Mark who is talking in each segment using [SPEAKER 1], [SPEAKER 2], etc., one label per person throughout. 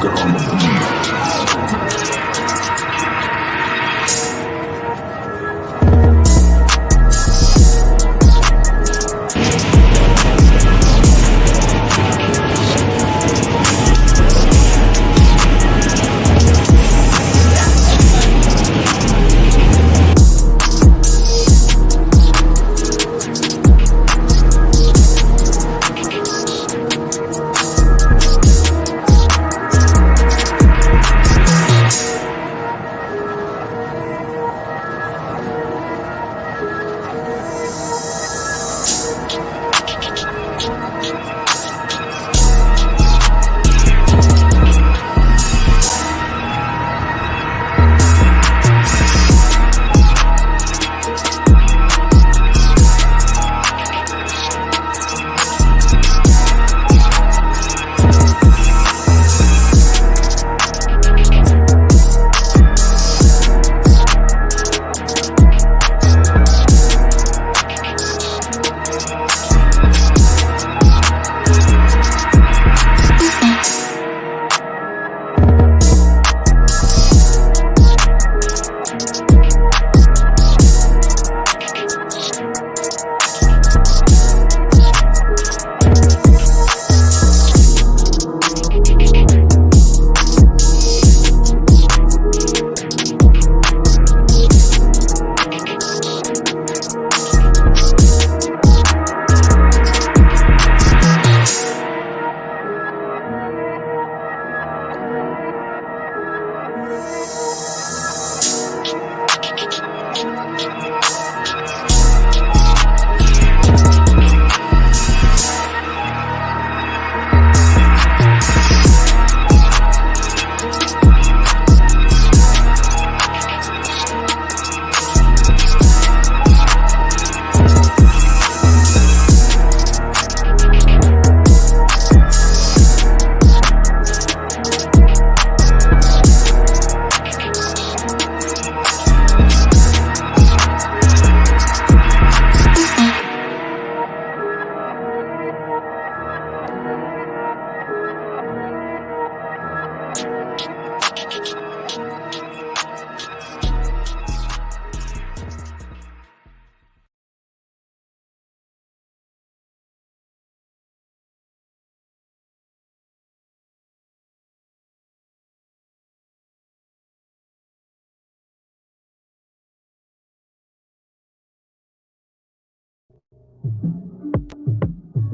[SPEAKER 1] Joker on the beat.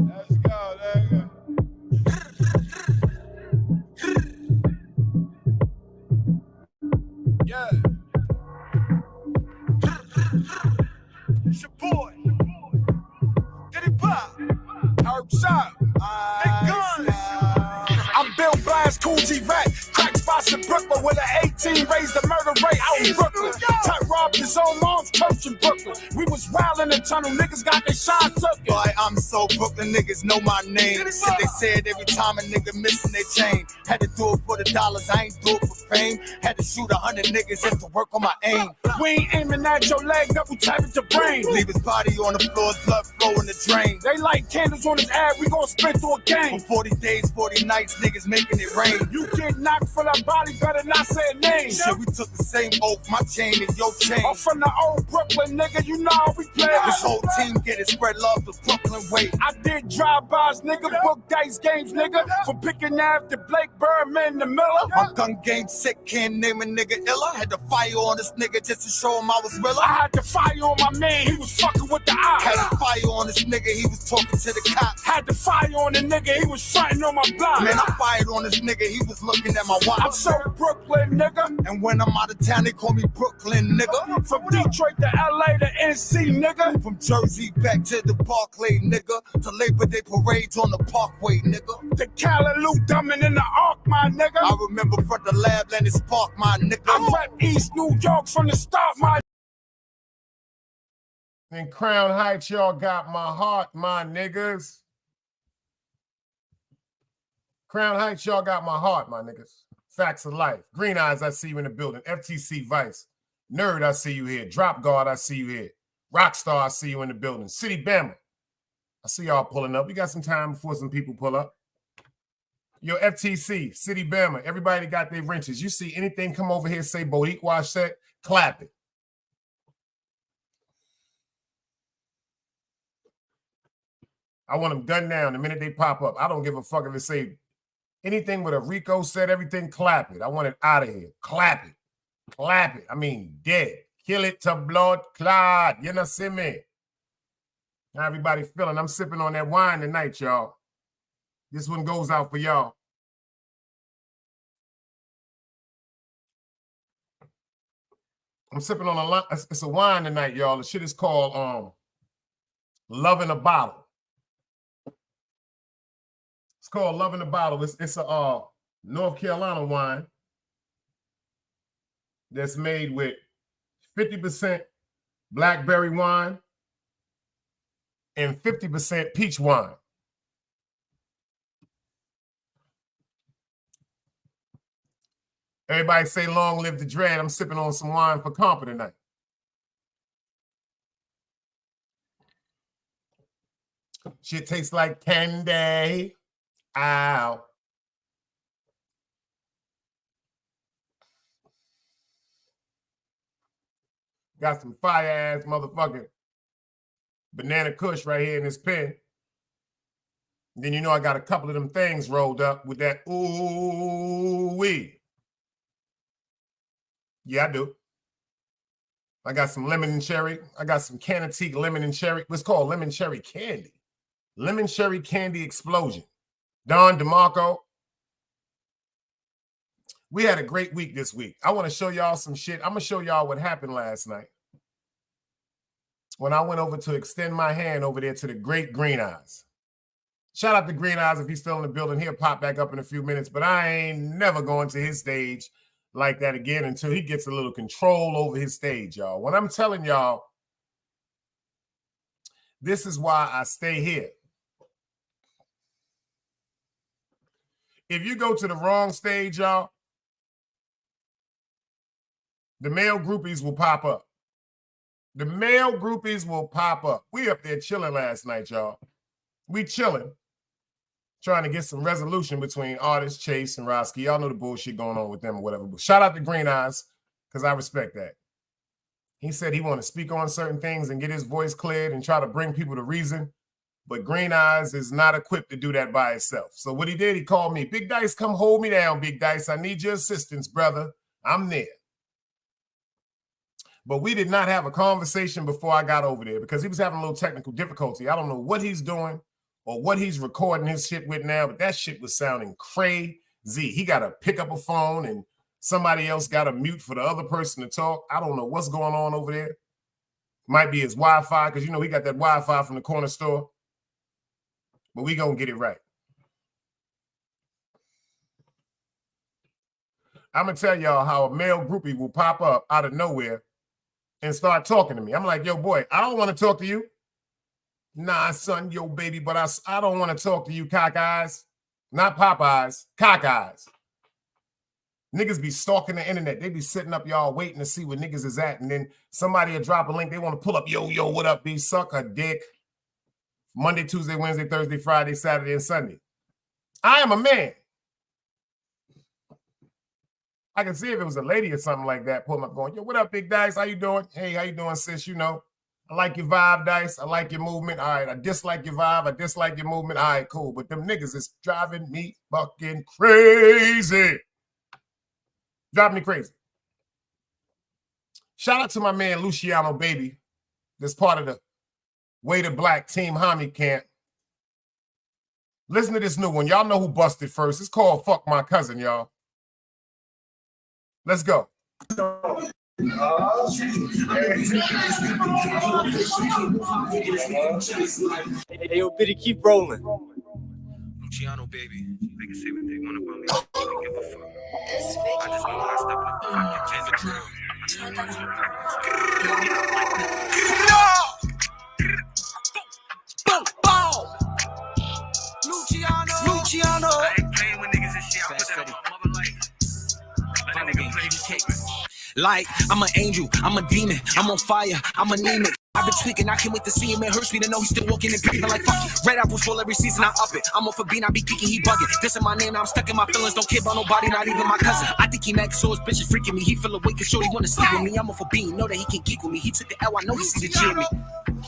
[SPEAKER 2] Let's go, let's go. Yeah. It's your boy. Diddy Pop. Herb Shop. Big Guns. I'm Bill Blast, Cool G Rat. Crack spots in Brooklyn with an 18 raised the murder rate out in Brooklyn. Tight robbed his own mom's church in Brooklyn. We was wild in the tunnel, niggas got their shine took.
[SPEAKER 3] Boy, I'm so Brooklyn, niggas know my name. Shit they said every time a nigga missing their chain. Had to do it for the dollars, I ain't do it for fame. Had to shoot 100 niggas just to work on my aim.
[SPEAKER 2] We ain't aiming at your leg, double tapping your brain.
[SPEAKER 3] Leave his body on the floor, blood flow in the drain.
[SPEAKER 2] They light candles on his ad, we gon' spin through a game.
[SPEAKER 3] For 40 days, 40 nights, niggas making it rain.
[SPEAKER 2] You get knocked for that body, better not say a name.
[SPEAKER 3] Shit, we took the same oath, my chain and your chain.
[SPEAKER 2] I'm from the old Brooklyn, nigga, you know how we play.
[SPEAKER 3] This whole team get it, spread love the Brooklyn way.
[SPEAKER 2] I did drive-bys, nigga, book dice games, nigga. From picking after Blake Birdman to Miller.
[SPEAKER 3] My gun game sick, can't name a nigga illa. Had to fire on this nigga just to show him I was realer.
[SPEAKER 2] I had to fire on my man, he was fucking with the eyes.
[SPEAKER 3] Had to fire on this nigga, he was talking to the cops.
[SPEAKER 2] Had to fire on the nigga, he was fronting on my block.
[SPEAKER 3] Man, I fired on this nigga, he was looking at my watch.
[SPEAKER 2] I'm so Brooklyn, nigga.
[SPEAKER 3] And when I'm out of town, they call me Brooklyn, nigga.
[SPEAKER 2] From Detroit to LA to NC, nigga.
[SPEAKER 3] From Jersey back to the Barclay, nigga. To Labor Day parades on the Parkway, nigga.
[SPEAKER 2] The Callaloo dumbing in the Ark, my nigga.
[SPEAKER 3] I remember from the lab, Lenny Spark, my nigga.
[SPEAKER 2] I rap East New York from the start, my.
[SPEAKER 4] In Crown Heights, y'all got my heart, my niggas. Crown Heights, y'all got my heart, my niggas. Facts of life. Green Eyes, I see you in the building. FTC Vice. Nerd, I see you here. Drop Guard, I see you here. Rockstar, I see you in the building. City Bama, I see y'all pulling up. We got some time before some people pull up. Yo, FTC, City Bama, everybody got their wrenches. You see anything come over here, say Boricua set, clap it. I want them gunned down the minute they pop up. I don't give a fuck if it say anything with a Rico set, everything, clap it. I want it out of here. Clap it. Clap it. I mean, dead. Kill it to blood clot. You know, see me? How everybody feeling? I'm sipping on that wine tonight, y'all. This one goes out for y'all. I'm sipping on it's a wine tonight, y'all. The shit is called Love in a Bottle. It's called Love in a Bottle. It's a North Carolina wine that's made with 50% blackberry wine and 50% peach wine. Everybody say long live the dread. I'm sipping on some wine for compa tonight. Shit tastes like candy. Ow. Got some fire-ass motherfucking banana kush right here in this pen. Then you know I got a couple of them things rolled up with that ooh-wee. Yeah, I do. I got some lemon and cherry. I got some Cannatique lemon and cherry. What's called lemon cherry candy. Lemon cherry candy explosion. Don DeMarco. We had a great week this week. I want to show y'all some shit. I'm going to show y'all what happened last night when I went over to extend my hand over there to the great Green Eyes. Shout out to Green Eyes if he's still in the building. He'll pop back up in a few minutes, but I ain't never going to his stage like that again until he gets a little control over his stage, y'all. When I'm telling y'all, this is why I stay here. If you go to the wrong stage, y'all, the male groupies will pop up. The male groupies will pop up. We up there chilling last night, y'all. We chilling, trying to get some resolution between Artist, Chase, and Roski. Y'all know the bullshit going on with them or whatever. But shout out to Green Eyes, because I respect that. He said he want to speak on certain things and get his voice cleared and try to bring people to reason. But Green Eyes is not equipped to do that by itself. So what he did, he called me, Big Dice, come hold me down, Big Dice. I need your assistance, brother. I'm there. But we did not have a conversation before I got over there because he was having a little technical difficulty. I don't know what he's doing or what he's recording his shit with now, but that shit was sounding crazy. He got to pick up a phone and somebody else got to mute for the other person to talk. I don't know what's going on over there. Might be his Wi-Fi because, you know, he got that Wi-Fi from the corner store. But we going to get it right. I'm going to tell y'all how a male groupie will pop up out of nowhere and start talking to me. I'm like, yo, boy, I don't want to talk to you. Nah, son, yo, baby, but I don't want to talk to you, cock eyes. Not pop eyes, cock eyes. Niggas be stalking the internet. They be sitting up, y'all, waiting to see where niggas is at. And then somebody will drop a link. They want to pull up, yo, what up, B? Suck a dick. Monday, Tuesday, Wednesday, Thursday, Friday, Saturday, and Sunday. I am a man. I can see if it was a lady or something like that pulling up going, yo, what up, Big Dice? How you doing? Hey, how you doing, sis? You know, I like your vibe, Dice. I like your movement. All right, I dislike your vibe. I dislike your movement. All right, cool. But them niggas is driving me fucking crazy. Driving me crazy. Shout out to my man, Luciano Baby. That's part of the Way to Black Team Homie Camp. Listen to this new one. Y'all know who busted first. It's called Fuck My Cousin, y'all. Let's go.
[SPEAKER 1] Hey, yo, Biddy, keep rolling.
[SPEAKER 5] Luciano, baby. They can say what they want about me. I don't give a fuck. I just know when I step up, I can the drill. Luciano. I ain't playing with niggas and shit. I put that on my mother life. Let that nigga play the cake.
[SPEAKER 6] Like, I'm an angel, I'm a demon, I'm on fire, I'm anemic. I've been tweaking, I can't wait to see him. It hurts me to know he's still walking and breathing like fuck it. Red apples full every season, I up it. I'm off a bean, I be geeking, he bugging. This is my name, now I'm stuck in my feelings. Don't care about nobody, not even my cousin. I think he mad so his bitch is freaking me. He feel awake and sure he wanna sleep with me. I'm off a bean, know that he can geek with me. He took the L, I know he see the G in me.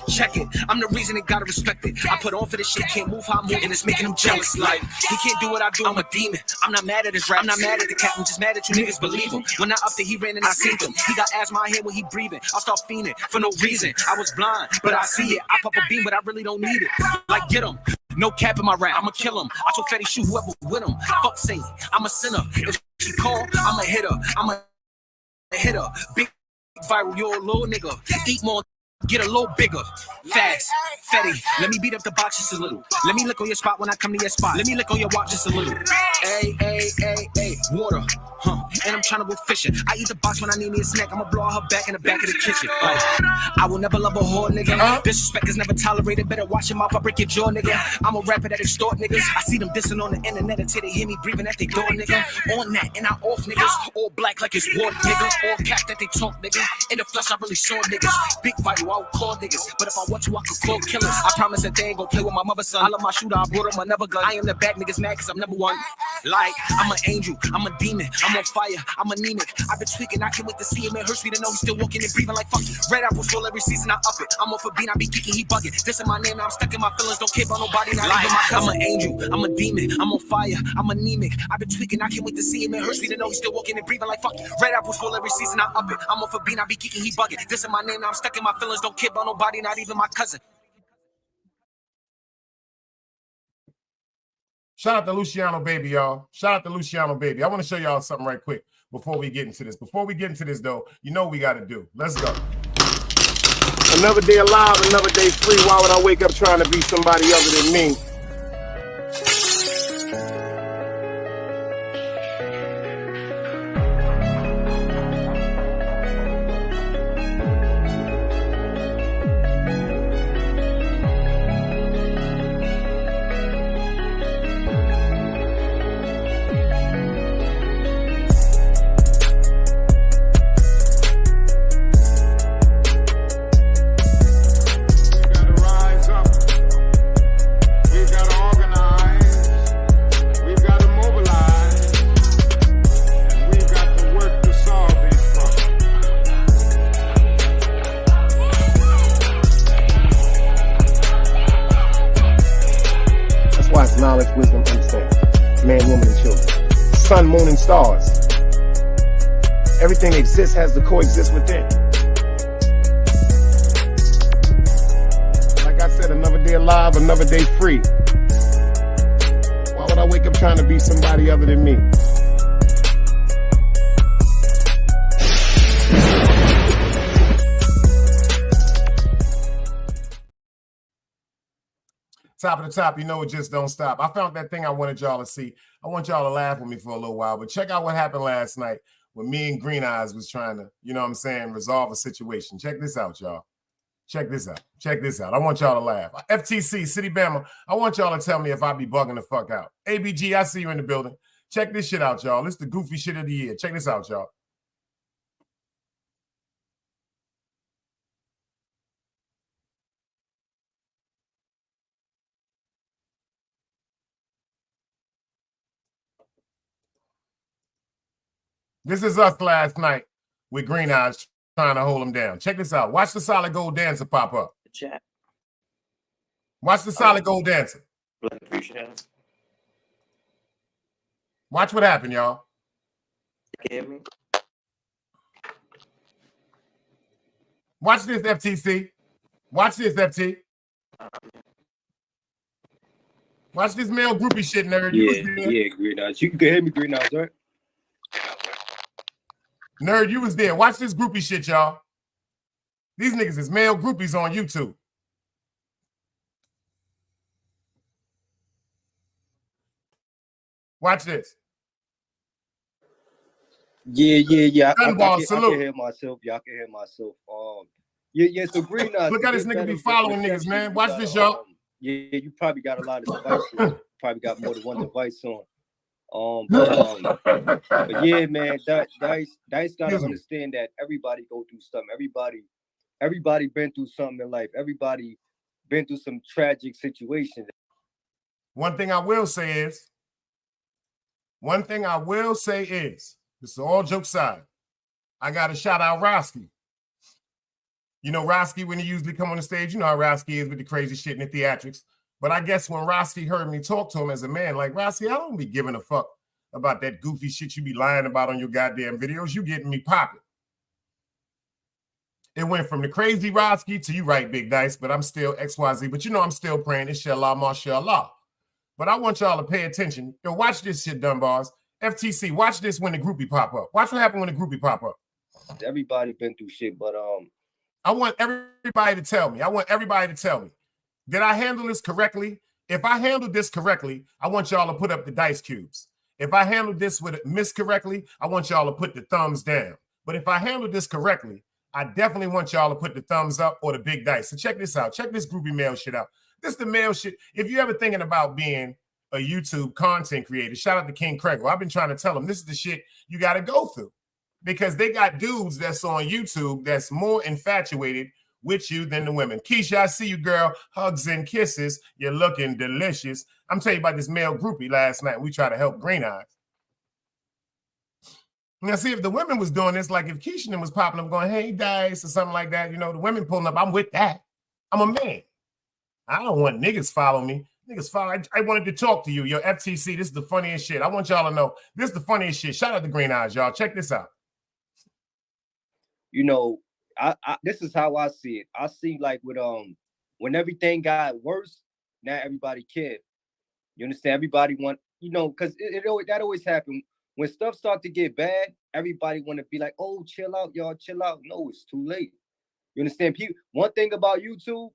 [SPEAKER 6] Check it, I'm the reason they gotta respect it. I put on for this shit, can't move how I move, and it's making him jealous. Like, he can't do what I do, I'm a demon. I'm not mad at his rap, I'm not mad at the cap, I'm just mad at you niggas believe him. When I up there, he ran and I seen him. He got asthma, I hear when he breathing. I'll start fiending for no reason. I was blind, but I see it. I pop a beam, but I really don't need it. Like, get him. No cap in my rap, I'ma kill him. I told Fetty shoot whoever with him. Fuck say, I'm a sinner. If she call, I'm a hitter. I'm a hitter. Big viral, you're a little nigga. Eat more. Get a little bigger, fast, Fetty. Let me beat up the box just a little. Let me lick on your spot when I come to your spot. Let me lick on your watch just a little. Hey, water, and I'm trying to go fishing. I eat the box when I need me a snack. I'ma blow her back in the back of the kitchen. I will never love a whore, nigga. Disrespect is never tolerated. Better watch your mouth, I break your jaw, nigga. I'm a rapper that extort niggas. I see them dissing on the internet until they hear me breathing at their door, nigga. On that, and I off niggas. All black like it's war, nigga. All cap that they talk, nigga. In the flesh, I really saw niggas. Big fight, I would call niggas, but if I want to, I could call killers. I promise that they ain't gon' play with my mother's son. I love my shooter, I brought him another gun. I am the bad niggas mad cause I'm number one. Like, I'm an angel, I'm a demon, I'm on fire, I'm anemic. I've been tweaking, I can't wait to see him. It hurts me to know he's still walking and breathing like fuck it. Red apples full every season, I up it. I'm off a bean, I be geeking, he bugging. This is my name, now I'm stuck in my feelings. Don't care about nobody, not even my cousin. I'm an angel, I'm a demon, I'm on fire, I'm anemic. I've been tweaking, I can't wait to see him. It hurts me to know he's still walking and breathing like fuck it. Red apples full every season, I up it. I'm off a bean, I be geeking, he bugging. This is my name, now I'm stuck in my feelings. Don't care about nobody, not even my cousin.
[SPEAKER 4] Shout out to Luciano Baby, y'all. Shout out to Luciano Baby. I want to show y'all something right quick before we get into this. Before we get into this, though, you know what we got to do. Let's go. Another day alive, another day free. Why would I wake up trying to be somebody other than me? Knowledge, wisdom, understanding. Man, woman, and children. Sun, moon, and stars. Everything exists has to coexist within. Like I said, another day alive, another day free. Why would I wake up trying to be somebody other than me? Top of the top, you know it just don't stop. I found that thing I wanted y'all to see. I want y'all to laugh with me for a little while, but check out what happened last night when me and Green Eyes was trying to, you know what I'm saying, resolve a situation. Check this out, y'all. Check this out. Check this out. I want y'all to laugh. FTC, City Bama, I want y'all to tell me if I be bugging the fuck out. ABG, I see you in the building. Check this shit out, y'all. This is the goofy shit of the year. Check this out, y'all. This is us last night with Green Eyes trying to hold him down. Check this out. Watch the Solid Gold Dancer pop up.
[SPEAKER 7] Chat.
[SPEAKER 4] Watch the Solid Gold Dancer. Watch what happened, y'all.
[SPEAKER 7] Hear me?
[SPEAKER 4] Watch this, FTC. Watch this, FT. Watch this male groupie shit, nerd.
[SPEAKER 8] Yeah, Green Eyes. You can hear me, Green Eyes, right?
[SPEAKER 4] Nerd, you was there. Watch this groupie shit, y'all. These niggas is male groupies on YouTube. Watch this.
[SPEAKER 8] Yeah. I
[SPEAKER 4] Gunball,
[SPEAKER 8] can hear myself. Y'all can hear myself. Yeah. So Green Eyes.
[SPEAKER 4] Look at this nigga be following niggas, man. Watch this, y'all.
[SPEAKER 8] Yeah, you probably got a lot of devices. Probably got more than one device on. But yeah, man, Dice gotta understand that everybody go through something. Everybody everybody been through something in life. Everybody been through some tragic situations.
[SPEAKER 4] One thing I will say is, this is all jokes aside, I got to shout out Roski. You know Roski, when he usually come on the stage, you know how Roski is with the crazy shit and the theatrics. But I guess when Roski heard me talk to him as a man, like, Roski, I don't be giving a fuck about that goofy shit you be lying about on your goddamn videos. You getting me popping. It went from the crazy Roski to you right, Big Dice, but I'm still XYZ. But you know I'm still praying, inshallah, mashallah. But I want y'all to pay attention. Yo, watch this shit, Dunbars. FTC, watch this when the groupie pop up. Watch what happened when the groupie pop up.
[SPEAKER 8] Everybody been through shit, but
[SPEAKER 4] I want everybody to tell me. Did I handle this correctly? If I handled this correctly, I want y'all to put up the dice cubes. If I handled this with miscorrectly, I want y'all to put the thumbs down. But if I handled this correctly, I definitely want y'all to put the thumbs up or the big dice. So check this out. Check this groupie mail shit out. This the mail shit. If you're ever thinking about being a YouTube content creator, shout out to King Craig. Well, I've been trying to tell him this is the shit you got to go through. Because they got dudes that's on YouTube that's more infatuated with you than the women. Keisha, I see you, girl. Hugs and kisses. You're looking delicious. I'm telling you about this male groupie last night. We try to help Green Eyes. Now, see, if the women was doing this, like if Keisha was popping up going, hey, Dice, or something like that, you know, the women pulling up, I'm with that. I'm a man. I don't want niggas follow me. Niggas follow. I wanted to talk to you. Your FTC, this is the funniest shit. I want y'all to know this is the funniest shit. Shout out to Green Eyes, y'all. Check this out.
[SPEAKER 8] You know, I this is how I see it. I see like with when everything got worse, now everybody cared. You understand? Everybody want, you know, because that always happen. When stuff start to get bad, everybody want to be like, oh, chill out, y'all, chill out. No, it's too late. You understand? People, one thing about YouTube.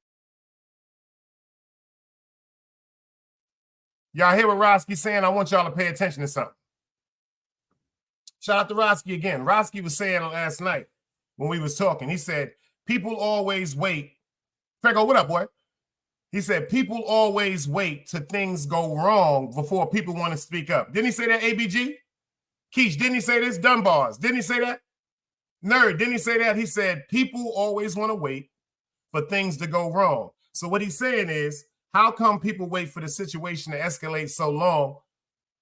[SPEAKER 4] Y'all hear what Roski saying? I want y'all to pay attention to something. Shout out to Roski again. Roski was saying last night when we was talking, he said, people always wait. Prego, what up, boy? He said, people always wait till things go wrong before people want to speak up. Didn't he say that, ABG? Keish, didn't he say this? Dunbars, didn't he say that? Nerd, didn't he say that? He said, people always want to wait for things to go wrong. So what he's saying is, how come people wait for the situation to escalate so long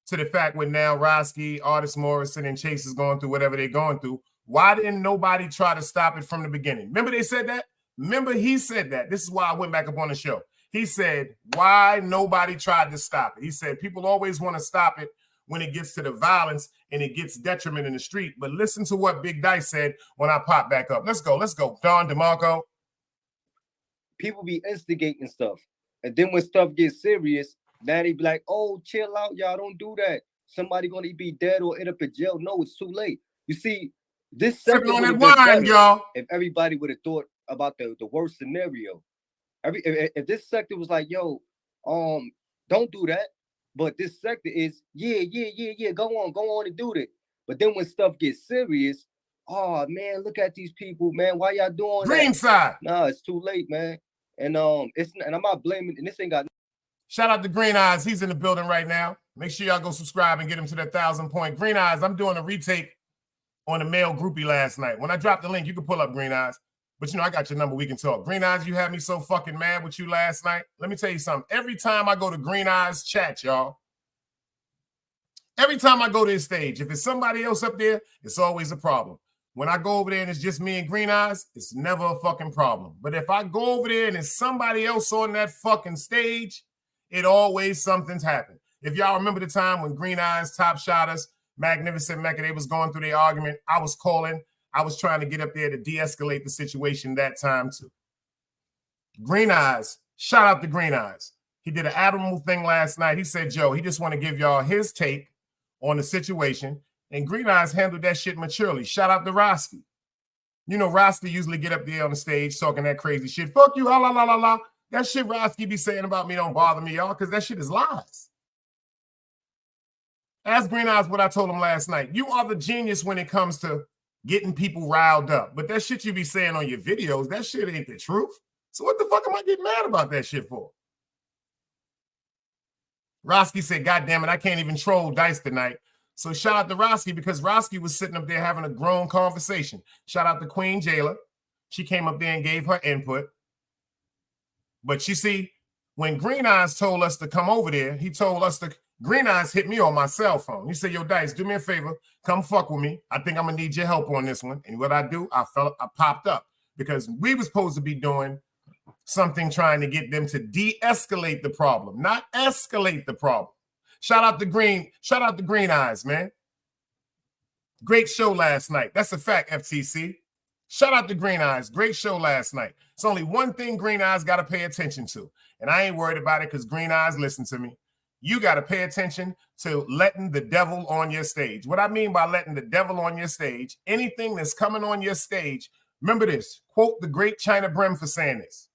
[SPEAKER 4] to the fact when now Roski, Artist Morrison, and Chase is going through whatever they're going through? Why didn't nobody try to stop it from the beginning? Remember they said that? Remember he said that. This is why I went back up on the show. He said, why nobody tried to stop it? He said, people always want to stop it when it gets to the violence and it gets detriment in the street. But listen to what Big Dice said when I pop back up. Let's go. Don DeMarco.
[SPEAKER 8] People be instigating stuff. And then when stuff gets serious, now they be like, oh, chill out, y'all, don't do that. Somebody going to be dead or end up in jail. No, it's too late. You see, this sector
[SPEAKER 4] on that wine, y'all.
[SPEAKER 8] If everybody would have thought about the worst scenario. If this sector was like, yo, don't do that. But this sector is, yeah, go on and do that. But then when stuff gets serious, oh, man, look at these people, man. Why y'all doing
[SPEAKER 4] Green
[SPEAKER 8] that?
[SPEAKER 4] side.
[SPEAKER 8] Nah, it's too late, man. And I'm not blaming, and this ain't got.
[SPEAKER 4] Shout out to Green Eyes. He's in the building right now. Make sure y'all go subscribe and get him to that 1,000 point. Green Eyes, I'm doing a retake on the male groupie last night. When I dropped the link, you can pull up Green Eyes. But you know, I got your number. We can talk. Green Eyes, you had me so fucking mad with you last night. Let me tell you something. Every time I go to Green Eyes chat, y'all, every time I go to his stage, if it's somebody else up there, it's always a problem. When I go over there and it's just me and Green Eyes, it's never a fucking problem. But if I go over there and it's somebody else on that fucking stage, it always something's happened. If y'all remember the time when Green Eyes, Top Shotters, Magnificent Mecca, they was going through their argument, I was calling. I was trying to get up there to de-escalate the situation that time too. Green Eyes, shout out to Green Eyes. He did an admirable thing last night. He said, Joe, he just want to give y'all his take on the situation. And Green Eyes handled that shit maturely. Shout out to Roski. You know, Roski usually get up there on the stage talking that crazy shit. Fuck you, la, la, la, la, la. That shit Roski be saying about me don't bother me, y'all, because that shit is lies. Ask Green Eyes what I told him last night. You are the genius when it comes to getting people riled up. But that shit you be saying on your videos, that shit ain't the truth. So what the fuck am I getting mad about that shit for? Roski said, God damn it, I can't even troll Dice tonight. So shout out to Roski because Roski was sitting up there having a grown conversation. Shout out to Queen Jayla. She came up there and gave her input. But you see, when Green Eyes told us to come over there, he told us to, Green Eyes hit me on my cell phone. He said, yo, Dice, do me a favor. Come fuck with me. I think I'm going to need your help on this one. And what I do, I popped up because we were supposed to be doing something trying to get them to de-escalate the problem, not escalate the problem. Shout out to Green Eyes, man. Great show last night. That's a fact, FTC. Shout out to Green Eyes. Great show last night. It's only one thing Green Eyes got to pay attention to. And I ain't worried about it because Green Eyes listen to me. You got to pay attention to letting the devil on your stage. What I mean by letting the devil on your stage, anything that's coming on your stage, remember this, quote the great China Brim for saying this.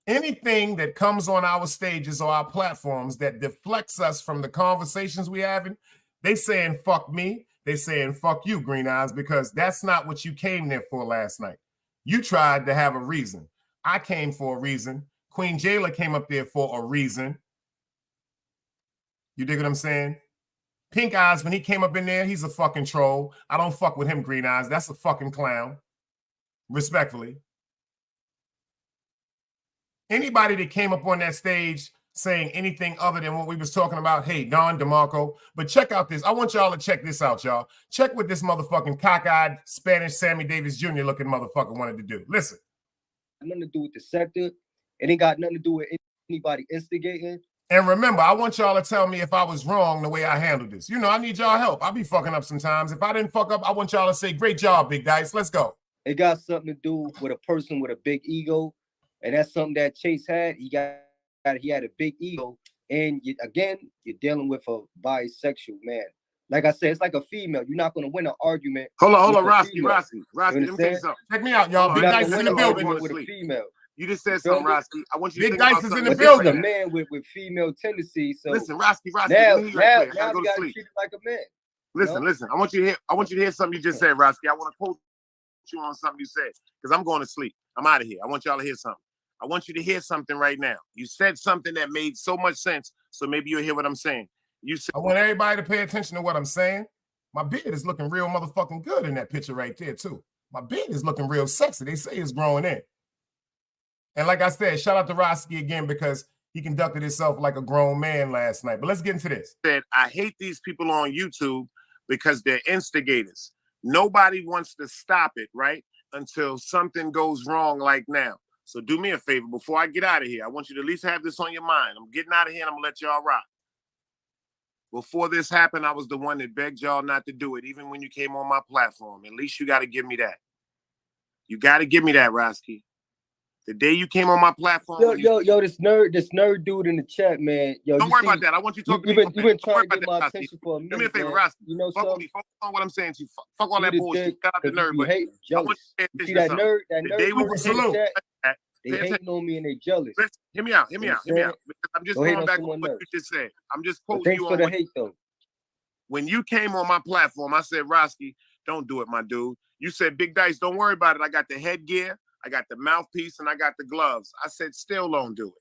[SPEAKER 4] Anything that comes on our stages or our platforms that deflects us from the conversations we having, they saying fuck me, they saying fuck you, Green Eyes, because that's not what you came there for last night. You tried to have a reason. I came for a reason. Queen Jayla came up there for a reason. You dig what I'm saying? Pink Eyes, when he came up in there, he's a fucking troll. I don't fuck with him, Green Eyes. That's a fucking clown. Respectfully. Anybody that came up on that stage saying anything other than what we was talking about, hey, Don DeMarco, but check out this. I want y'all to check this out, y'all. Check what this motherfucking cockeyed Spanish Sammy Davis Jr. looking motherfucker wanted to do. Listen.
[SPEAKER 8] Nothing to do with the sector. It ain't got nothing to do with anybody instigating.
[SPEAKER 4] And remember, I want y'all to tell me if I was wrong the way I handled this. You know, I need y'all help. I'll be fucking up sometimes. If I didn't fuck up, I want y'all to say, great job, Big Dice. Let's go.
[SPEAKER 8] It got something to do with a person with a big ego. And that's something that Chase had. He had a big ego. And again, you're dealing with a bisexual man. Like I said, it's like a female. You're not going to win an argument.
[SPEAKER 9] Hold on, Rosky, let me tell you something.
[SPEAKER 4] Check me out, y'all. Big Dice is in the building.
[SPEAKER 8] With a female.
[SPEAKER 9] You just said something, Rosky. I want you to
[SPEAKER 4] Big
[SPEAKER 9] think
[SPEAKER 4] Dice
[SPEAKER 9] about
[SPEAKER 4] is in
[SPEAKER 9] something.
[SPEAKER 4] the building.
[SPEAKER 8] A man with female tendencies. So
[SPEAKER 9] listen, Rosky,
[SPEAKER 8] now
[SPEAKER 9] you
[SPEAKER 8] gotta
[SPEAKER 9] go to sleep.
[SPEAKER 8] treat it like a man.
[SPEAKER 9] Listen. I want you to hear something you just said, Rosky. I want to quote you on something you said because I'm going to sleep. I'm out of here. I want y'all to hear something. I want you to hear something right now. You said something that made so much sense, so maybe you'll hear what I'm saying. You said,
[SPEAKER 4] I want everybody to pay attention to what I'm saying. My beard is looking real motherfucking good in that picture right there, too. My beard is looking real sexy. They say it's growing in. And like I said, shout out to Rosky again because he conducted himself like a grown man last night. But let's get into this.
[SPEAKER 9] I hate these people on YouTube because they're instigators. Nobody wants to stop it, right? Until something goes wrong like now. So do me a favor before I get out of here. I want you to at least have this on your mind. I'm getting out of here and I'm going to let y'all rock. Before this happened, I was the one that begged y'all not to do it, even when you came on my platform. At least you got to give me that. You got to give me that, Rosky. The day you came on my platform.
[SPEAKER 8] Yo, this nerd dude in the chat, man. Yo,
[SPEAKER 9] don't worry about that. I want you to talk to me.
[SPEAKER 8] You've been trying to get my attention for a minute.
[SPEAKER 9] Do me a favor,
[SPEAKER 8] man.
[SPEAKER 9] Rosky.
[SPEAKER 8] You know
[SPEAKER 9] fuck
[SPEAKER 8] something?
[SPEAKER 9] with me. Focus on what I'm saying to you. Fuck all that bullshit. Shout out the nerd, but
[SPEAKER 8] I want you see that nerd they hating on me and they jealous.
[SPEAKER 9] Listen, hear me out. I'm just going back on what you just said. I'm just quoting you on
[SPEAKER 8] the hate, though.
[SPEAKER 9] When you came on my platform, I said, Rosky, don't do it, my dude. You said, Big Dice, don't worry about it. I got the headgear, I got the mouthpiece, and I got the gloves. I said, still don't do it.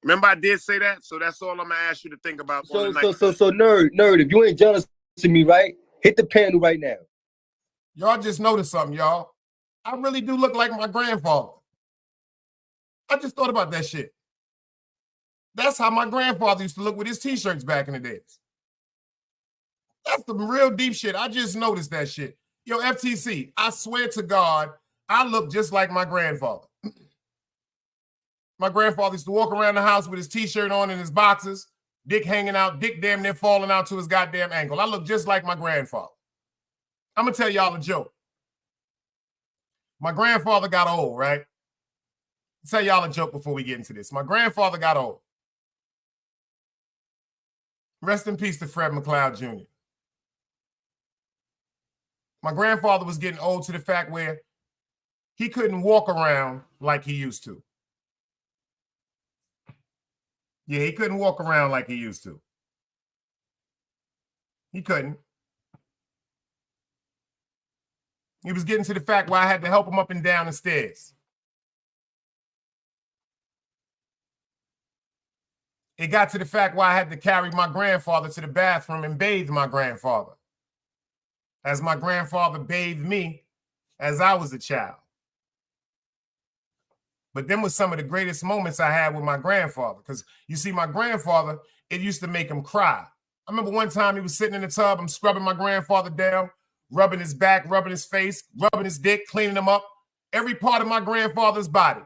[SPEAKER 9] Remember, I did say that? So that's all I'm going to ask you to think about.
[SPEAKER 8] So nerd, if you ain't jealous of me, right? Hit the panel right now.
[SPEAKER 4] Y'all just noticed something, y'all. I really do look like my grandfather. I just thought about that shit. That's how my grandfather used to look with his t-shirts back in the days. That's the real deep shit. I just noticed that shit. Yo, FTC, I swear to God, I look just like my grandfather. My grandfather used to walk around the house with his t-shirt on and his boxers, dick hanging out, dick damn near falling out to his goddamn ankle. I look just like my grandfather. I'm going to tell y'all a joke. My grandfather got old, right? I'll tell y'all a joke before we get into this. My grandfather got old. Rest in peace to Fred McLeod Jr. My grandfather was getting old to the fact where he couldn't walk around like he used to. Yeah, he couldn't walk around like he used to. He couldn't. He was getting to the fact where I had to help him up and down the stairs. It got to the fact where I had to carry my grandfather to the bathroom and bathe my grandfather. As my grandfather bathed me, as I was a child. But them was some of the greatest moments I had with my grandfather. Because you see, my grandfather, it used to make him cry. I remember one time he was sitting in the tub, I'm scrubbing my grandfather down, rubbing his back, rubbing his face, rubbing his dick, cleaning him up, every part of my grandfather's body.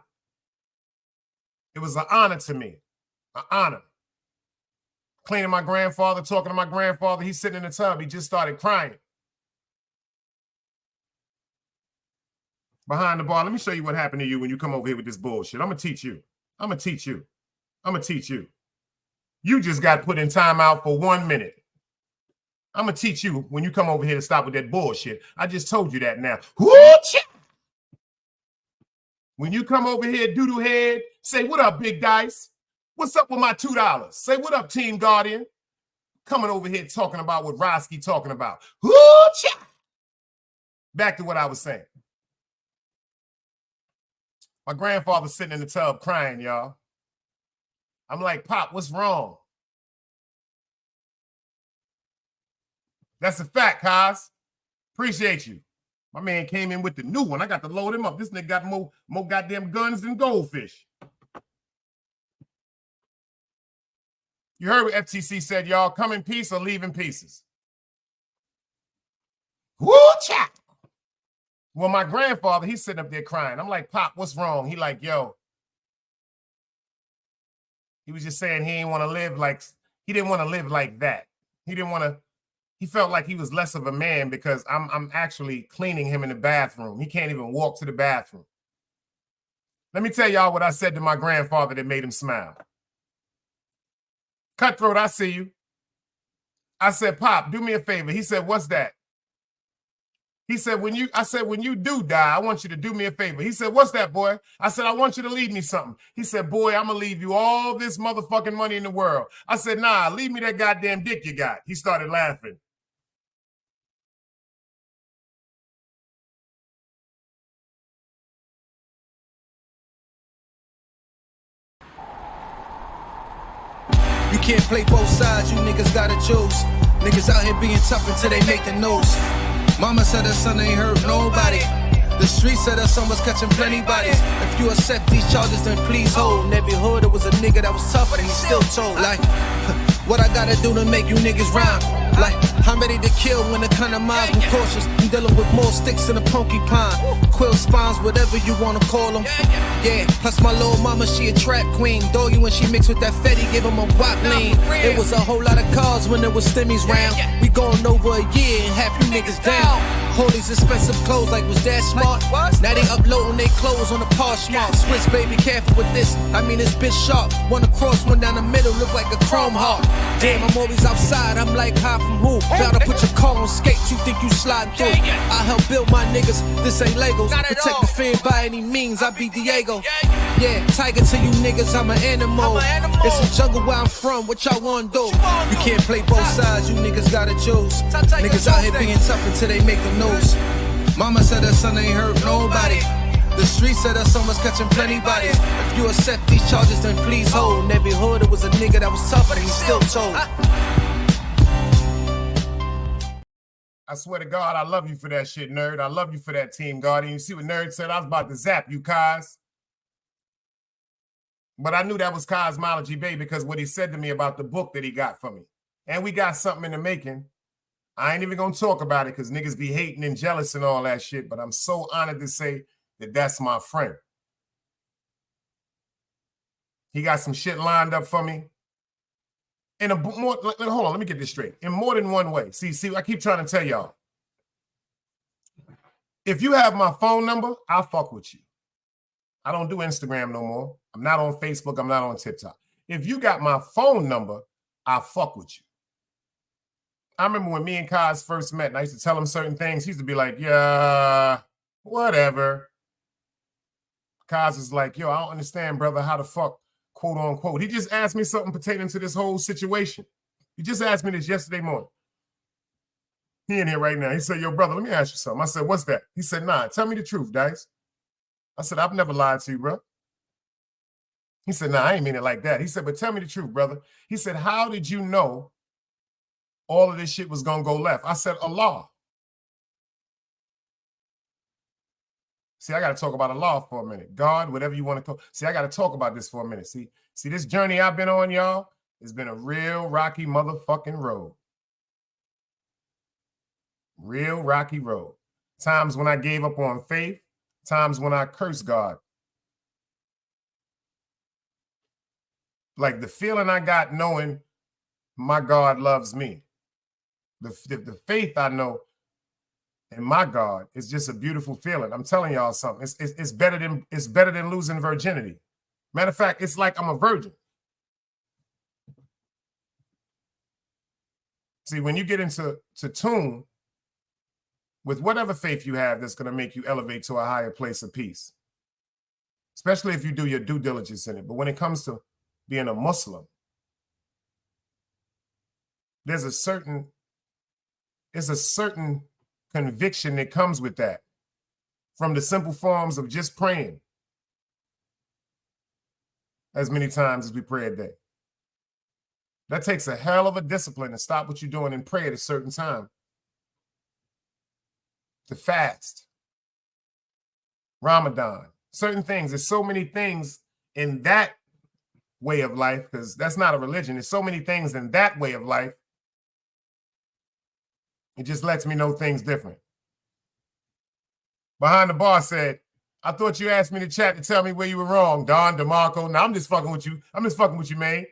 [SPEAKER 4] It was an honor to me, an honor. Cleaning my grandfather, talking to my grandfather, he's sitting in the tub, he just started crying. Behind the bar, let me show you what happened to you when you come over here with this bullshit. I'm gonna teach you. I'm gonna teach you. I'm gonna teach you. You just got put in timeout for 1 minute. I'm gonna teach you when you come over here to stop with that bullshit. I just told you that now. Woo-cha! When you come over here, doodoo head, say, what up, Big Dice? What's up with my $2? Say, what up, Team Guardian? Coming over here talking about what Roski talking about. Woo-cha! Back to what I was saying. My grandfather's sitting in the tub crying, y'all. I'm like, Pop, what's wrong? That's a fact, Kaz. Appreciate you. My man came in with the new one. I got to load him up. This nigga got more goddamn guns than goldfish. You heard what FTC said, y'all. Come in peace or leave in pieces. Woo-cha! Well, my grandfather, he's sitting up there crying. I'm like, Pop, what's wrong? He like, yo. He was just saying he didn't want to live like that. He felt like he was less of a man because I'm actually cleaning him in the bathroom. He can't even walk to the bathroom. Let me tell y'all what I said to my grandfather that made him smile. Cutthroat, I see you. I said, Pop, do me a favor. He said, what's that? He said, when you do die, I want you to do me a favor. He said, what's that, boy? I said, I want you to leave me something. He said, boy, I'm going to leave you all this motherfucking money in the world. I said, nah, leave me that goddamn dick you got. He started laughing.
[SPEAKER 6] You can't play both sides, you niggas gotta choose. Niggas out here being tough until they make the news. Mama said her son ain't hurt nobody. The street said her son was catching plenty bodies. If you accept these charges, then please hold. In every hood, it was a nigga that was tough, but he still told. Like, what I gotta do to make you niggas rhyme? Like, I'm ready to kill when the kind of minds were cautious. I'm dealing with more sticks than a porcupine. Quill spines, whatever you wanna call them. Yeah, plus my little mama, she a trap queen. Doggy when she mixed with that Fetty, give him a wop lean. It was a whole lot of cars when there was stimmies round. We going over a year and half you niggas down. All these expensive clothes, like was that smart? Now they uploading they clothes on the Poshmark. Switch, baby, careful with this. I mean, this bitch sharp. One across, one down the middle, look like a chrome heart. Damn, I'm always outside. I'm like, high from who? Bout to put your car on skates, you think you slide through. I help build my niggas, this ain't Legos. Protect the fan by any means, I be Diego. Yeah, tiger to you niggas, I'm an animal. It's a jungle where I'm from, what y'all wanna do? You can't play both sides, you niggas gotta choose. Niggas out here being tough until they make the news. Mama said her son ain't hurt nobody. The street said her son was catching plenty bodies. If you accept these charges, then please hold. In every hood, it was a nigga that was tough, but he still told.
[SPEAKER 4] I swear to God, I love you for that shit, nerd. I love you for that, Team Guardian. You see what nerd said? I was about to zap you, Kaz. But I knew that was Cosmology Bay because what he said to me about the book that he got for me. And we got something in the making. I ain't even going to talk about it because niggas be hating and jealous and all that shit. But I'm so honored to say that that's my friend. He got some shit lined up for me. In a more, hold on, let me get this straight. In more than one way. See, I keep trying to tell y'all. If you have my phone number, I'll fuck with you. I don't do Instagram no more. I'm not on Facebook. I'm not on TikTok. If you got my phone number, I'll fuck with you. I remember when me and Kaz first met, and I used to tell him certain things. He used to be like, yeah, whatever. Kaz was like, yo, I don't understand, brother, how the fuck, quote unquote. He just asked me something pertaining to this whole situation. He just asked me this yesterday morning. He in here right now. He said, yo, brother, let me ask you something. I said, what's that? He said, nah, tell me the truth, Dice. I said, I've never lied to you, bro. He said, nah, I ain't mean it like that. He said, but tell me the truth, brother. He said, how did you know all of this shit was going to go left? I said, Allah. See, I got to talk about Allah for a minute. God, whatever you want to call. See, I got to talk about this for a minute. See, this journey I've been on, y'all, has been a real rocky motherfucking road. Real rocky road. Times when I gave up on faith, times when I cursed God. Like the feeling I got knowing my God loves me. The faith I know in my God is just a beautiful feeling. I'm telling y'all something. It's better than losing virginity. Matter of fact, it's like I'm a virgin. See, when you get into tune with whatever faith you have that's going to make you elevate to a higher place of peace, especially if you do your due diligence in it. But when it comes to being a Muslim, there's a certain conviction that comes with that from the simple forms of just praying as many times as we pray a day. That takes a hell of a discipline to stop what you're doing and pray at a certain time. To fast. Ramadan. Certain things. There's so many things in that way of life, because that's not a religion. There's so many things in that way of life. It just lets me know things different. Behind the bar said, I thought you asked me to chat to tell me where you were wrong, Don, DeMarco. Now I'm just fucking with you. I'm just fucking with you, man.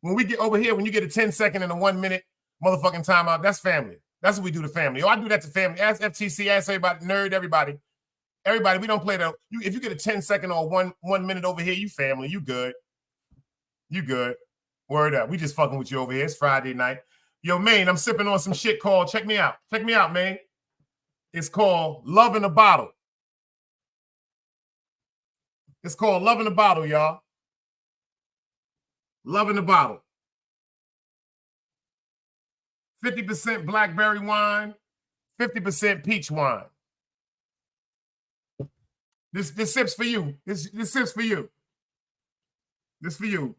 [SPEAKER 4] When we get over here, when you get a 10-second and a 1-minute motherfucking timeout, that's family. That's what we do to family. Oh, I do that to family. Ask FTC, ask everybody, nerd, everybody. Everybody, we don't play that. If you get a 10-second or one minute over here, you family, you good. You good. Word up. We just fucking with you over here. It's Friday night. Yo, man, I'm sipping on some shit called, check me out. Check me out, man. It's called Love in a Bottle. It's called Love in a Bottle, y'all. Love in a Bottle. 50% blackberry wine, 50% peach wine. This sip's for you. This sip's for you. This for you.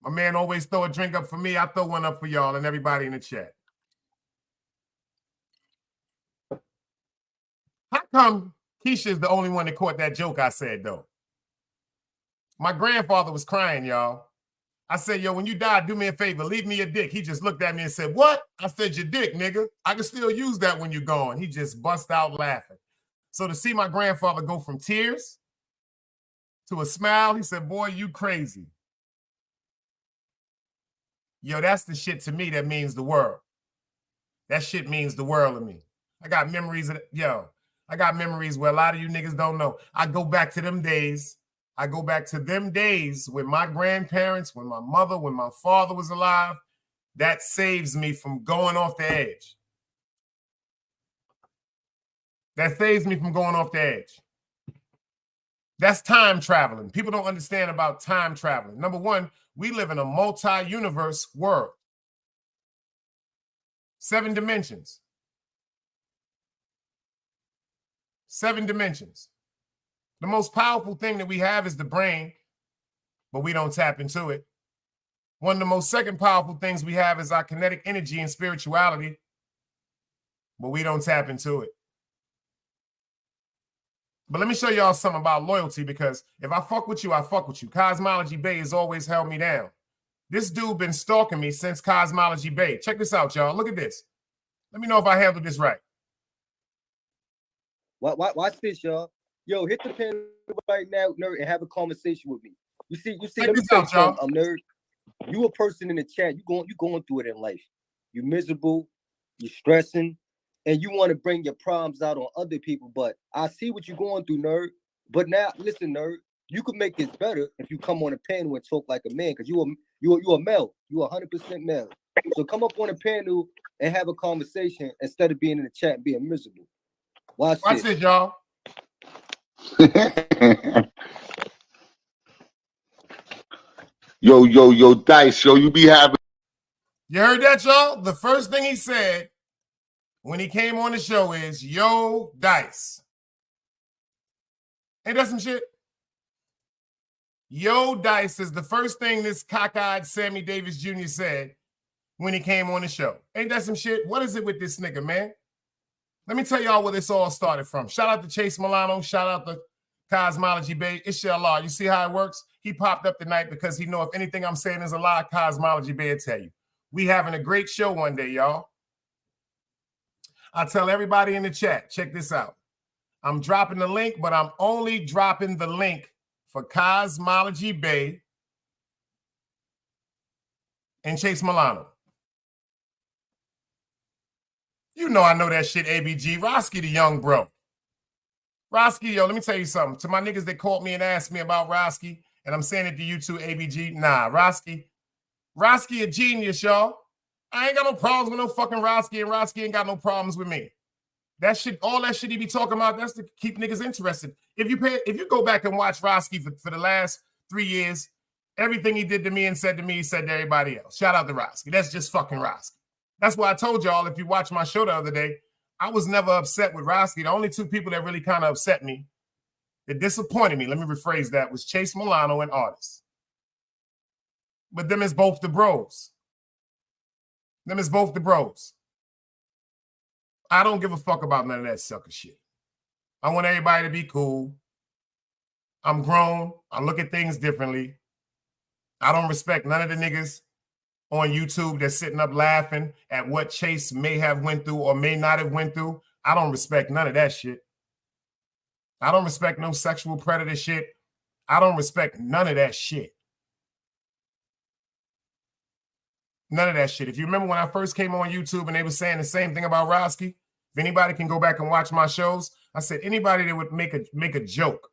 [SPEAKER 4] My man always throw a drink up for me. I throw one up for y'all and everybody in the chat. How come Keisha is the only one that caught that joke I said, though? My grandfather was crying, y'all. I said, yo, when you die, do me a favor. Leave me your dick. He just looked at me and said, what? I said, your dick, nigga. I can still use that when you're gone. He just bust out laughing. So to see my grandfather go from tears to a smile, he said, boy, you crazy. Yo, that's the shit to me that means the world. That shit means the world to me. I got memories of, I got memories where a lot of you niggas don't know. I go back to them days. I go back to them days with my grandparents, when my mother, when my father was alive. That saves me from going off the edge. That saves me from going off the edge. That's time traveling. People don't understand about time traveling. Number one, we live in a multi-universe world. 7 dimensions. 7 dimensions. The most powerful thing that we have is the brain, but we don't tap into it. One of the most second powerful things we have is our kinetic energy and spirituality, but we don't tap into it. But let me show y'all something about loyalty, because if I fuck with you, I fuck with you. Cosmology Bay has always held me down. This dude been stalking me since Cosmology Bay. Check this out, y'all. Look at this. Let me know if I handled this right.
[SPEAKER 8] Watch this, y'all. Yo, hit the pen right now, nerd, and have a conversation with me. You see.
[SPEAKER 4] Check this out, y'all.
[SPEAKER 8] Nerd. You a person in the chat. You going through it in life. You're miserable. You're stressing. And you want to bring your problems out on other people, but I see what you're going through, nerd. But now, listen, nerd, you could make this better if you come on a panel and talk like a man, because you a male. You 100% male. So come up on a panel and have a conversation instead of being in the chat and being miserable. Watch this,
[SPEAKER 4] y'all.
[SPEAKER 10] Yo, Dice, yo, you be having.
[SPEAKER 4] You heard that, y'all? The first thing he said when he came on the show is, yo, Dice. Ain't that some shit? Yo, Dice is the first thing this cockeyed Sammy Davis Jr. said when he came on the show. Ain't that some shit? What is it with this nigga, man? Let me tell y'all where this all started from. Shout out to Chase Milano. Shout out to Cosmology Bay. Inshallah. You see how it works? He popped up tonight because he know if anything I'm saying is a lie, Cosmology Bay will tell you. We having a great show one day, y'all. I'll tell everybody in the chat. Check this out. I'm dropping the link, but I'm only dropping the link for Cosmology Bay and Chase Milano. You know I know that shit, ABG. Roski the young bro. Roski, yo, let me tell you something. To my niggas that called me and asked me about Roski, and I'm saying it to you too, ABG. Nah, Roski a genius, y'all. I ain't got no problems with no fucking Roski, and Roski ain't got no problems with me. That shit, all that shit he be talking about, that's to keep niggas interested. If you go back and watch Roski for the last 3 years, everything he did to me and said to me, he said to everybody else. Shout out to Roski. That's just fucking Roski. That's why I told y'all, if you watch my show the other day, I was never upset with Roski. The only two people that really kind of upset me, that disappointed me, let me rephrase that, was Chase Milano and Artist. But them is both the bros. Them is both the bros. I don't give a fuck about none of that sucker shit. I want everybody to be cool. I'm grown. I look at things differently. I don't respect none of the niggas on YouTube that's sitting up laughing at what Chase may have went through or may not have went through. I don't respect none of that shit. I don't respect no sexual predator shit. I don't respect none of that shit. None of that shit. If you remember when I first came on YouTube and they were saying the same thing about Roski, if anybody can go back and watch my shows, I said anybody that would make a joke,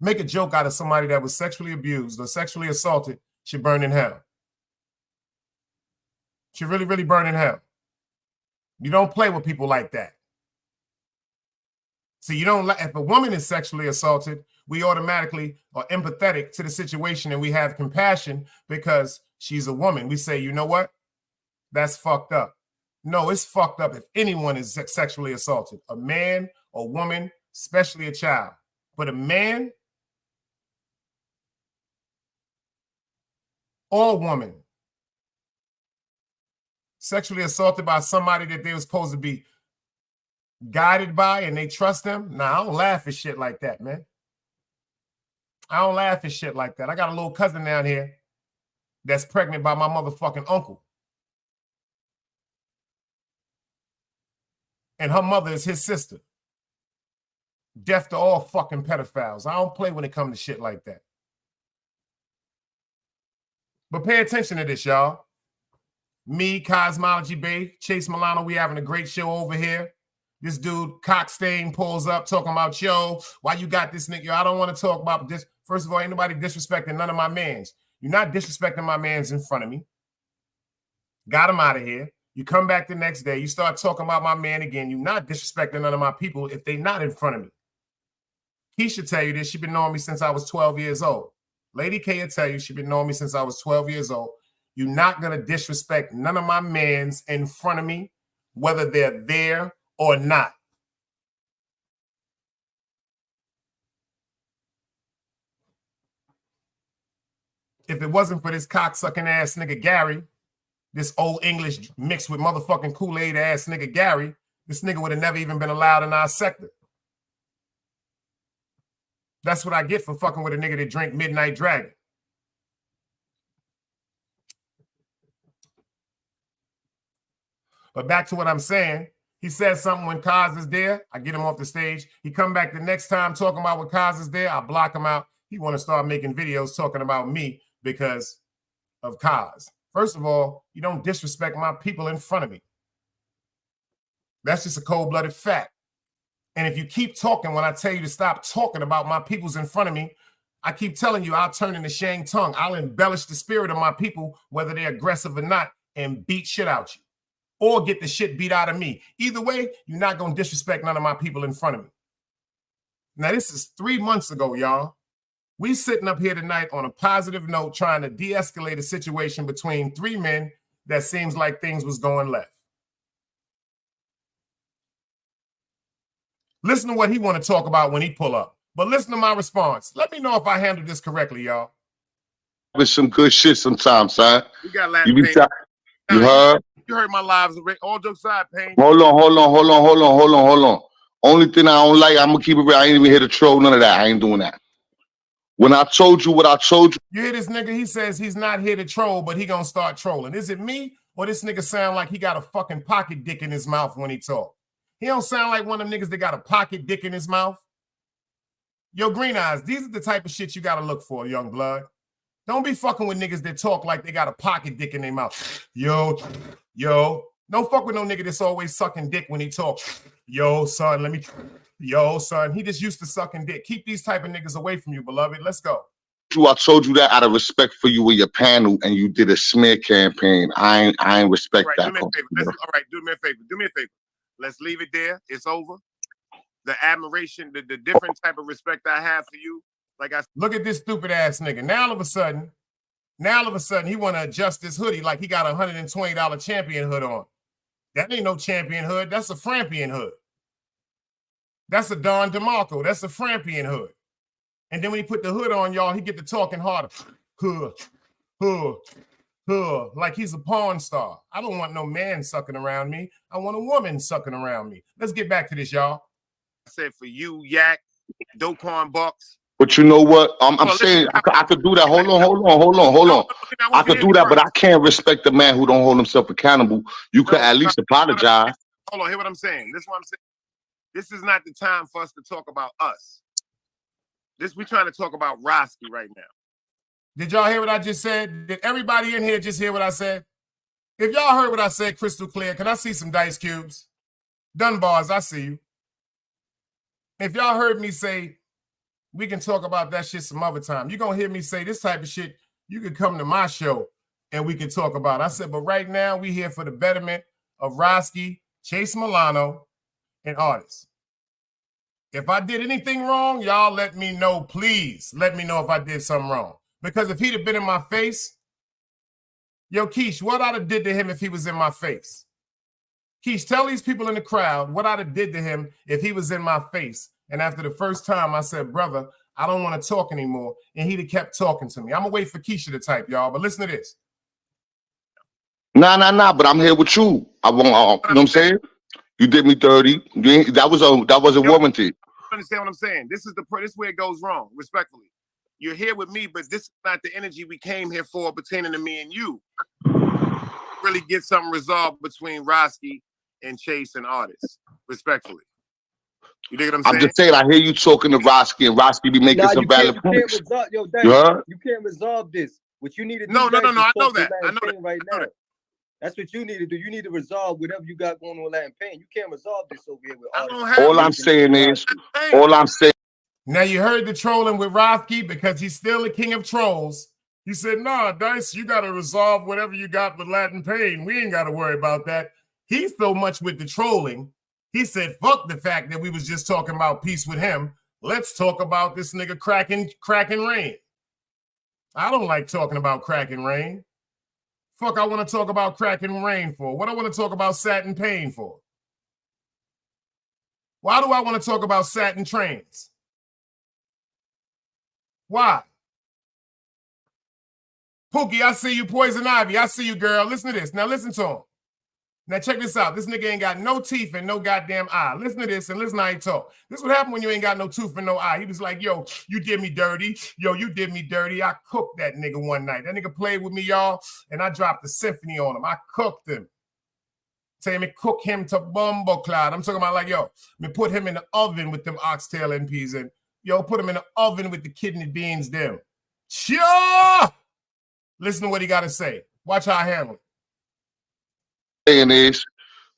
[SPEAKER 4] make a joke out of somebody that was sexually abused or sexually assaulted should burn in hell. Should really, really burn in hell. You don't play with people like that. See, you don't. If a woman is sexually assaulted, we automatically are empathetic to the situation and we have compassion because she's a woman. We say, you know what? That's fucked up. No, it's fucked up if anyone is sexually assaulted. A man, a woman, especially a child. But a man or woman sexually assaulted by somebody that they were supposed to be guided by and they trust them. Nah, I don't laugh at shit like that, man. I don't laugh at shit like that. I got a little cousin down here that's pregnant by my motherfucking uncle. And her mother is his sister. Deaf to all fucking pedophiles. I don't play when it comes to shit like that. But pay attention to this, y'all. Me, Cosmology Bay, Chase Milano, we having a great show over here. This dude, Cockstain, pulls up talking about, yo, why you got this nigga? Yo, I don't want to talk about this. First of all, ain't nobody disrespecting none of my mans. You're not disrespecting my mans in front of me. Got him out of here. You come back the next day, you start talking about my man again. You're not disrespecting none of my people if they not in front of me. Keisha tell you this. She been knowing me since I was 12 years old. Lady K will tell you she been knowing me since I was 12 years old. You're not going to disrespect none of my mans in front of me, whether they're there or not. If it wasn't for this cocksucking ass nigga Gary, this old English mixed with motherfucking Kool-Aid ass nigga Gary, this nigga would have never even been allowed in our sector. That's what I get for fucking with a nigga that drink Midnight Dragon. But back to what I'm saying, he says something when Kaz is there, I get him off the stage. He come back the next time talking about when Kaz is there, I block him out. He want to start making videos talking about me because of Kaz. First of all, you don't disrespect my people in front of me. That's just a cold-blooded fact. And if you keep talking when I tell you to stop talking about my peoples in front of me, I keep telling you I'll turn into Shang Tung. I'll embellish the spirit of my people, whether they're aggressive or not, and beat shit out you. Or get the shit beat out of me. Either way, you're not going to disrespect none of my people in front of me. Now, this is 3 months ago, y'all. We sitting up here tonight on a positive note trying to de-escalate a situation between three men that seems like things was going left. Listen to what he want to talk about when he pull up. But listen to my response. Let me know if I handled this correctly, y'all.
[SPEAKER 10] With some good shit sometimes, son.
[SPEAKER 9] You got Latin
[SPEAKER 10] You heard?
[SPEAKER 9] You heard my lives. All jokes aside, Pain.
[SPEAKER 10] Hold on. Only thing I don't like, I'm gonna keep it real. I ain't even here to troll none of that. I ain't doing that. When I told you what I told you.
[SPEAKER 4] You hear this nigga? He says he's not here to troll, but he gonna start trolling. Is it me or this nigga sound like he got a fucking pocket dick in his mouth when he talk? He don't sound like one of them niggas that got a pocket dick in his mouth. Yo, Green Eyes, these are the type of shit you gotta look for, young blood. Don't be fucking with niggas that talk like they got a pocket dick in their mouth. Yo. Don't fuck with no nigga that's always sucking dick when he talk. Yo, son, he just used to sucking dick. Keep these type of niggas away from you, beloved. Let's go.
[SPEAKER 10] I told you that out of respect for you and your panel, and you did a smear campaign. I ain't respect
[SPEAKER 9] All right,
[SPEAKER 10] that.
[SPEAKER 9] do me a favor. Let's leave it there. It's over. The admiration, the different type of respect I have for you. Like I
[SPEAKER 4] look at this stupid ass nigga. Now all of a sudden, he want to adjust his hoodie like he got a $120 champion hood on. That ain't no champion hood. That's a Frampian hood. That's a Don DeMarco. That's a Frampian hood. And then when he put the hood on, y'all, he get to talking harder. Like he's a porn star. I don't want no man sucking around me. I want a woman sucking around me. Let's get back to this, y'all.
[SPEAKER 9] I said for you, Yak, Doquan Bucks.
[SPEAKER 10] But you know what? I'm saying I could do that. Hold on. I could do that, but I can't respect the man who don't hold himself accountable. You could at least apologize.
[SPEAKER 9] Hold on, hear what I'm saying. This is what I'm saying. This is not the time for us to talk about us. We're trying to talk about Roski right now.
[SPEAKER 4] Did y'all hear what I just said? Did everybody in here just hear what I said? If y'all heard what I said crystal clear, can I see some dice cubes? Dunbars, I see you. If y'all heard me say, we can talk about that shit some other time. You're going to hear me say this type of shit, you can come to my show and we can talk about it. I said, but right now we here for the betterment of Roski, Chase Milano, and artists. If I did anything wrong, y'all let me know, please. Let me know if I did something wrong. Because if he'd have been in my face, yo, Keish, what I'd have did to him if he was in my face? Keish, tell these people in the crowd what I'd have did to him if he was in my face. And after the first time, I said, brother, I don't want to talk anymore. And he'd have kept talking to me. I'm going to wait for Keisha to type, y'all. But listen to this.
[SPEAKER 10] Nah, but I'm here with you. I won't, you know what I'm saying? You did me dirty. That was a warranty.
[SPEAKER 9] Understand what I'm saying? This is where it goes wrong, respectfully. You're here with me, but this is not the energy we came here for pertaining to me and you. Really get something resolved between Roski and Chase and artists, respectfully. You dig what I'm saying?
[SPEAKER 10] I'm just saying, I hear you talking to Roski, and Roski be making some valid points.
[SPEAKER 8] You can't resolve this. What you need to do
[SPEAKER 9] No, I know that.
[SPEAKER 8] Right now. That's what you need to do. You need to resolve whatever you got going on with Latin Pain. You can't resolve this over here with artists.
[SPEAKER 10] All I'm saying is,
[SPEAKER 4] now you heard the trolling with Roski because he's still the king of trolls. He said, nah, Dice, you got to resolve whatever you got with Latin Pain. We ain't got to worry about that. He's so much with the trolling. He said, fuck the fact that we was just talking about peace with him. Let's talk about this nigga cracking rain. I don't like talking about cracking rain. Fuck, I want to talk about cracking rain for? What I want to talk about satin pain for? Why do I want to talk about satin trains? Why? Pookie, I see you. Poison Ivy, I see you, girl. Listen to this. Now listen to him. Now check this out. This nigga ain't got no teeth and no goddamn eye. Listen to this and listen how he talk. This is what happened when you ain't got no tooth and no eye. He was like, yo, you did me dirty. Yo, you did me dirty. I cooked that nigga one night. That nigga played with me, y'all, and I dropped the symphony on him. I cooked him. Say me cook him to bumbo cloud. I'm talking about like, yo, me put him in the oven with them oxtail and peas and yo, put him in the oven with the kidney beans them. Sure. Listen to what he got to say. Watch how I handle it.
[SPEAKER 10] Saying is,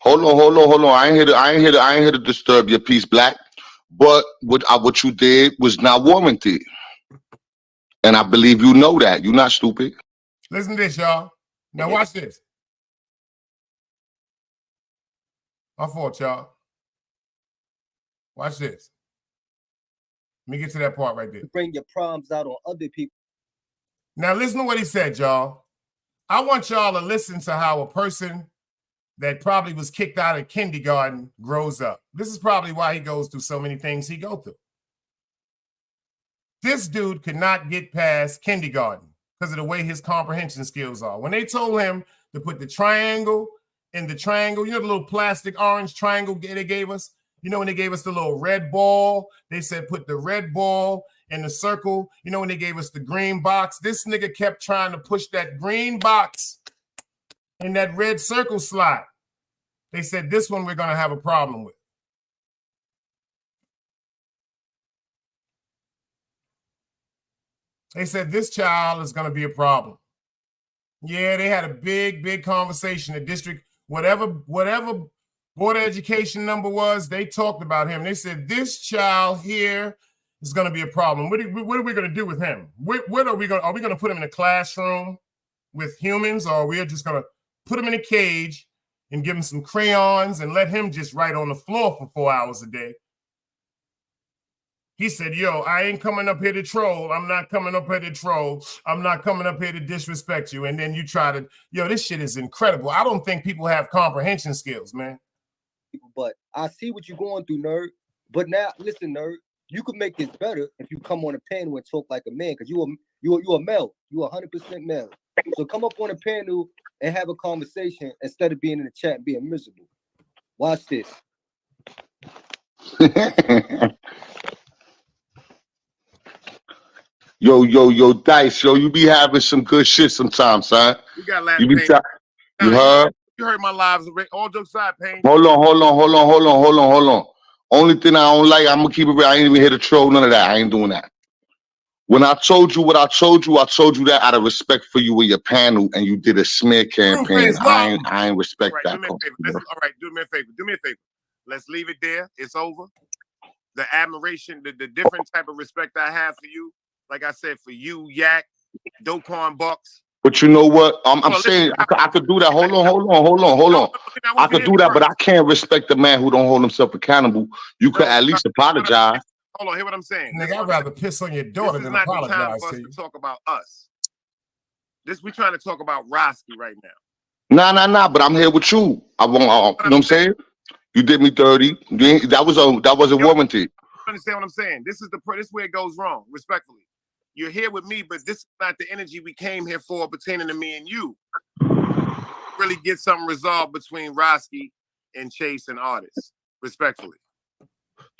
[SPEAKER 10] hold on. I ain't here to disturb your peace, Black. But what you did was not warranted, and I believe you know that. You're not stupid.
[SPEAKER 4] Listen to this, y'all. Now watch this. My fault, y'all. Watch this. Let me get to that part right there.
[SPEAKER 8] Bring your problems out on other people.
[SPEAKER 4] Now listen to what he said, y'all. I want y'all to listen to how a person that probably was kicked out of kindergarten grows up. This is probably why he goes through so many things he go through. This dude could not get past kindergarten because of the way his comprehension skills are. When they told him to put the triangle in the triangle. You know the little plastic orange triangle they gave us? You know when they gave us the little red ball? They said put the red ball in the circle. You know when they gave us the green box? This nigga kept trying to push that green box in that red circle slot. They said this one we're going to have a problem with. They said this child is going to be a problem. Yeah, they had a big conversation. The district, whatever Board of Education number was, they talked about him. They said this child here is going to be a problem. What are we going to do with him? What are we going to put him in a classroom with humans, or are we just going to put him in a cage and give him some crayons and let him just write on the floor for 4 hours a day? He said, yo, I ain't coming up here to troll. I'm not coming up here to troll. I'm not coming up here to disrespect you. And then you try to, yo, this shit is incredible. I don't think people have comprehension skills, man.
[SPEAKER 8] But I see what you're going through, nerd. But now, listen, nerd, you could make this better if you come on a panel and talk like a man, because you a male. You 100% male. So come up on a panel and have a conversation instead of being in the chat and being miserable. Watch this.
[SPEAKER 10] Yo, Dice, yo, you be having some good shit sometimes, son.
[SPEAKER 9] You got Latin
[SPEAKER 10] You be
[SPEAKER 9] Pain.
[SPEAKER 10] you heard?
[SPEAKER 9] You heard my lives. All jokes aside, Pain.
[SPEAKER 10] Hold on. Only thing I don't like, I'm gonna keep it real. I ain't even here to troll, none of that. I ain't doing that. When I told you what I told you that out of respect for you and your panel, and you did a smear campaign. I ain't respect that.
[SPEAKER 9] All right, do me a favor. Let's leave it there. It's over. The admiration, the different type of respect I have for you, like I said, for you, Yak, Doquan Bucks.
[SPEAKER 10] But you know what? I'm saying I could do that. Hold on. I could do that, but I can't respect the man who don't hold himself accountable. You could at least apologize.
[SPEAKER 9] Hold on, hear what I'm saying.
[SPEAKER 4] Nigga, I'd rather piss on your daughter than apologize to you. This is not the time for us to talk about us.
[SPEAKER 9] We're trying to talk about Roski right now.
[SPEAKER 10] Nah, but I'm here with you. You know what I'm saying? You did me 30. That was a woman thing.
[SPEAKER 9] Understand what I'm saying? This is where it goes wrong, respectfully. You're here with me, but this is not the energy we came here for pertaining to me and you. Really get something resolved between Roski and Chase and Artists, respectfully.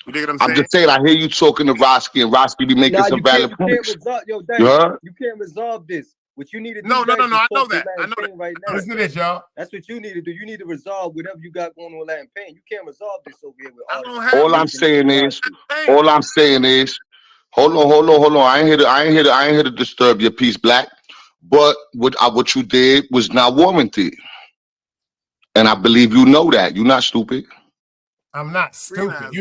[SPEAKER 9] You dig what I'm saying?
[SPEAKER 10] I'm just saying, I hear you talking to Roski, and Roski be making some valid points.
[SPEAKER 8] You can't resolve this. What you need to do.
[SPEAKER 9] No, I know that. I know that.
[SPEAKER 8] Right now.
[SPEAKER 4] Listen to this, y'all.
[SPEAKER 8] That's what you need to do. You need to resolve whatever you got going on Latin Pain. You can't resolve this over here with
[SPEAKER 10] all I'm saying is, hold on. I ain't here to disturb your peace, Black. But what you did was not warranted. And I believe you know that. You're not stupid.
[SPEAKER 4] I'm not stupid.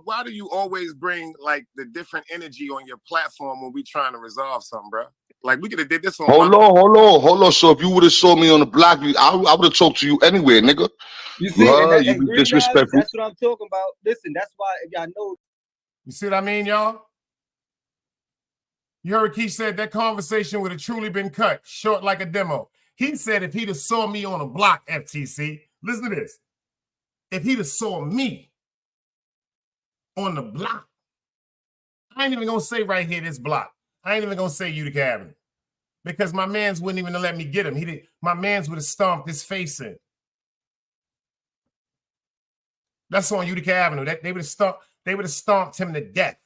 [SPEAKER 9] Why do you always bring like the different energy on your platform when we trying to resolve something, bro? Like we could have did this on.
[SPEAKER 10] Hold on. So if you would have saw me on the block, I would have talked to you anywhere, nigga.
[SPEAKER 8] You see,
[SPEAKER 10] you be disrespectful.
[SPEAKER 8] That's what I'm talking about. Listen, that's why y'all know.
[SPEAKER 4] You see what I mean, y'all? You heard Keith said that conversation would have truly been cut short like a demo. He said if he'd have saw me on a block, FTC, listen to this. If he'd have saw me on the block, I ain't even gonna say right here this block. I ain't even gonna say Utica Avenue, because my mans wouldn't even let me get him. My mans would have stomped his face in. That's on Utica Avenue. They would have stomped him to death.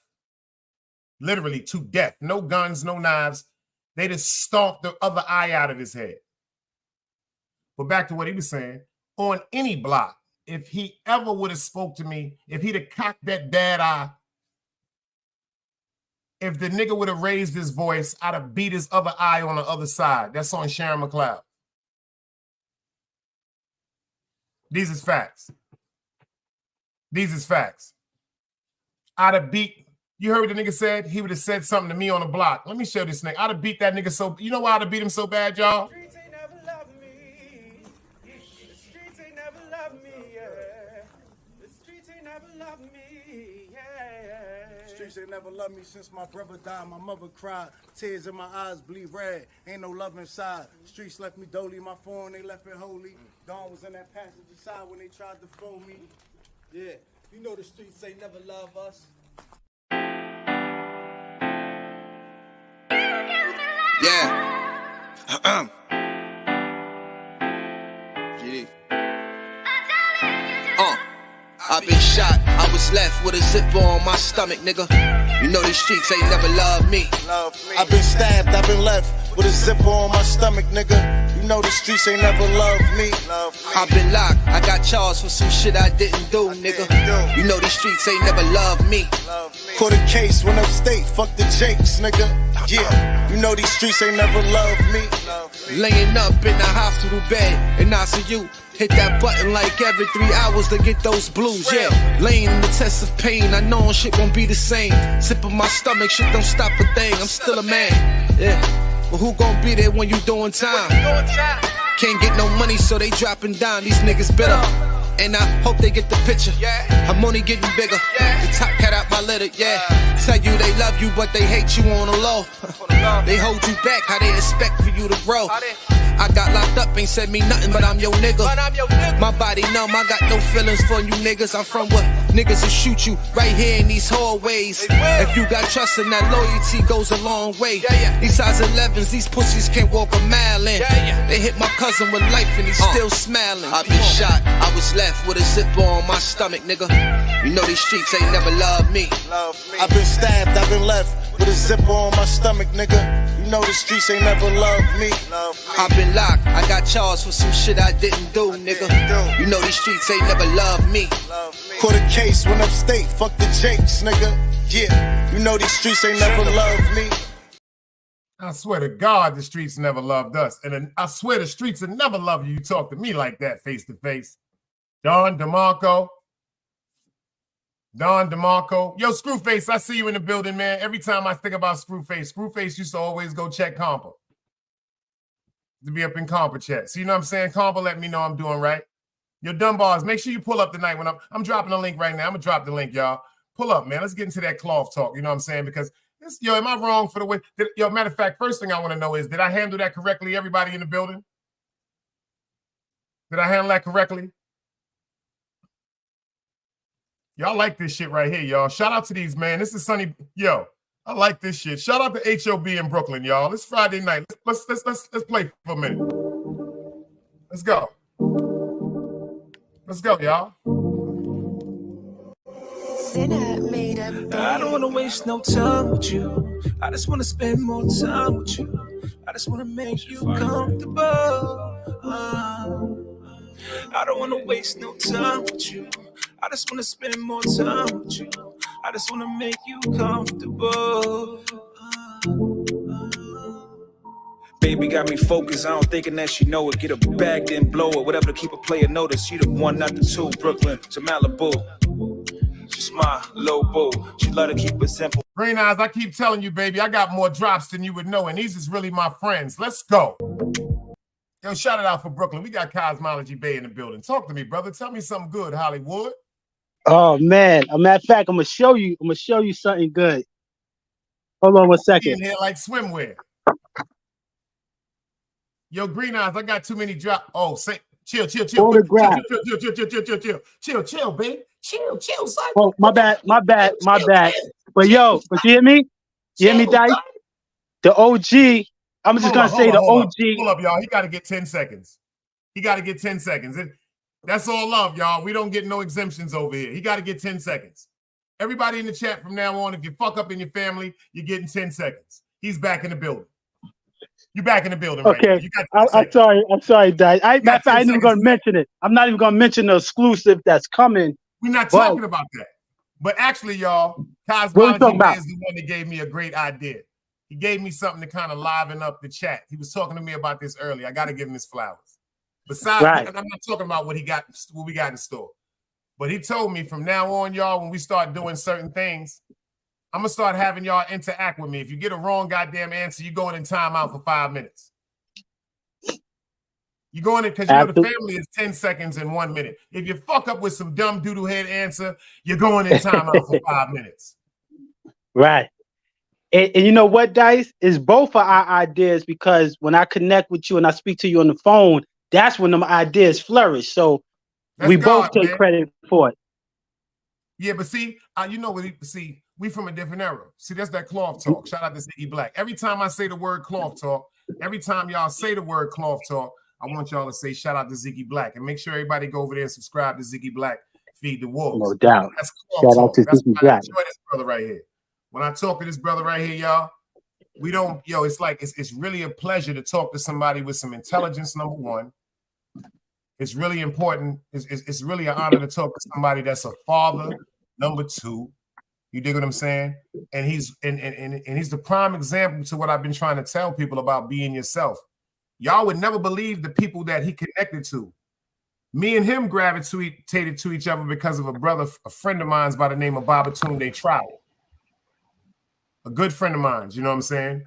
[SPEAKER 4] Literally to death. No guns, no knives. They just stomped the other eye out of his head. But back to what he was saying, on any block, if he ever would have spoke to me, if he'd have cocked that bad eye, if the nigga would have raised his voice, I'd have beat his other eye on the other side. That's on Sharon McLeod. These is facts. I'd have beat, you heard what the nigga said? He would have said something to me on the block. Let me show this nigga. I'd have beat that nigga so, you know why I'd have beat him so bad, y'all?
[SPEAKER 2] The streets ain't never loved me. The streets ain't never loved me, yeah. The streets ain't never loved me, yeah. Streets ain't never loved me since my brother died. My mother cried, tears in my eyes bleed red. Ain't no love inside. Streets left me dolly, my phone they left it holy. Dawn was in that passenger side when they tried to phone me. Yeah, you know the streets ain't never love us.
[SPEAKER 6] Yeah. GD. I've been shot, I was left with a zipper on my stomach, nigga. You know these streets ain't never loved me.
[SPEAKER 3] I've been stabbed, I've been left with a zipper on my stomach, nigga. You know the streets ain't never loved me.
[SPEAKER 6] I've been locked, I got charged for some shit I didn't do, nigga. You know these streets ain't never loved me.
[SPEAKER 3] Caught a case, went upstate, fuck the Jakes, nigga. Yeah, you know these streets ain't never loved me.
[SPEAKER 6] Laying up in the hospital bed in ICU. Hit that button like every 3 hours to get those blues, yeah. Laying in the test of pain, I know shit won't be the same. Sipping my stomach, shit don't stop a thing, I'm still a man, yeah. But who gon' be there when you doing time? Can't get no money, so they dropping down, these niggas bitter. And I hope they get the picture. I'm only getting bigger. The top cat out my litter, yeah. Tell you they love you, but they hate you on the low. They hold you back, how they expect for you to grow. I got locked up, ain't said me nothing, but I'm your nigga. My body numb, I got no feelings for you niggas. I'm from where niggas will shoot you right here in these hallways. If you got trust in that, loyalty goes a long way. These size 11s, these pussies can't walk a mile in. They hit my cousin with life and he's still smiling. I've been shot, I was left with a zipper on my stomach, nigga. You know these streets ain't never loved me.
[SPEAKER 3] I've been stabbed, I've been left with a zipper on my stomach, nigga. You know the streets ain't never loved me.
[SPEAKER 6] I've been locked, I got charged for some shit I didn't do, nigga. You know these streets ain't never loved me.
[SPEAKER 3] Caught a case, went upstate, fuck the Jakes, nigga. Yeah, you know these streets ain't never loved me.
[SPEAKER 4] I swear to God, the streets never loved us. And I swear the streets will never love you. You talk to me like that face to face. Don DeMarco. Yo, Screwface, I see you in the building, man. Every time I think about Screwface used to always go check Compa. To be up in Compa chat. So you know what I'm saying? Compa let me know I'm doing right. Yo, Dunbars, make sure you pull up tonight when I'm dropping a link right now. I'm going to drop the link, y'all. Pull up, man. Let's get into that cloth talk. You know what I'm saying? Because, yo, am I wrong for the way? Yo, matter of fact, first thing I want to know is, did I handle that correctly, everybody in the building? Did I handle that correctly? Y'all like this shit right here, y'all. Shout out to these, man. This is Sunny. Yo, I like this shit. Shout out to HOB in Brooklyn, y'all. It's Friday night. Let's play for a minute. Let's go. Let's go, y'all.
[SPEAKER 11] I don't want to waste no time with you. I just want to spend more time with you. I just want to make you comfortable. I don't want to waste no time with you. I just want to spend more time with you. I just want to make you comfortable. Baby got me focused, I don't thinking that she know it. Get a bag, then blow it. Whatever to keep a player notice. She the one, not the two. Brooklyn to Malibu. She's my low boo. She love to keep it simple.
[SPEAKER 4] Green Eyes, I keep telling you, baby, I got more drops than you would know, and these is really my friends. Let's go. Yo, shout it out for Brooklyn. We got Cosmology Bay in the building. Talk to me, brother. Tell me something good, Hollywood.
[SPEAKER 12] Oh man, a matter of fact, I'm gonna show you something good. Hold on 1 second.
[SPEAKER 4] In here like swimwear. Yo, Green Eyes, I got too many drops. Oh, say chill, babe. Chill, son.
[SPEAKER 12] Oh, my bad. But yo, but you hear me? You hear me, Dice? The OG. I'm just gonna say the OG.
[SPEAKER 4] Hold up, y'all. He got to get 10 seconds. That's all love, y'all. We don't get no exemptions over here. He got to get 10 seconds. Everybody in the chat from now on, if you fuck up in your family, you're getting 10 seconds. He's back in the building. You're back in the building right now. You got
[SPEAKER 12] I'm sorry, Dice. I'm not even going to mention it. I'm not even going to mention the exclusive that's coming.
[SPEAKER 4] We're not talking about that. But actually, y'all, Cosmology Man is the one that gave me a great idea. He gave me something to kind of liven up the chat. He was talking to me about this earlier. I got to give him his flowers. Besides, I'm not talking about what we got in store. But he told me from now on, y'all, when we start doing certain things, I'm going to start having y'all interact with me. If you get a wrong goddamn answer, you're going in timeout for 5 minutes. You're going in because you know the family is 10 seconds and 1 minute. If you fuck up with some dumb doodle head answer, you're going in timeout for 5 minutes.
[SPEAKER 12] Right. And you know what, Dice? It's both of our ideas because when I connect with you and I speak to you on the phone, that's when them ideas flourish. So we both take credit for it.
[SPEAKER 4] Yeah, but see, you know what? See, we from a different era. See, that's that cloth talk. Shout out to Ziggy Black. Every time I say the word cloth talk, every time y'all say the word cloth talk, I want y'all to say shout out to Ziggy Black and make sure everybody go over there and subscribe to Ziggy Black feed the wolves.
[SPEAKER 12] No doubt.
[SPEAKER 4] That's
[SPEAKER 12] Shout out
[SPEAKER 4] talk.
[SPEAKER 12] to
[SPEAKER 4] That's
[SPEAKER 12] Tiki
[SPEAKER 4] why I
[SPEAKER 12] Black.
[SPEAKER 4] enjoy this brother right here. When I talk to this brother right here, y'all, we don't, it's like, it's really a pleasure to talk to somebody with some intelligence, number one. It's really important. It's really an honor to talk to somebody that's a father, number two. You dig what I'm saying? And he's the prime example to what I've been trying to tell people about being yourself. Y'all would never believe the people that he connected to. Me and him gravitated to each other because of a friend of mine's by the name of Babatunde Travel. A good friend of mine, you know what I'm saying?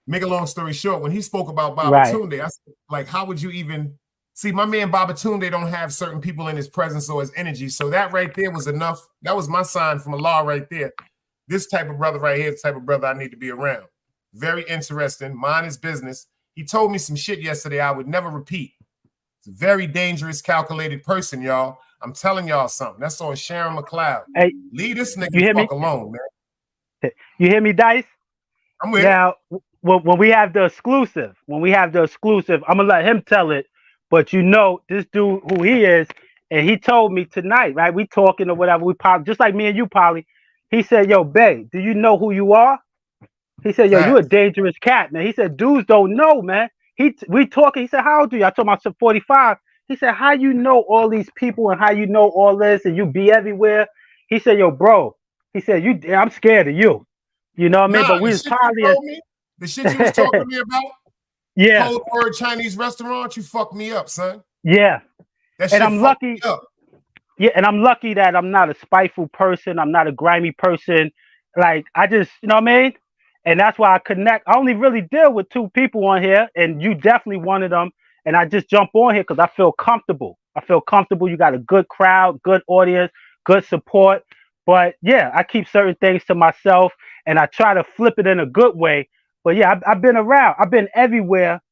[SPEAKER 4] Make a long story short, when he spoke about Babatunde, I said, like, how would you even see? My man Babatunde don't have certain people in his presence or his energy. So that right there was enough. That was my sign from Allah right there. This type of brother right here, the type of brother I need to be around. Very interesting. Mind his business. He told me some shit yesterday I would never repeat. It's a very dangerous, calculated person, y'all. I'm telling y'all something. That's on Sharon McLeod.
[SPEAKER 12] Hey,
[SPEAKER 4] leave this nigga the fuck alone, man.
[SPEAKER 12] You hear me, Dice?
[SPEAKER 4] I'm with
[SPEAKER 12] now. When we have the exclusive, I'm gonna let him tell it. But you know this dude who he is, and he told me tonight, right? We talking or whatever. We pop just like me and you, Polly. He said, "Yo, babe, do you know who you are?" He said, "Yo, you a dangerous cat, man." He said, "Dudes don't know, man." We talking. He said, "How old are you?" I told him I said 45. He said, "How you know all these people and how you know all this and you be everywhere?" He said, "Yo, bro." He said, I'm scared of you." You know what I mean? But we was probably
[SPEAKER 4] the shit you was talking to me about.
[SPEAKER 12] Yeah.
[SPEAKER 4] Cold word Chinese restaurant. You fucked me up, son.
[SPEAKER 12] Yeah.
[SPEAKER 4] That shit
[SPEAKER 12] and I'm lucky. Yeah, and I'm lucky that I'm not a spiteful person. I'm not a grimy person. Like I just, you know what I mean? And that's why I connect. I only really deal with two people on here, and you definitely one of them. And I just jump on here because I feel comfortable. You got a good crowd, good audience, good support. But yeah, I keep certain things to myself, and I try to flip it in a good way. But yeah, I've been around. I've been everywhere.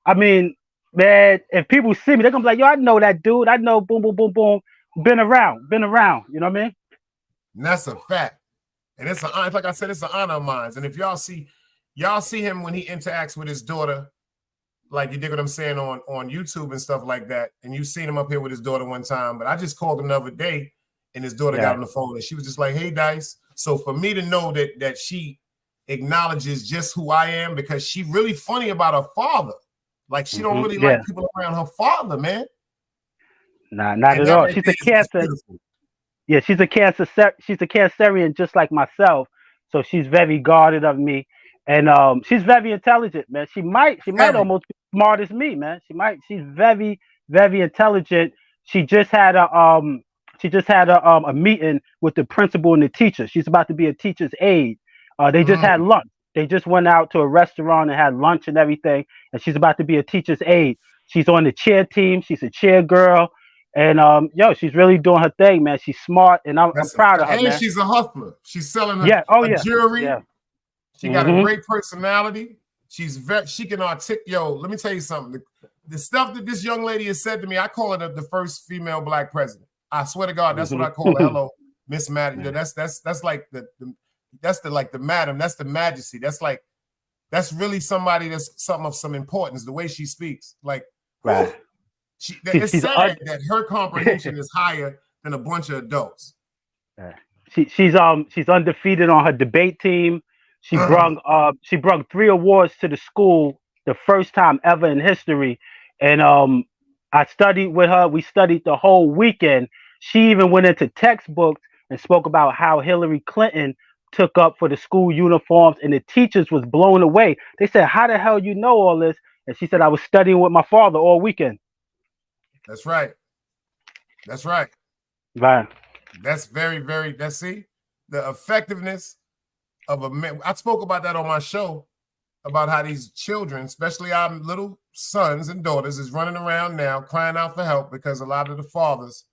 [SPEAKER 12] I mean, man, if people see me, they're gonna be like, "Yo, I know that dude. I know boom, boom, boom, boom. Been around. You know what I mean?"
[SPEAKER 4] And that's a fact. And it's like I said, it's an honor of mine. And if y'all see him when he interacts with his daughter, like you dig what I'm saying on YouTube and stuff like that. And you've seen him up here with his daughter one time. But I just called him the other day, and his daughter got on the phone, and she was just like, "Hey, Dice." So for me to know that she acknowledges just who I am, because she really funny about her father. Like she don't really like people around her father, man.
[SPEAKER 12] Nah, not at all. She's a Cancer. Yeah, she's a Cancer. She's a Cancerian, just like myself. So she's very guarded of me, and she's very intelligent, man. She might almost be smart as me, man. She's very, very intelligent. She just had a meeting with the principal and the teacher. She's about to be a teacher's aide. They just had lunch. They just went out to a restaurant and had lunch and everything. And she's about to be a teacher's aide. She's on the cheer team. She's a cheer girl. And she's really doing her thing, man. She's smart, and I'm proud of her,
[SPEAKER 4] and
[SPEAKER 12] man.
[SPEAKER 4] She's a hustler. She's selling her jewelry. Yeah. She got a great personality. She can articulate. Yo, let me tell you something. The stuff that this young lady has said to me, I call her the first female black president. I swear to God, that's what I call her. Hello, Miss Madam. That's like the madam. That's the majesty. That's really somebody that's something of some importance. The way she speaks, like
[SPEAKER 12] right.
[SPEAKER 4] It's sad that her comprehension is higher than a bunch of adults.
[SPEAKER 12] She's undefeated on her debate team. She brung 3 awards to the school, the first time ever in history. And I studied with her. We studied the whole weekend. She even went into textbooks and spoke about how Hillary Clinton took up for the school uniforms, and the teachers was blown away. They said, "How the hell you know all this?" And she said, "I was studying with my father all weekend."
[SPEAKER 4] That's right. That's right.
[SPEAKER 12] Right.
[SPEAKER 4] That's very, very, the effectiveness of a man. I spoke about that on my show, about how these children, especially our little sons and daughters, is running around now crying out for help because a lot of the fathers,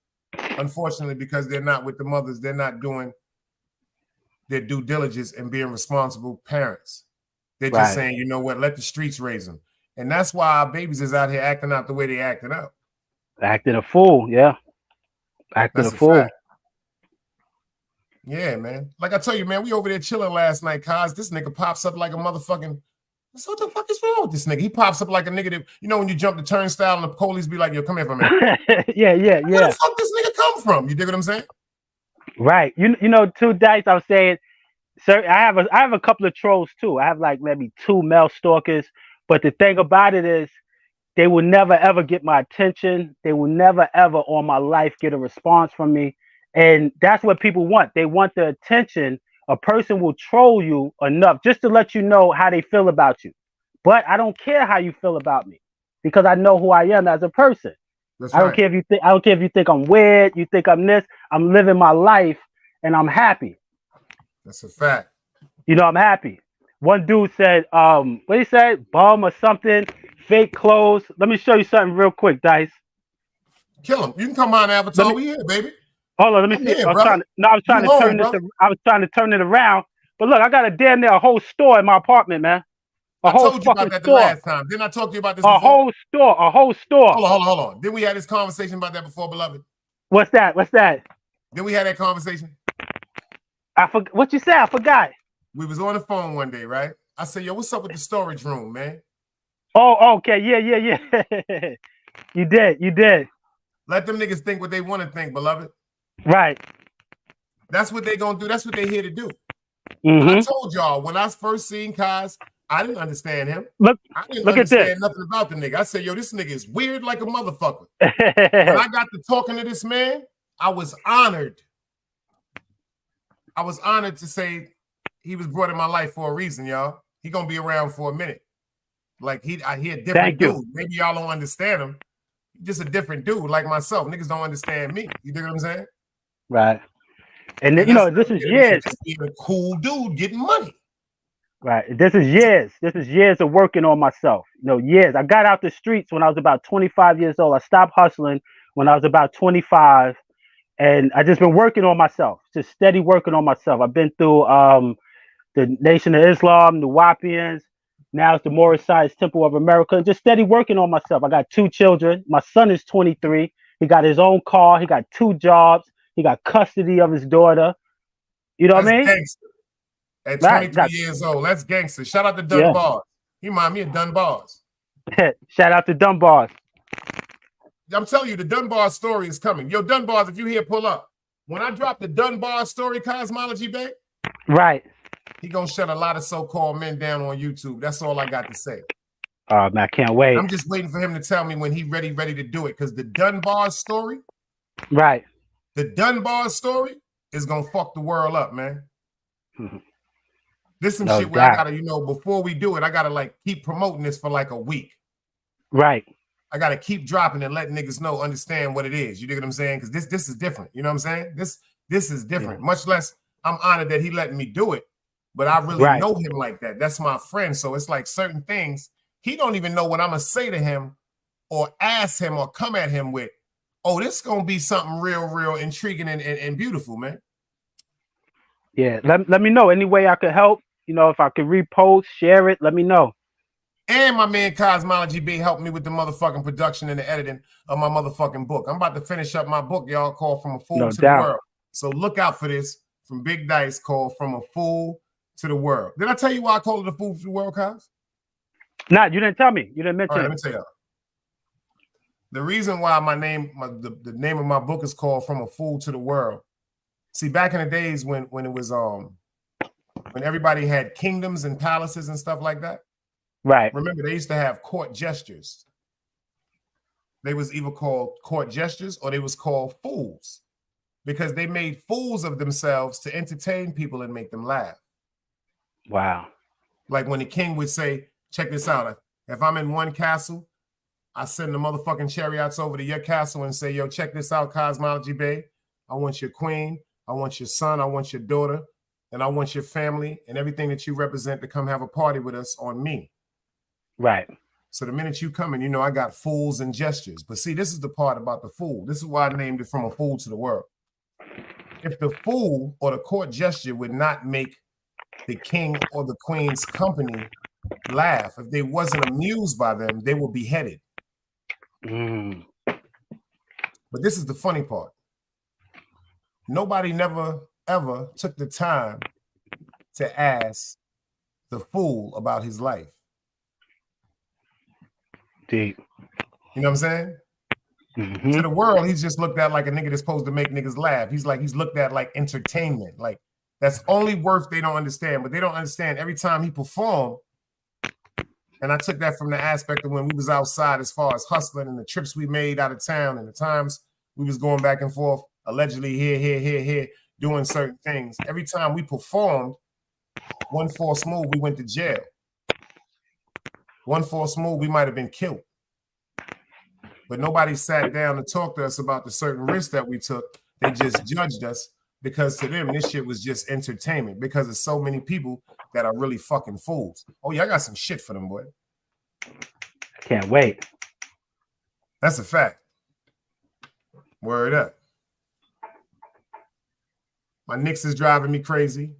[SPEAKER 4] unfortunately, because they're not with the mothers, they're not doing their due diligence and being responsible parents. They're just saying, you know what, let the streets raise them. And that's why our babies is out here acting out the way they acting out.
[SPEAKER 12] Acting a fool, yeah. Acting a fool.
[SPEAKER 4] Fact. Yeah, man. Like I tell you, man, we over there chilling last night, cuz this nigga pops up like a motherfucking So what the fuck is wrong with this nigga? He pops up like a nigga that, you know, when you jump the turnstile and the police be like, yo, come here for a minute.
[SPEAKER 12] Yeah.
[SPEAKER 4] Where the fuck this nigga come from? You dig what I'm saying?
[SPEAKER 12] Right. You know, too, Dice, I was saying, sir, I have a couple of trolls too. I have like maybe 2 male stalkers. But the thing about it is, they will never ever get my attention. They will never ever on my life get a response from me. And that's what people want. They want the attention. A person will troll you enough just to let you know how they feel about you. But I don't care how you feel about me because I know who I am as a person. I don't care if you think I'm weird, you think I'm this. I'm living my life and I'm happy.
[SPEAKER 4] That's a fact.
[SPEAKER 12] You know, I'm happy. One dude said, what he said, bum or something, fake clothes. Let me show you something real quick, Dice.
[SPEAKER 4] Kill him. You can come on, Avatar. We here, baby.
[SPEAKER 12] Hold on, let me see. I was trying to turn it around. But look, I got a damn near a whole store in my apartment, man.
[SPEAKER 4] I told you about that the last time. Didn't I talk to you about this before?
[SPEAKER 12] A whole store.
[SPEAKER 4] Hold on. Didn't we have this conversation about that before, beloved?
[SPEAKER 12] What's that?
[SPEAKER 4] Didn't we have that conversation?
[SPEAKER 12] What you said? I forgot.
[SPEAKER 4] We was on the phone one day, right? I said, yo, what's up with the storage room, man?
[SPEAKER 12] Oh, okay. Yeah. You did.
[SPEAKER 4] Let them niggas think what they want to think, beloved.
[SPEAKER 12] Right.
[SPEAKER 4] That's what they gonna do. That's what they here to do.
[SPEAKER 12] Mm-hmm.
[SPEAKER 4] I told y'all when I first seen Kaz, I didn't understand him. I didn't
[SPEAKER 12] look
[SPEAKER 4] understand
[SPEAKER 12] at this.
[SPEAKER 4] nothing about the nigga. I said, yo, this nigga is weird like a motherfucker. When I got to talking to this man, I was honored. I was honored to say he was brought in my life for a reason, y'all. He gonna be around for a minute. Like he a different dude. Maybe y'all don't understand him. He's just a different dude, like myself. Niggas don't understand me. You dig what I'm saying?
[SPEAKER 12] Right. And you know, this is years.
[SPEAKER 4] Just being a cool dude getting money.
[SPEAKER 12] Right. This is years. This is years of working on myself. You know, years. I got out the streets when I was about 25 years old. I stopped hustling when I was about 25. And I just been working on myself, just steady working on myself. I've been through the Nation of Islam, the Wapians. Now it's the Moorish Science Temple of America. Just steady working on myself. I got 2 children. My son is 23. He got his own car. He got 2 jobs. He got custody of his daughter. You know what I mean?
[SPEAKER 4] Gangster. At 23 years old, that's gangster. Shout out to Dunbar. He remind me of Dunbar's.
[SPEAKER 12] Shout out to Dunbar's.
[SPEAKER 4] I'm telling you, the Dunbar story is coming. Yo, Dunbar's, if you hear, pull up. When I drop the Dunbar story, Cosmology Bay,
[SPEAKER 12] right,
[SPEAKER 4] he gonna shut a lot of so-called men down on YouTube. That's all I got to say.
[SPEAKER 12] Oh man, I can't wait.
[SPEAKER 4] I'm just waiting for him to tell me when he's ready to do it. Because the Dunbar story,
[SPEAKER 12] right?
[SPEAKER 4] The Dunbar story is gonna fuck the world up, man.
[SPEAKER 12] Mm-hmm.
[SPEAKER 4] This some shit where I gotta, you know, before we do it, I gotta like keep promoting this for like a week.
[SPEAKER 12] Right.
[SPEAKER 4] I gotta keep dropping and letting niggas know, understand what it is. You dig what I'm saying? Because this is different. You know what I'm saying? This is different. Yeah. Much less, I'm honored that he letting me do it, but I really know him like that. That's my friend. So it's like certain things he don't even know what I'm gonna say to him, or ask him, or come at him with. Oh, this is gonna be something real intriguing and beautiful, man.
[SPEAKER 12] Yeah, let me know any way I could help. You know, if I could repost, share it, let me know.
[SPEAKER 4] And my man Cosmology B helped me with the motherfucking production and the editing of my motherfucking book. I'm about to finish up my book, y'all, called From a Fool to the World. So look out for this from Big Dice, called From a Fool to the World. Did I tell you why I called it a Fool to the World, Cos?
[SPEAKER 12] Nah, you didn't tell me. You didn't mention it.
[SPEAKER 4] Let me tell you. The reason why my name, the name of my book is called From a Fool to the World. See, back in the days when it was when everybody had kingdoms and palaces and stuff like that.
[SPEAKER 12] Right.
[SPEAKER 4] Remember, they used to have court gestures. They was either called court gestures or they was called fools, because they made fools of themselves to entertain people and make them laugh.
[SPEAKER 12] Wow.
[SPEAKER 4] Like when the king would say, check this out. If I'm in one castle, I send the motherfucking chariots over to your castle and say, yo, check this out, Cosmology Bay. I want your queen. I want your son. I want your daughter. And I want your family and everything that you represent to come have a party with us on me.
[SPEAKER 12] Right.
[SPEAKER 4] So the minute you come in, you know, I got fools and gestures. But see, this is the part about the fool. This is why I named it From a Fool to the World. If the fool or the court gesture would not make the king or the queen's company laugh, if they wasn't amused by them, they were beheaded.
[SPEAKER 12] Mm.
[SPEAKER 4] But this is the funny part. Nobody never, ever took the time to ask the fool about his life.
[SPEAKER 12] Deep.
[SPEAKER 4] You know what I'm saying?
[SPEAKER 12] Mm-hmm.
[SPEAKER 4] To the world, he's just looked at like a nigga that's supposed to make niggas laugh. He's looked at like entertainment. Like that's only worth they don't understand. But they don't understand every time he performed. And I took that from the aspect of when we was outside as far as hustling and the trips we made out of town and the times we was going back and forth, allegedly here, doing certain things. Every time we performed, one false move, we went to jail. One false move, we might have been killed. But nobody sat down to talk to us about the certain risks that we took. They just judged us because to them, this shit was just entertainment because of so many people that are really fucking fools. Oh, yeah, I got some shit for them, boy.
[SPEAKER 12] Can't wait.
[SPEAKER 4] That's a fact. Word up. My Knicks is driving me crazy.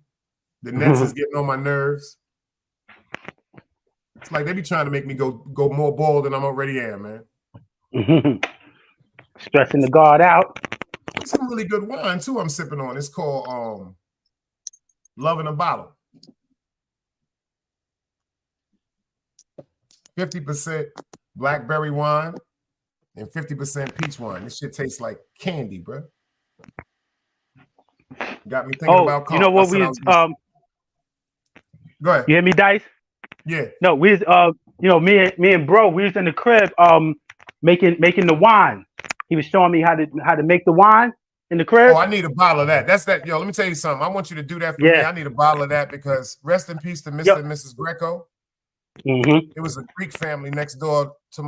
[SPEAKER 4] The Nets is getting on my nerves. It's like they be trying to make me go more bald than I'm already am, man.
[SPEAKER 12] Stressing the guard out.
[SPEAKER 4] Some really good wine too I'm sipping on. It's called Love in a Bottle. 50% blackberry wine and 50% peach wine. This shit tastes like candy, bro. Got me thinking about
[SPEAKER 12] you know what we
[SPEAKER 4] Go ahead.
[SPEAKER 12] You hear me, Dice?
[SPEAKER 4] Yeah.
[SPEAKER 12] No, we me and bro, we was in the crib making the wine. He was showing me how to make the wine in the crib.
[SPEAKER 4] Oh, I need a bottle of that. That's that. Yo, let me tell you something. I want you to do that for me. I need a bottle of that because rest in peace to Mr. and Mrs. Greco. It was a Greek family next door to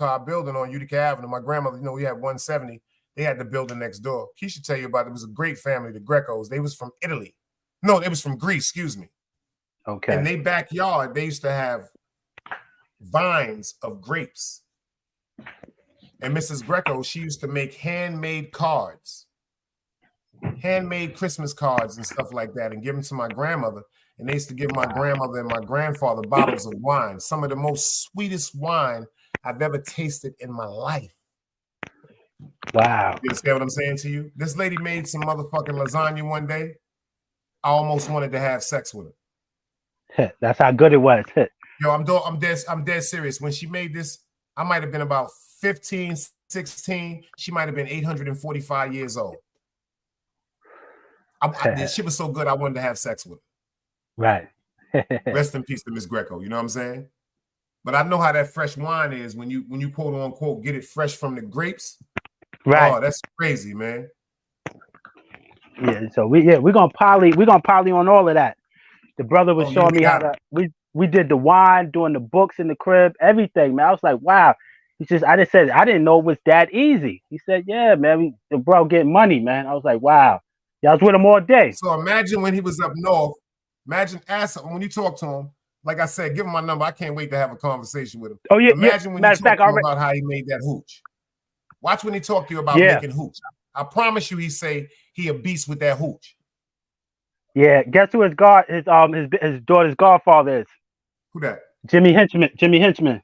[SPEAKER 4] our building on Utica Avenue. My grandmother, we had 170. They had the building next door. Keisha tell you about it. It was a great family, the Grecos. They was from Italy. No, they was from Greece, excuse me.
[SPEAKER 12] Okay.
[SPEAKER 4] In their backyard, they used to have vines of grapes. And Mrs. Greco, she used to make handmade cards, handmade Christmas cards and stuff like that, and give them to my grandmother. And they used to give my grandmother and my grandfather bottles of wine, some of the most sweetest wine I've ever tasted in my life.
[SPEAKER 12] Wow.
[SPEAKER 4] You understand what I'm saying to you? This lady made some motherfucking lasagna one day. I almost wanted to have sex with her.
[SPEAKER 12] That's how good it was.
[SPEAKER 4] Yo, I'm dead serious. When she made this, I might have been about 15, 16. She might have been 845 years old. She was so good, I wanted to have sex with her.
[SPEAKER 12] Right.
[SPEAKER 4] Rest in peace to Miss Greco. You know what I'm saying? But I know how that fresh wine is when you quote unquote get it fresh from the grapes.
[SPEAKER 12] Right.
[SPEAKER 4] Oh, that's crazy, man.
[SPEAKER 12] Yeah. So we're gonna poly on all of that. The brother was showing me how to we did the wine, doing the books in the crib, everything, man. I was like, wow. I just said I didn't know it was that easy. He said, yeah, man, the bro getting money, man. I was like, wow. Y'all was with him all day.
[SPEAKER 4] So imagine when he was up north. Ask him when you talk to him. Like I said, give him my number. I can't wait to have a conversation with him.
[SPEAKER 12] Oh yeah.
[SPEAKER 4] Imagine when you talk to him about how he made that hooch. Watch when he talk to you about making hooch. I promise you, he say he a beast with that hooch.
[SPEAKER 12] Yeah. Guess who his daughter's godfather is?
[SPEAKER 4] Who that?
[SPEAKER 12] Jimmy Henchman.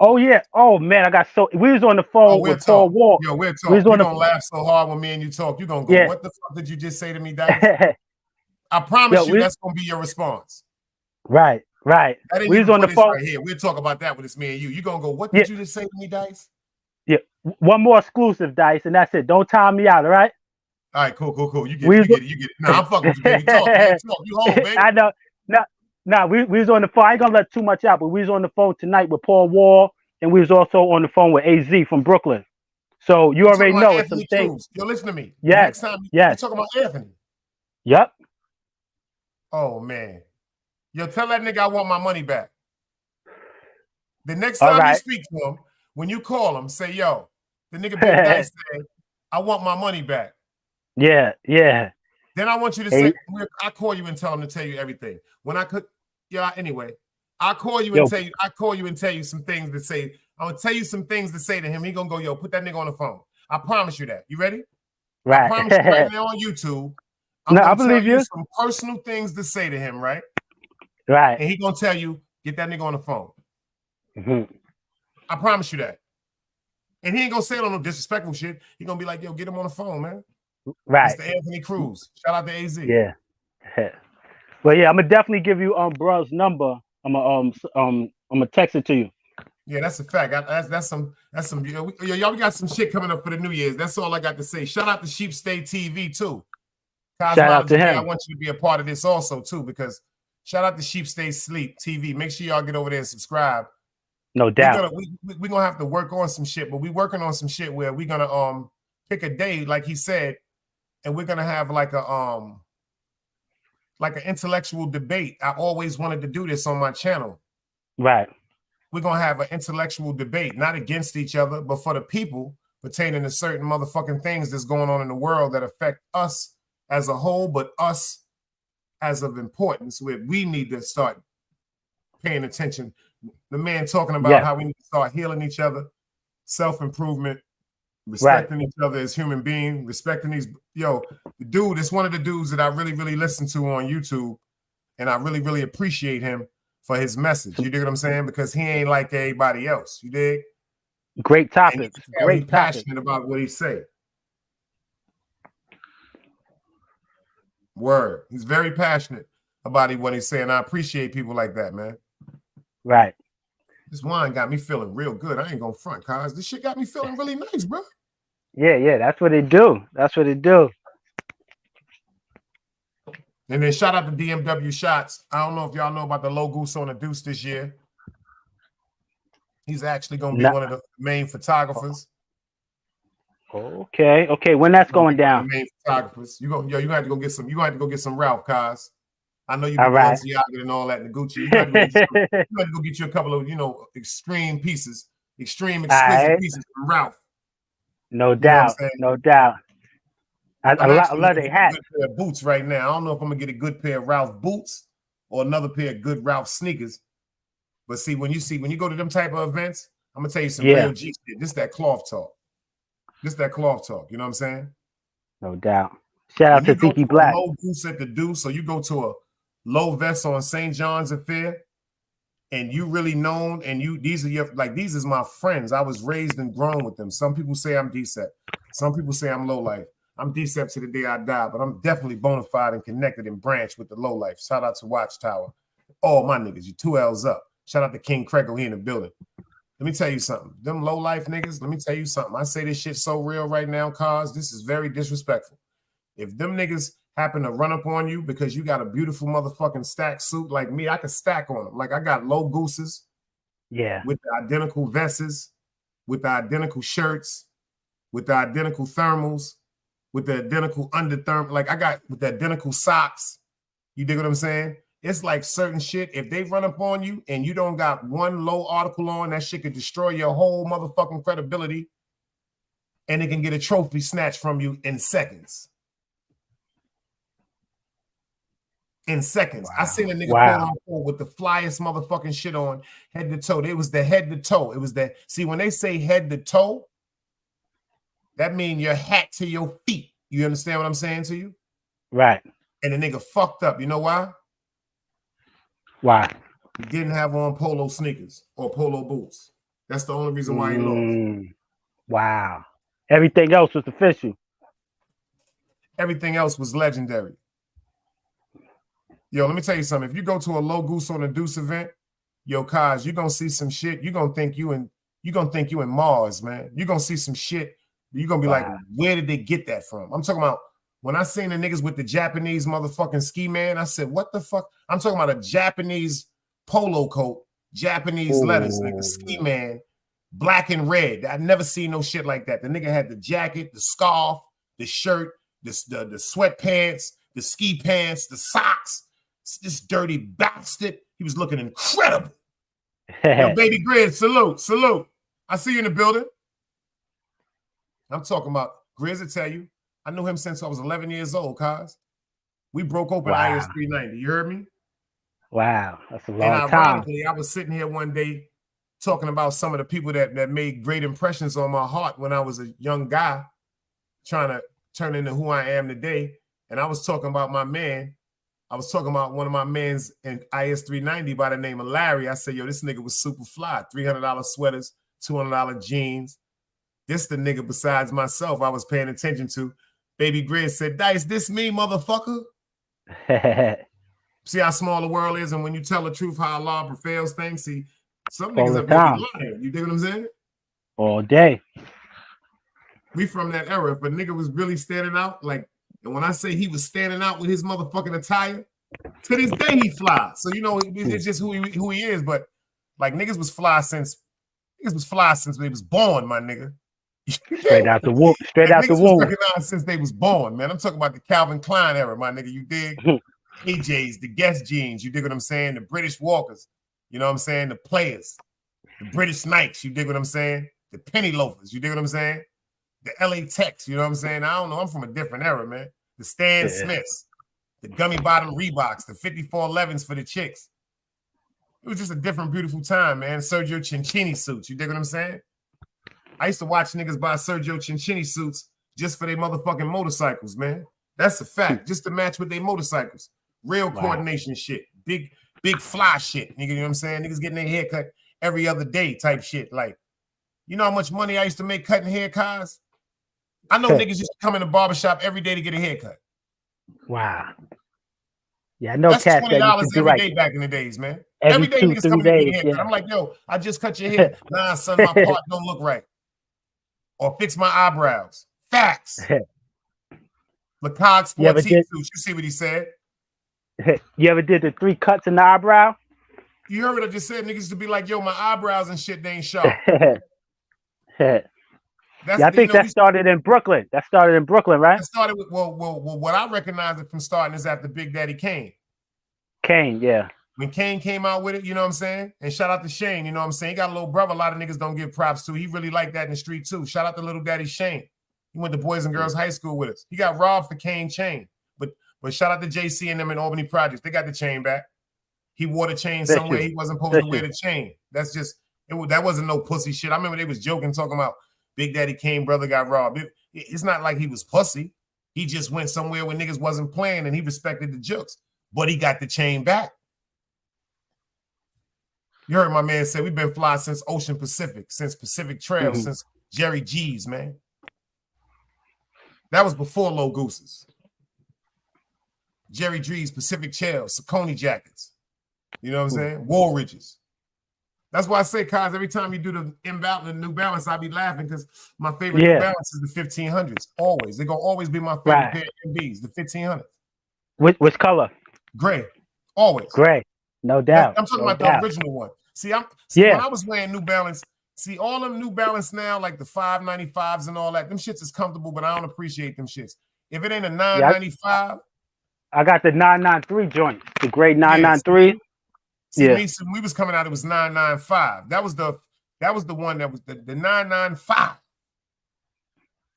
[SPEAKER 12] Oh yeah. Oh man, we was on the phone with Paul Wall.
[SPEAKER 4] Yo, we'll talk. You're gonna laugh so hard when me and you talk. You're gonna go, what the fuck did you just say to me, Dice? I promise you that's gonna be your response.
[SPEAKER 12] Right.
[SPEAKER 4] We was on the phone right here. We'll talk about that when it's me and you. You're gonna go, what did you just say to me, Dice?
[SPEAKER 12] Yeah. One more exclusive, Dice, and that's it. Don't time me out, all right?
[SPEAKER 4] All right, cool. You get it. Nah, I'm fucking with you, baby. Talk. You home, baby.
[SPEAKER 12] I know. No, we was on the phone. I ain't gonna let too much out, but we was on the phone tonight with Paul Wall, and we was also on the phone with AZ from Brooklyn. So you already know it's some things.
[SPEAKER 4] Yo, listen to me.
[SPEAKER 12] Yes.
[SPEAKER 4] Next time you talk about Anthony.
[SPEAKER 12] Yep.
[SPEAKER 4] Oh man. Yo, tell that nigga I want my money back. The next time you speak to him, when you call him, say, yo, the nigga Big Dice said, I want my money back.
[SPEAKER 12] Yeah.
[SPEAKER 4] Then I want you to say, I call you and tell him to tell you everything. When I could, anyway, I call you and tell you some things to say. I'm gonna tell you some things to say to him. He gonna go, yo, put that nigga on the phone. I promise you that. You ready?
[SPEAKER 12] Right.
[SPEAKER 4] I promise you right now on YouTube.
[SPEAKER 12] I believe you.
[SPEAKER 4] Some personal things to say to him, right?
[SPEAKER 12] Right.
[SPEAKER 4] And he gonna tell you, get that nigga on the phone.
[SPEAKER 12] Mm-hmm.
[SPEAKER 4] I promise you that. And he ain't gonna say it on no disrespectful shit. He gonna be like, yo, get him on the phone, man.
[SPEAKER 12] Right.
[SPEAKER 4] Mr. Anthony Cruz. Shout out to AZ.
[SPEAKER 12] Yeah. Well, yeah, I'm gonna definitely give you bro's number. I'm gonna text it to you.
[SPEAKER 4] Yeah, that's a fact. That's some. Y'all, we got some shit coming up for the New Year's. That's all I got to say. Shout out to Sheep State TV too.
[SPEAKER 12] Shout out to him.
[SPEAKER 4] I want you to be a part of this also too, because shout out to Sheep State Sleep TV. Make sure y'all get over there and subscribe.
[SPEAKER 12] No doubt.
[SPEAKER 4] We're gonna have to work on some shit, but we're working on some shit where we're gonna pick a day, like he said, and we're gonna have like an intellectual debate. I always wanted to do this on my channel.
[SPEAKER 12] Right.
[SPEAKER 4] We're gonna have an intellectual debate, not against each other, but for the people, pertaining to certain motherfucking things that's going on in the world that affect us as a whole, but us as of importance, where we need to start paying attention. The man talking about how we need to start healing each other, self-improvement, respecting each other as human beings, respecting these. The dude is one of the dudes that I really, really listen to on YouTube, and I really, really appreciate him for his message. You dig what I'm saying? Because he ain't like everybody else. You dig?
[SPEAKER 12] Great topic. Great
[SPEAKER 4] passionate about what he say. Word. He's very passionate about what he's saying. I appreciate people like that, man.
[SPEAKER 12] Right.
[SPEAKER 4] This wine got me feeling real good. I ain't gonna front, cause this shit got me feeling really nice, bro.
[SPEAKER 12] Yeah. That's what it do. That's what it do.
[SPEAKER 4] And then shout out to DMW Shots. I don't know if y'all know about the Low Goose on the Deuce this year. He's actually gonna be one of the main photographers.
[SPEAKER 12] Okay. When that's going down?
[SPEAKER 4] Main photographers. You have to go get some. You have to go get some Ralph, cause I know you Balenciaga and all that in the Gucci. You have to go get you a couple of extreme pieces, exquisite pieces from Ralph.
[SPEAKER 12] No doubt. No doubt. I love their hat.
[SPEAKER 4] Good pair of boots right now. I don't know if I'm gonna get a good pair of Ralph boots or another pair of good Ralph sneakers. But when you go to them type of events, I'm gonna tell you some real G shit. This that cloth talk. You know what I'm saying?
[SPEAKER 12] No doubt. Shout out to Tiki Black.
[SPEAKER 4] Low Goose at the Deuce, so you go to a low vest on St. John's Affair, and you really known, and these is my friends. I was raised and grown with them. Some people say I'm decent. Some people say I'm low life. I'm decent to the day I die, but I'm definitely bona fide and connected and branched with the low life. Shout out to Watchtower. All my niggas, you 2 L's up. Shout out to King Crego, he in the building. Let me tell you something. Them low life niggas, let me tell you something. I say this shit so real right now, cause this is very disrespectful. If them niggas happen to run up on you because you got a beautiful motherfucking stack suit like me, I can stack on them. Like I got Low Gooses.
[SPEAKER 12] Yeah.
[SPEAKER 4] With the identical vests, with the identical shirts, with the identical thermals, with the identical underthermal. Like I got with the identical socks. You dig what I'm saying? It's like certain shit. If they run up on you and you don't got one low article on, that shit could destroy your whole motherfucking credibility, and it can get a trophy snatched from you in seconds. In seconds. Wow. I seen a nigga with the flyest motherfucking shit on, head to toe. It was the head to toe. It was the when they say head to toe, that means your hat to your feet. You understand what I'm saying to you?
[SPEAKER 12] Right.
[SPEAKER 4] And the nigga fucked up. You know why?
[SPEAKER 12] Why?
[SPEAKER 4] He didn't have on polo sneakers or polo boots. That's the only reason why he lost.
[SPEAKER 12] Wow. Everything else was official.
[SPEAKER 4] Everything else was legendary. Yo, let me tell you something. If you go to a Low Goose on the Deuce event, yo, Kaz, you're gonna see some shit. You're gonna think you in Mars, man. You're gonna see some shit. You're gonna be like, where did they get that from? I'm talking about when I seen the niggas with the Japanese motherfucking ski man, I said, what the fuck? I'm talking about a Japanese polo coat, Japanese letters, nigga, ski man, black and red. I'd never seen no shit like that. The nigga had the jacket, the scarf, the shirt, the sweatpants, the ski pants, the socks. This dirty bastard. He was looking incredible. Yo, baby Grizz, salute. I see you in the building. I'm talking about Grizz will tell you. I knew him since I was 11 years old, cuz. We broke open IS 390. You heard me?
[SPEAKER 12] Wow, that's a long
[SPEAKER 4] time. And ironically, I was sitting here one day talking about some of the people that made great impressions on my heart when I was a young guy trying to turn into who I am today. And I was talking about my man. I was talking about one of my mans in IS 390 by the name of Larry. I said, yo, this nigga was super fly. $300 sweaters, $200 jeans. This the nigga besides myself I was paying attention to. Baby Grizz said, Dice, this me, motherfucker? See how small the world is, and when you tell the truth, how Allah prevails things. See, Some
[SPEAKER 12] All
[SPEAKER 4] niggas
[SPEAKER 12] the
[SPEAKER 4] up there be
[SPEAKER 12] time.
[SPEAKER 4] lying. You dig what I'm saying?
[SPEAKER 12] All day.
[SPEAKER 4] We from that era. If a nigga was really standing out, like, and when I say he was standing out with his motherfucking attire, to this day he fly. So you know it's just who he is. But like niggas was fly since they was born, my nigga.
[SPEAKER 12] Straight out the womb. Straight
[SPEAKER 4] like,
[SPEAKER 12] out the
[SPEAKER 4] niggas
[SPEAKER 12] womb.
[SPEAKER 4] was recognized since they was born, man. I'm talking about the Calvin Klein era, my nigga. You dig? AJs, the Guess jeans. You dig what I'm saying? The British Walkers. You know what I'm saying? The Players, the British Nikes. You dig what I'm saying? The Penny Loafers. You dig what I'm saying? The LA Techs. You know what I'm saying? I don't know. I'm from a different era, man. The Stan Smiths, the gummy bottom Reeboks, the 5411s for the chicks. It was just a different, beautiful time, man. Sergio Cincini suits. You dig what I'm saying? I used to watch niggas buy Sergio Cincini suits just for their motherfucking motorcycles, man. That's a fact. Just to match with their motorcycles. Real coordination shit. Big fly shit. Nigga, you know what I'm saying? Niggas getting their hair cut every other day type shit. Like, you know how much money I used to make cutting hair, cars? I know niggas used to come in the barbershop every day to get a haircut.
[SPEAKER 12] Wow. Yeah, I know
[SPEAKER 4] That's
[SPEAKER 12] cats that
[SPEAKER 4] $20
[SPEAKER 12] used to do
[SPEAKER 4] every
[SPEAKER 12] like
[SPEAKER 4] day back in the days, man.
[SPEAKER 12] every
[SPEAKER 4] Every day
[SPEAKER 12] 2,
[SPEAKER 4] niggas
[SPEAKER 12] 3
[SPEAKER 4] coming to get a
[SPEAKER 12] days.
[SPEAKER 4] haircut.
[SPEAKER 12] Yeah.
[SPEAKER 4] I'm like, yo, I just cut your hair. Nah, son, my part don't look right. Or fix my eyebrows. Facts. LeCog Sports suits. You see what he said?
[SPEAKER 12] You ever did the 3 cuts in the eyebrow?
[SPEAKER 4] You heard what I just said? Niggas used to be like, yo, my eyebrows and shit, they ain't sharp.
[SPEAKER 12] I think that started in Brooklyn. That started in Brooklyn, right?
[SPEAKER 4] That started with, well, what I recognize it from starting is after Big Daddy Kane.
[SPEAKER 12] Kane, yeah.
[SPEAKER 4] When Kane came out with it, you know what I'm saying? And shout out to Shane, you know what I'm saying? He got a little brother a lot of niggas don't give props to. He really liked that in the street too. Shout out to little daddy Shane. He went to Boys and Girls High School with us. He got robbed for Kane chain. But shout out to JC and them in Albany Projects. They got the chain back. He wore the chain somewhere he wasn't supposed to wear the chain. That's just, that wasn't no pussy shit. I remember they was joking, talking about Big Daddy Kane brother got robbed. It's not like he was pussy. He just went somewhere where niggas wasn't playing and he respected the jokes. But he got the chain back. You heard my man say we've been fly since Ocean Pacific, since Pacific Trail, since Jerry G's, man. That was before Low Gooses. Jerry G's, Pacific Trail, Saucony jackets. You know what I'm saying? Wall Ridges. That's why I say, Kaz, every time you do the New Balance, I be laughing because my favorite New Balance is the 1500s. Always. They're going to always be my favorite pair of MBs, the 1500s.
[SPEAKER 12] Which color?
[SPEAKER 4] Gray. Always.
[SPEAKER 12] Gray. No doubt.
[SPEAKER 4] I'm talking about the original one. See, when I was wearing New Balance, see, all them New Balance now, like the 595s and all that, them shits is comfortable, but I don't appreciate them shits. If it ain't a 995.
[SPEAKER 12] I got the 993 joint, the gray 993.
[SPEAKER 4] See, when we was coming out, it was 995. That was the one that was the 995.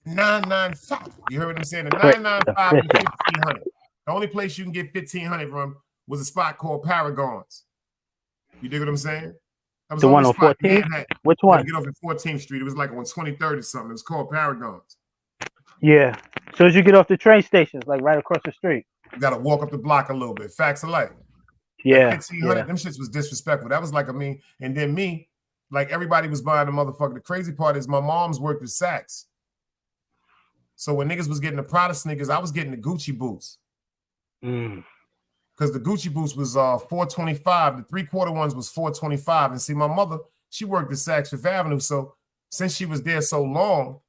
[SPEAKER 4] 995. You heard what I'm saying? The 995 and 1500. The only place you can get 1500 from was a spot called Paragons. You dig what I'm saying? That was
[SPEAKER 12] the one on 14th? Which one?
[SPEAKER 4] Get off at 14th Street. It was like on 23rd or something. It was called Paragons.
[SPEAKER 12] Yeah. So as you get off the train stations, like right across the street.
[SPEAKER 4] You got to walk up the block a little bit. Facts of life.
[SPEAKER 12] Yeah.
[SPEAKER 4] 1500, them shits was disrespectful. That was like and then me, like everybody was buying the motherfucker. The crazy part is my mom's worked at Saks. So when niggas was getting the Prada sneakers, I was getting the Gucci boots. Because the Gucci boots was $425. The 3/4 ones was $425. And see, my mother, she worked at Saks Fifth Avenue. So since she was there so long,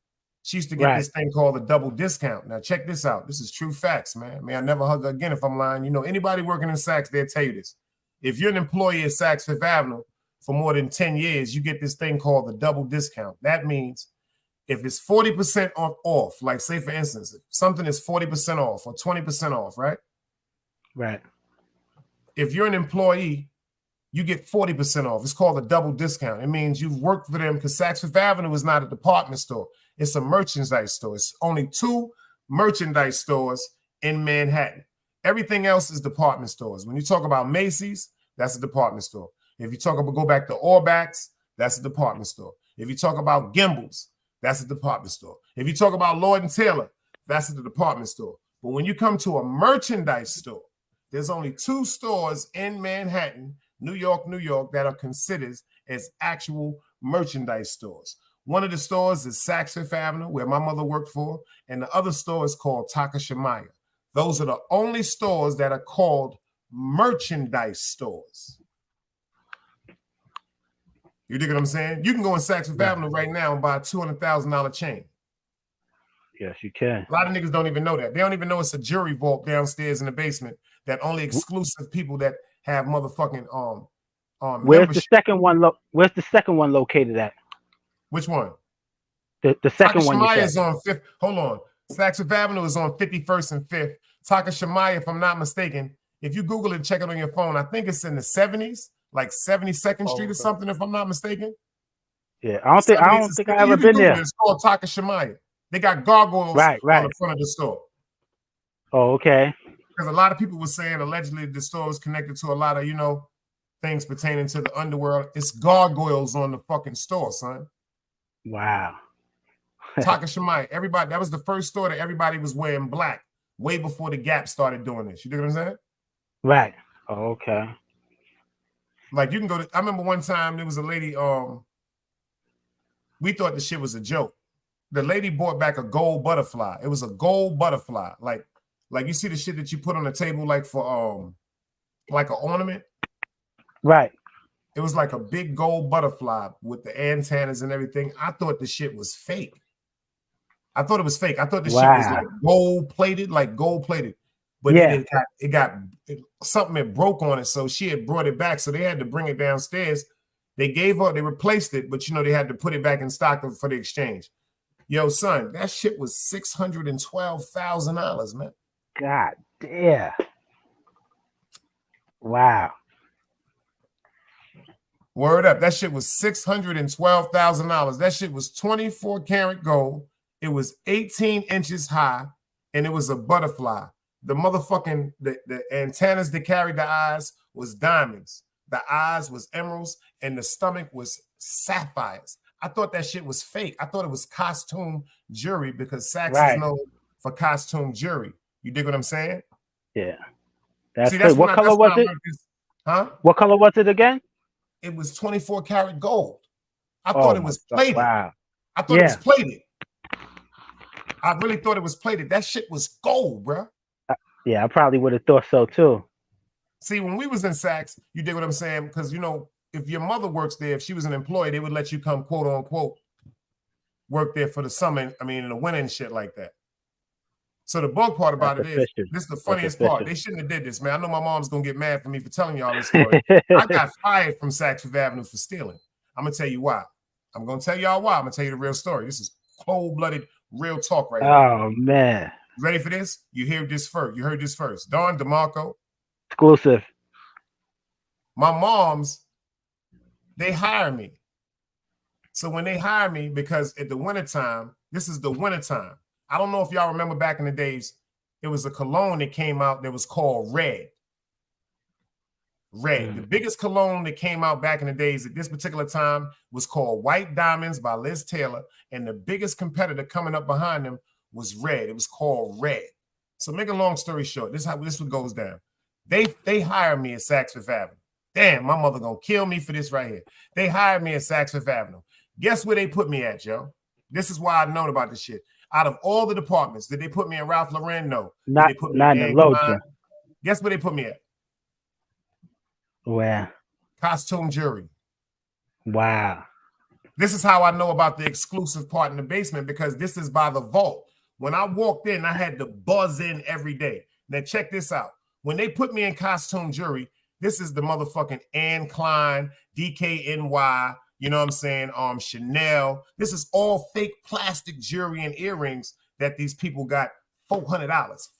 [SPEAKER 4] she used to get this thing called a double discount. Now check this out. This is true facts, man. May I never hug her again if I'm lying. You know, anybody working in Saks, they'll tell you this. If you're an employee at Saks Fifth Avenue for more than 10 years, you get this thing called the double discount. That means if it's 40% off, like say for instance, if something is 40% off or 20% off, right?
[SPEAKER 12] Right.
[SPEAKER 4] If you're an employee, you get 40% off. It's called a double discount. It means you've worked for them because Saks Fifth Avenue is not a department store. It's a merchandise store. It's only 2 merchandise stores in Manhattan. Everything else is department stores. When you talk about Macy's, that's a department store. If you talk about go back to Orbach's, that's a department store. If you talk about Gimbel's, that's a department store. If you talk about Lord & Taylor, that's a department store. But when you come to a merchandise store, there's only 2 stores in Manhattan, New York, that are considered as actual merchandise stores. One of the stores is Saks Fifth Avenue, where my mother worked for, and the other store is called Takashimaya. Those are the only stores that are called merchandise stores. You dig what I'm saying? You can go in Saks Fifth Avenue right now and buy a $200,000 chain.
[SPEAKER 13] Yes, you can.
[SPEAKER 4] A lot of niggas don't even know that. They don't even know it's a jewelry vault downstairs in the basement that only exclusive people that have motherfucking
[SPEAKER 13] Where's
[SPEAKER 4] membership.
[SPEAKER 13] the second one? Where's the second one located at?
[SPEAKER 4] Which one?
[SPEAKER 13] The second one.
[SPEAKER 4] Takashimaya is on 5th. Hold on. Saks Fifth Avenue is on 51st and 5th. Takashimaya, if I'm not mistaken, if you Google it, check it on your phone. I think it's in the 70s, like 72nd Street or something, if I'm not mistaken.
[SPEAKER 13] Yeah, I don't think I ever been there.
[SPEAKER 4] It's called Takashimaya. They got gargoyles on the front of the store.
[SPEAKER 13] Oh, okay.
[SPEAKER 4] Because a lot of people were saying allegedly the store was connected to a lot of, things pertaining to the underworld. It's gargoyles on the fucking store, son.
[SPEAKER 13] Wow.
[SPEAKER 4] Takashimaya. Everybody, that was the first store that everybody was wearing black way before the Gap started doing this. You know what I'm saying?
[SPEAKER 13] Right. Oh, okay.
[SPEAKER 4] Like you can go to, I remember one time there was a lady, we thought the shit was a joke. The lady brought back a gold butterfly. It was a gold butterfly. Like you see the shit that you put on the table, like for like an ornament.
[SPEAKER 13] Right.
[SPEAKER 4] It was like a big gold butterfly with the antennas and everything. I thought the shit was fake. I thought it was fake. I thought the shit was like gold plated. But it got something that broke on it. So she had brought it back. So they had to bring it downstairs. They replaced it, but they had to put it back in stock for the exchange. Yo, son, that shit was $612,000, man.
[SPEAKER 13] God damn. Wow.
[SPEAKER 4] Word up. That shit was $612,000. That shit was 24 karat gold. It was 18 inches high, and it was a butterfly. The motherfucking the antennas that carried the eyes was diamonds. The eyes was emeralds, and the stomach was sapphires. I thought that shit was fake. I thought it was costume jewelry because Saks is known for costume jewelry. You dig what I'm saying?
[SPEAKER 13] Yeah. That's what color was it?
[SPEAKER 4] Huh?
[SPEAKER 13] What color was it again?
[SPEAKER 4] It was 24 karat gold. I thought it was plated.
[SPEAKER 13] Wow.
[SPEAKER 4] I thought it was plated. I really thought it was plated. That shit was gold, bro.
[SPEAKER 13] Yeah, I probably would have thought so too.
[SPEAKER 4] See, when we was in Saks, you dig what I'm saying? Because, if your mother works there, if she was an employee, they would let you come, quote unquote, work there for the summer. I mean, in the winter and shit like that. So the bug part about it is, this is the funniest part. They shouldn't have did this, man. I know my mom's going to get mad for me for telling y'all this story. I got fired from Saks Fifth Avenue for stealing. I'm going to tell you why. I'm going to tell y'all why. I'm going to tell you the real story. This is cold-blooded, real talk right now.
[SPEAKER 13] Oh, man.
[SPEAKER 4] You ready for this? You heard this first. Don DeMarco.
[SPEAKER 13] Exclusive.
[SPEAKER 4] My mom's, they hire me. So when they hire me, because at the wintertime, this is the wintertime. I don't know if y'all remember back in the days, it was a cologne that came out that was called Red. The biggest cologne that came out back in the days at this particular time was called White Diamonds by Liz Taylor. And the biggest competitor coming up behind them was Red. It was called Red. So make a long story short, this is how this one goes down. They hired me at Saks Fifth Avenue. Damn, my mother gonna kill me for this right here. They hired me at Saks Fifth Avenue. Guess where they put me at, Joe? This is why I've known about this shit. Out of all the departments, did they put me in Ralph Lauren? No.
[SPEAKER 13] Not in the lotion.
[SPEAKER 4] Guess where they put me at?
[SPEAKER 13] Where?
[SPEAKER 4] Costume jewelry.
[SPEAKER 13] Wow.
[SPEAKER 4] This is how I know about the exclusive part in the basement, because this is by the vault. When I walked in, I had to buzz in every day. Now check this out. When they put me in costume jewelry, this is the motherfucking Anne Klein, DKNY, you know what I'm saying? Chanel. This is all fake plastic jewelry and earrings that these people got $400,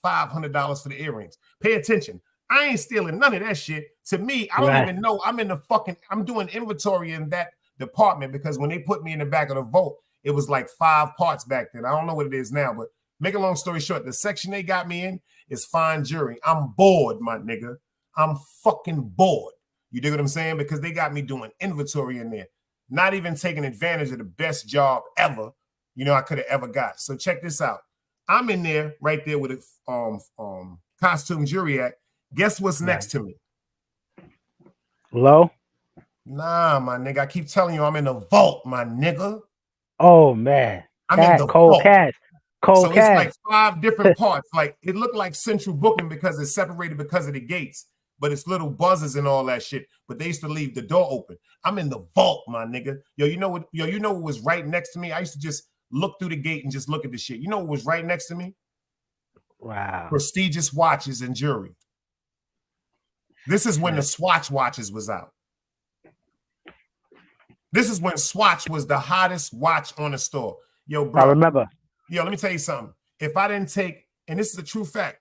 [SPEAKER 4] $500 for the earrings. Pay attention. I ain't stealing none of that shit. To me, I don't even know. I'm doing inventory in that department, because when they put me in the back of the vault, it was like 5 parts back then. I don't know what it is now, but make a long story short, the section they got me in is fine jewelry. I'm bored, my nigga. I'm fucking bored. You dig what I'm saying? Because they got me doing inventory in there, not even taking advantage of the best job ever, I could have ever got. So check this out. I'm in there right there with a costume jewelry at. Guess what's next to me?
[SPEAKER 13] Low?
[SPEAKER 4] Nah, my nigga. I keep telling you I'm in the vault, my nigga.
[SPEAKER 13] Oh, man.
[SPEAKER 4] I'm in the
[SPEAKER 13] cold
[SPEAKER 4] vault.
[SPEAKER 13] Cash.
[SPEAKER 4] So it's like 5 different parts. Like it looked like central booking because it's separated because of the gates. but it's little buzzes and all that shit. But they used to leave the door open. I'm in the vault, my nigga. Yo, you know what? Yo, you know what was right next to me? I used to just look through the gate and just look at the shit. You know what was right next to me?
[SPEAKER 13] Wow.
[SPEAKER 4] Prestigious watches and jewelry. This is when the Swatch watches was out. This is when Swatch was the hottest watch on the store. Yo, bro.
[SPEAKER 13] I remember.
[SPEAKER 4] Yo, let me tell you something. If I didn't take, and this is a true fact,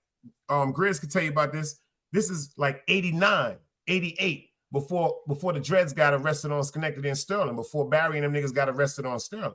[SPEAKER 4] Grizz could tell you about this. This is like 89, 88, before the Dreads got arrested on Schenectady and Sterling, before Barry and them niggas got arrested on Sterling.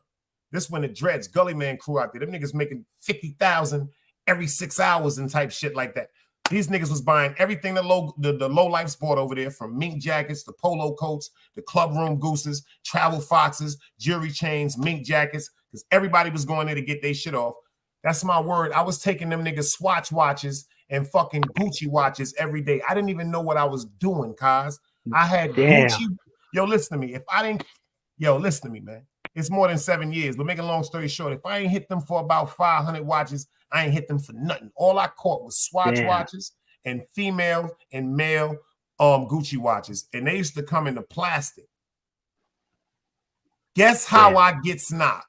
[SPEAKER 4] This when the Dreads, Gully Man crew out there, them niggas making 50,000 every 6 hours and type shit like that. These niggas was buying everything the low life sport over there, from mink jackets, the polo coats, the club room gooses, travel foxes, jewelry chains, mink jackets, because everybody was going there to get their shit off. That's my word. I was taking them niggas Swatch watches and fucking Gucci watches every day. I didn't even know what I was doing, cuz. I had Gucci. Yo, listen to me. If I didn't, yo, listen to me, man. It's more than 7 years, but make a long story short, if I ain't hit them for about 500 watches, I ain't hit them for nothing. All I caught was Swatch watches and female and male Gucci watches, and they used to come in the plastic. Guess how I get snocked?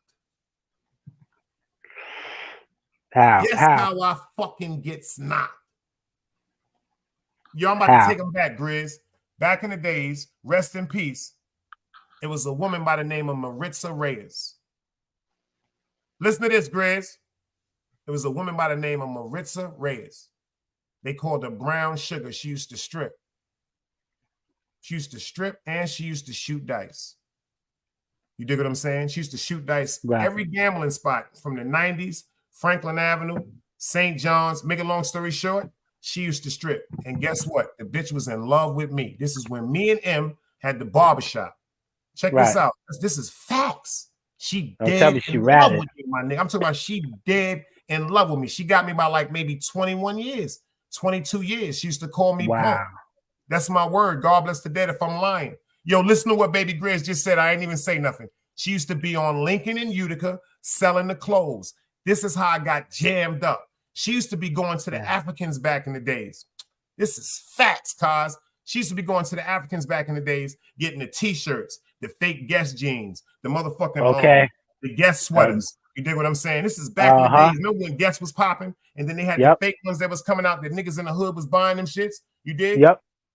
[SPEAKER 4] Guess how I fucking get snocked? Yo, I'm about to take them back, Grizz. Back in the days, rest in peace, it was a woman by the name of Maritza Reyes. Listen to this, Grizz. It was a woman by the name of Maritza Reyes. They called her brown sugar. She used to strip. She used to strip and she used to shoot dice. You dig what I'm saying? She used to shoot dice every gambling spot from the 90s, Franklin Avenue, St. John's. Make a long story short, she used to strip. And guess what? The bitch was in love with me. This is when me and M had the barbershop. Check this out. This is facts. She dead in love with me, my nigga. I'm talking about she dead in love with me. She got me by like maybe 21 years, 22 years. She used to call me punk. That's my word. God bless the dead if I'm lying. Yo, listen to what Baby Grizz just said. I ain't even say nothing. She used to be on Lincoln and Utica selling the clothes. This is how I got jammed up. She used to be going to the Africans back in the days. This is facts, cuz. She used to be going to the Africans back in the days, getting the t-shirts, the fake Guess jeans, the motherfucking the Guess sweaters. You dig what I'm saying? This is back in the days. You know when Guess was popping, and then they had the fake ones that was coming out that niggas in the hood was buying them shits. You dig?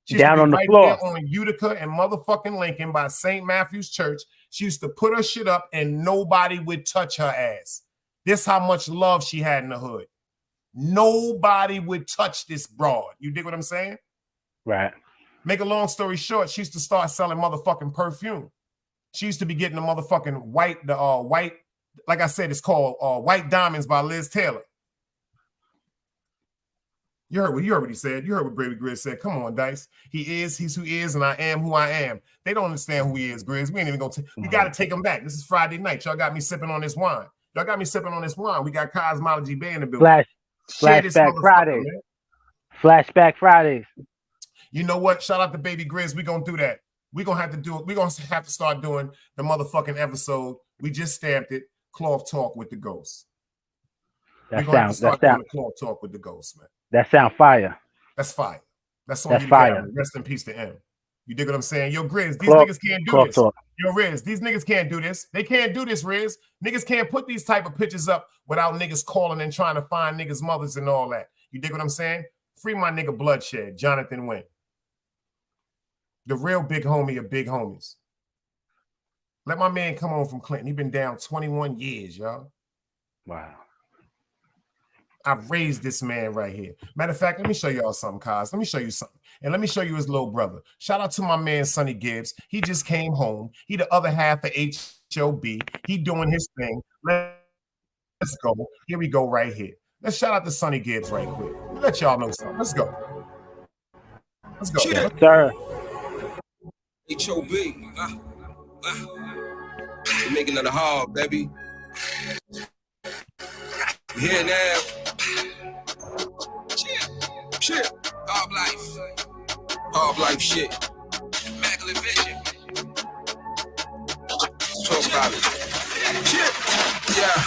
[SPEAKER 4] She
[SPEAKER 13] down on the floor
[SPEAKER 4] on Utica and motherfucking Lincoln by St. Matthew's Church. She used to put her shit up and nobody would touch her ass. This how much love she had in the hood. Nobody would touch this broad. You dig what I'm saying?
[SPEAKER 13] Right.
[SPEAKER 4] Make a long story short, she used to start selling motherfucking perfume. She used to be getting the motherfucking white, like I said, it's called White Diamonds by Liz Taylor. You heard what he said. You heard what Baby Grizz said. Come on, Dice. He's who he is, and I am who I am. They don't understand who he is, Grizz. We ain't even gonna we gotta take him back. This is Friday night. Y'all got me sipping on this wine. Y'all got me sipping on this wine. We got Cosmology Bay in the building.
[SPEAKER 13] Flashback Fridays. Flashback Fridays.
[SPEAKER 4] You know what? Shout out to Baby Grizz. We're gonna do that. We're gonna have to do it. We're gonna have to start doing the motherfucking episode. We just stamped it. Cloth Talk with the Ghost. We're gonna have to start doing the Cloth Talk with the Ghost, man.
[SPEAKER 13] That sound fire.
[SPEAKER 4] That's fire. That's on you.
[SPEAKER 13] Fire.
[SPEAKER 4] Rest in peace to M. You dig what I'm saying? Yo, Grizz, these niggas can't do this.
[SPEAKER 13] Talk.
[SPEAKER 4] Yo, Riz, these niggas can't do this. They can't do this, Riz. Niggas can't put these type of pictures up without niggas calling and trying to find niggas' mothers and all that. You dig what I'm saying? Free my nigga Bloodshed, Jonathan Wynn. The real big homie of big homies. Let my man come home from Clinton. He been down 21 years, y'all.
[SPEAKER 13] Wow.
[SPEAKER 4] I've raised this man right here. Matter of fact, let me show y'all something, Kaz. Let me show you something. And let me show you his little brother. Shout out to my man, Sonny Gibbs. He just came home. He the other half of HOB. He doing his thing. Let's go. Here we go right here. Let's shout out to Sonny Gibbs right quick. Let y'all know something. Let's go. Let's go.
[SPEAKER 13] Yes, sir.
[SPEAKER 5] HOB. We're making another haul, baby. We're here now. Shit. Hard life shit. Immaculate vision. Talk about it. Shit. Yeah.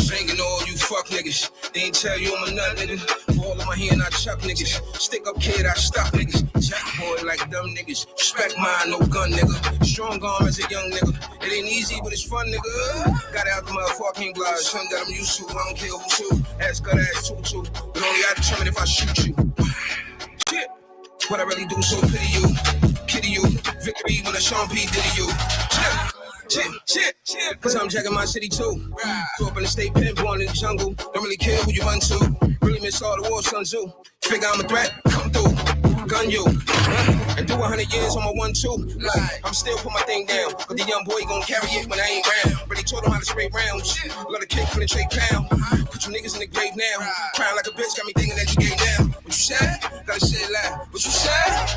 [SPEAKER 5] Banging all you fuck niggas.
[SPEAKER 6] They ain't tell you I'm a nut, nigga. Ball in my hand, I chuck niggas. Stick up kid, I stop niggas. Jack boy like dumb niggas. Respect mine, no gun, nigga. Strong arm as a young nigga. It ain't easy, but it's fun, nigga. Got out the motherfucking glass. Something that I'm used to. I don't care who's who. Ass cut, ass tutu. But only I determine if I shoot you. Shit. What I really do, so pity you. Kitty you. Victory when I Sean P Diddy you. Shit. Cause I'm jacking my city too. Grew up in the state pen, born in the jungle. Don't really care who you run to. Really miss all the war, Sun Tzu. Figure I'm a threat, come through. Gun you. And do 100 years on my 1-2. Like, I'm still put my thing down. But the young boy gon' carry it when I ain't round. Really taught him how to spray rounds. Let a kid penetrate pound. Put you niggas in the grave now. Crying like a bitch, got me thinking that you gay now. What you said? Gotta say it loud. What you said?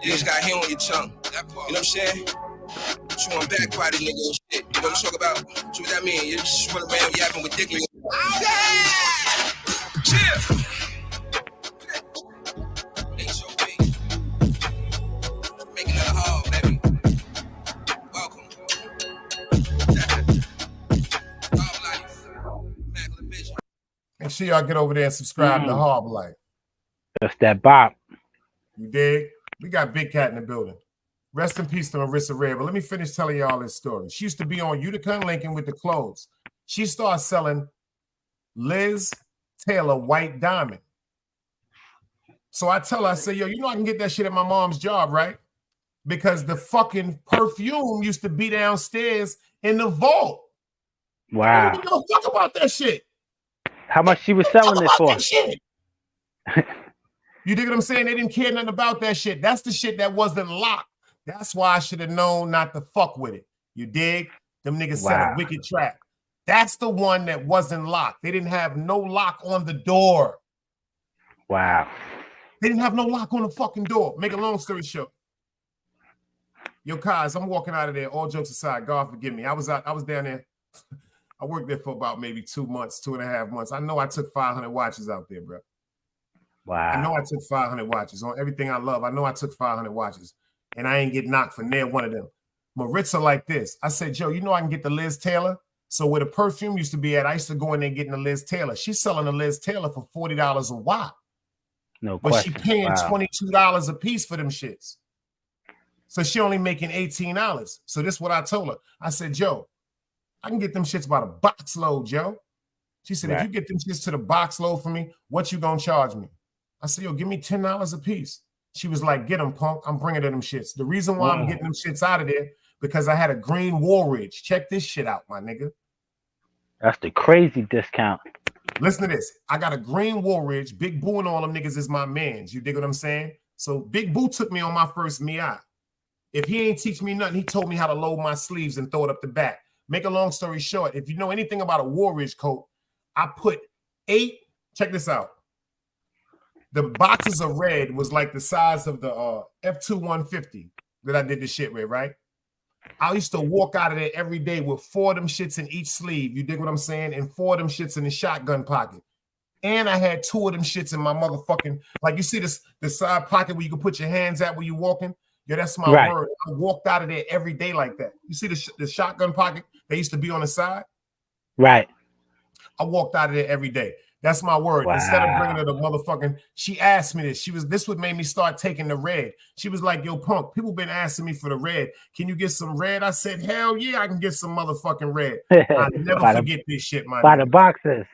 [SPEAKER 6] You just got hair on your tongue. You know what I'm saying? You want back party nigga and shit. You know what I'm talking about? So what that mean? You just run around yapping with dick in your... Chill! Make another haul, baby. Welcome.
[SPEAKER 4] Make sure y'all get over there and subscribe to Harbor Life.
[SPEAKER 13] That's that bop.
[SPEAKER 4] You dig? We got Big Cat in the building. Rest in peace to Marissa Red. But let me finish telling y'all this story. She used to be on Utica and Lincoln with the clothes. She started selling Liz Taylor white diamond. So I tell her, I say, yo, you know I can get that shit at my mom's job, right? Because the fucking perfume used to be downstairs in the vault.
[SPEAKER 13] Wow.
[SPEAKER 4] I don't give a fuck about that shit.
[SPEAKER 13] How much she was selling it for?
[SPEAKER 4] You dig what I'm saying? They didn't care nothing about that shit. That's the shit that wasn't locked. That's why I should have known not to fuck with it. You dig? Them niggas set a wicked trap. That's the one that wasn't locked. They didn't have no lock on the door.
[SPEAKER 13] Wow.
[SPEAKER 4] They didn't have no lock on the fucking door. Make a long story short. Yo, Kaz, I'm walking out of there. All jokes aside, God forgive me. I was down there. I worked there for about maybe 2 months, 2.5 months. I know I took 500 watches out there, bro.
[SPEAKER 13] Wow.
[SPEAKER 4] I know I took 500 watches on everything I love. I know I took 500 watches, and I ain't get knocked for near one of them. Maritza like this. I said, Joe, you know I can get the Liz Taylor. So where the perfume used to be at, I used to go in there getting the Liz Taylor. She's selling the Liz Taylor for $40 a watt.
[SPEAKER 13] No
[SPEAKER 4] but
[SPEAKER 13] question.
[SPEAKER 4] She paying $22 a piece for them shits. So she only making $18. So this is what I told her. I said, Joe, I can get them shits by the box load, Joe. She said, if you get them shits to the box load for me, what you gonna charge me? I said, yo, give me $10 a piece. She was like, get them, punk. I'm bringing them shits. The reason why I'm getting them shits out of there, because I had a green Woolridge. Check this shit out, my nigga.
[SPEAKER 13] That's the crazy discount.
[SPEAKER 4] Listen to this. I got a green Woolridge. Big Boo and all them niggas is my mans. You dig what I'm saying? So Big Boo took me on my first Miai. If he ain't teach me nothing, he told me how to load my sleeves and throw it up the back. Make a long story short, if you know anything about a Woolridge coat, I put 8, check this out. The boxes of red was like the size of the F2-150 that I did the shit with, right? I used to walk out of there every day with 4 of them shits in each sleeve. You dig what I'm saying? And 4 of them shits in the shotgun pocket. And I had 2 of them shits in my motherfucking, like you see this the side pocket where you can put your hands at when you're walking? Yeah, that's my word. I walked out of there every day like that. You see the shotgun pocket that used to be on the side?
[SPEAKER 13] Right.
[SPEAKER 4] I walked out of there every day. That's my word.
[SPEAKER 13] Wow.
[SPEAKER 4] Instead of bringing her the motherfucking, she asked me this. This would make me start taking the red. She was like, yo, punk, people been asking me for the red. Can you get some red? I said, hell yeah, I can get some motherfucking red. I never forget this shit, man.
[SPEAKER 13] By the boxes.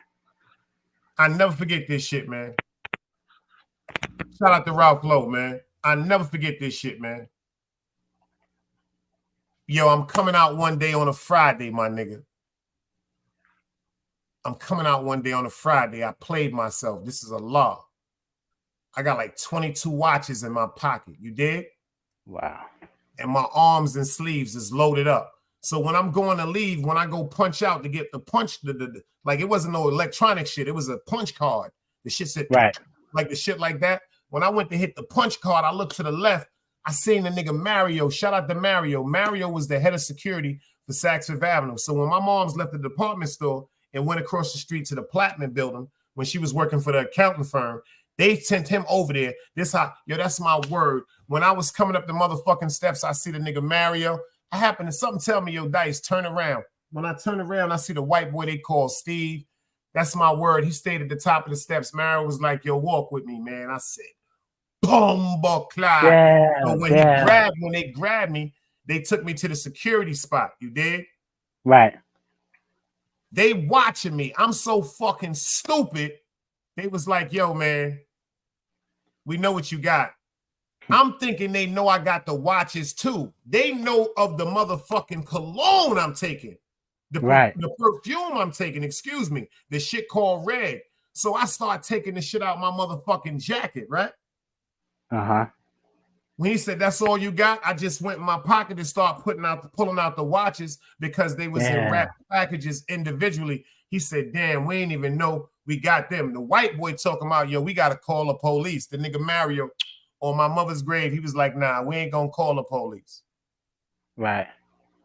[SPEAKER 4] I never forget this shit, man. Shout out to Ralph Lowe, man. I never forget this shit, man. Yo, I'm coming out one day on a Friday, my nigga. I'm coming out one day on a Friday. I played myself. This is a law. I got like 22 watches in my pocket. You dig?
[SPEAKER 13] Wow.
[SPEAKER 4] And my arms and sleeves is loaded up. So when I'm going to leave, when I go punch out to get the punch, like it wasn't no electronic shit. It was a punch card. The shit said, like the shit like that. When I went to hit the punch card, I looked to the left. I seen the nigga Mario. Shout out to Mario. Mario was the head of security for Saks Fifth Avenue. So when my mom's left the department store and went across the street to the Platinum building when she was working for the accounting firm, they sent him over there. This how, yo, that's my word. When I was coming up the motherfucking steps, I see the nigga Mario. I happened to something tell me, yo, Dice, turn around. When I turn around, I see the white boy they call Steve. That's my word. He stayed at the top of the steps. Mara was like, yo, walk with me, man. I said, Bumba Clyde.
[SPEAKER 13] Yeah,
[SPEAKER 4] So when they grabbed me, they took me to the security spot. You did?
[SPEAKER 13] Right.
[SPEAKER 4] They watching me. I'm so fucking stupid. They was like, yo, man, we know what you got. I'm thinking they know I got the watches too. They know of the motherfucking cologne I'm taking. The perfume I'm taking, excuse me. The shit called Red. So I start taking the shit out my motherfucking jacket, right?
[SPEAKER 13] Uh-huh.
[SPEAKER 4] When he said, that's all you got, I just went in my pocket and started pulling out the watches because they was in wrapped packages individually. He said, damn, we ain't even know we got them. The white boy talking about, yo, we got to call the police. The nigga Mario on my mother's grave, he was like, nah, we ain't going to call the police.
[SPEAKER 13] Right.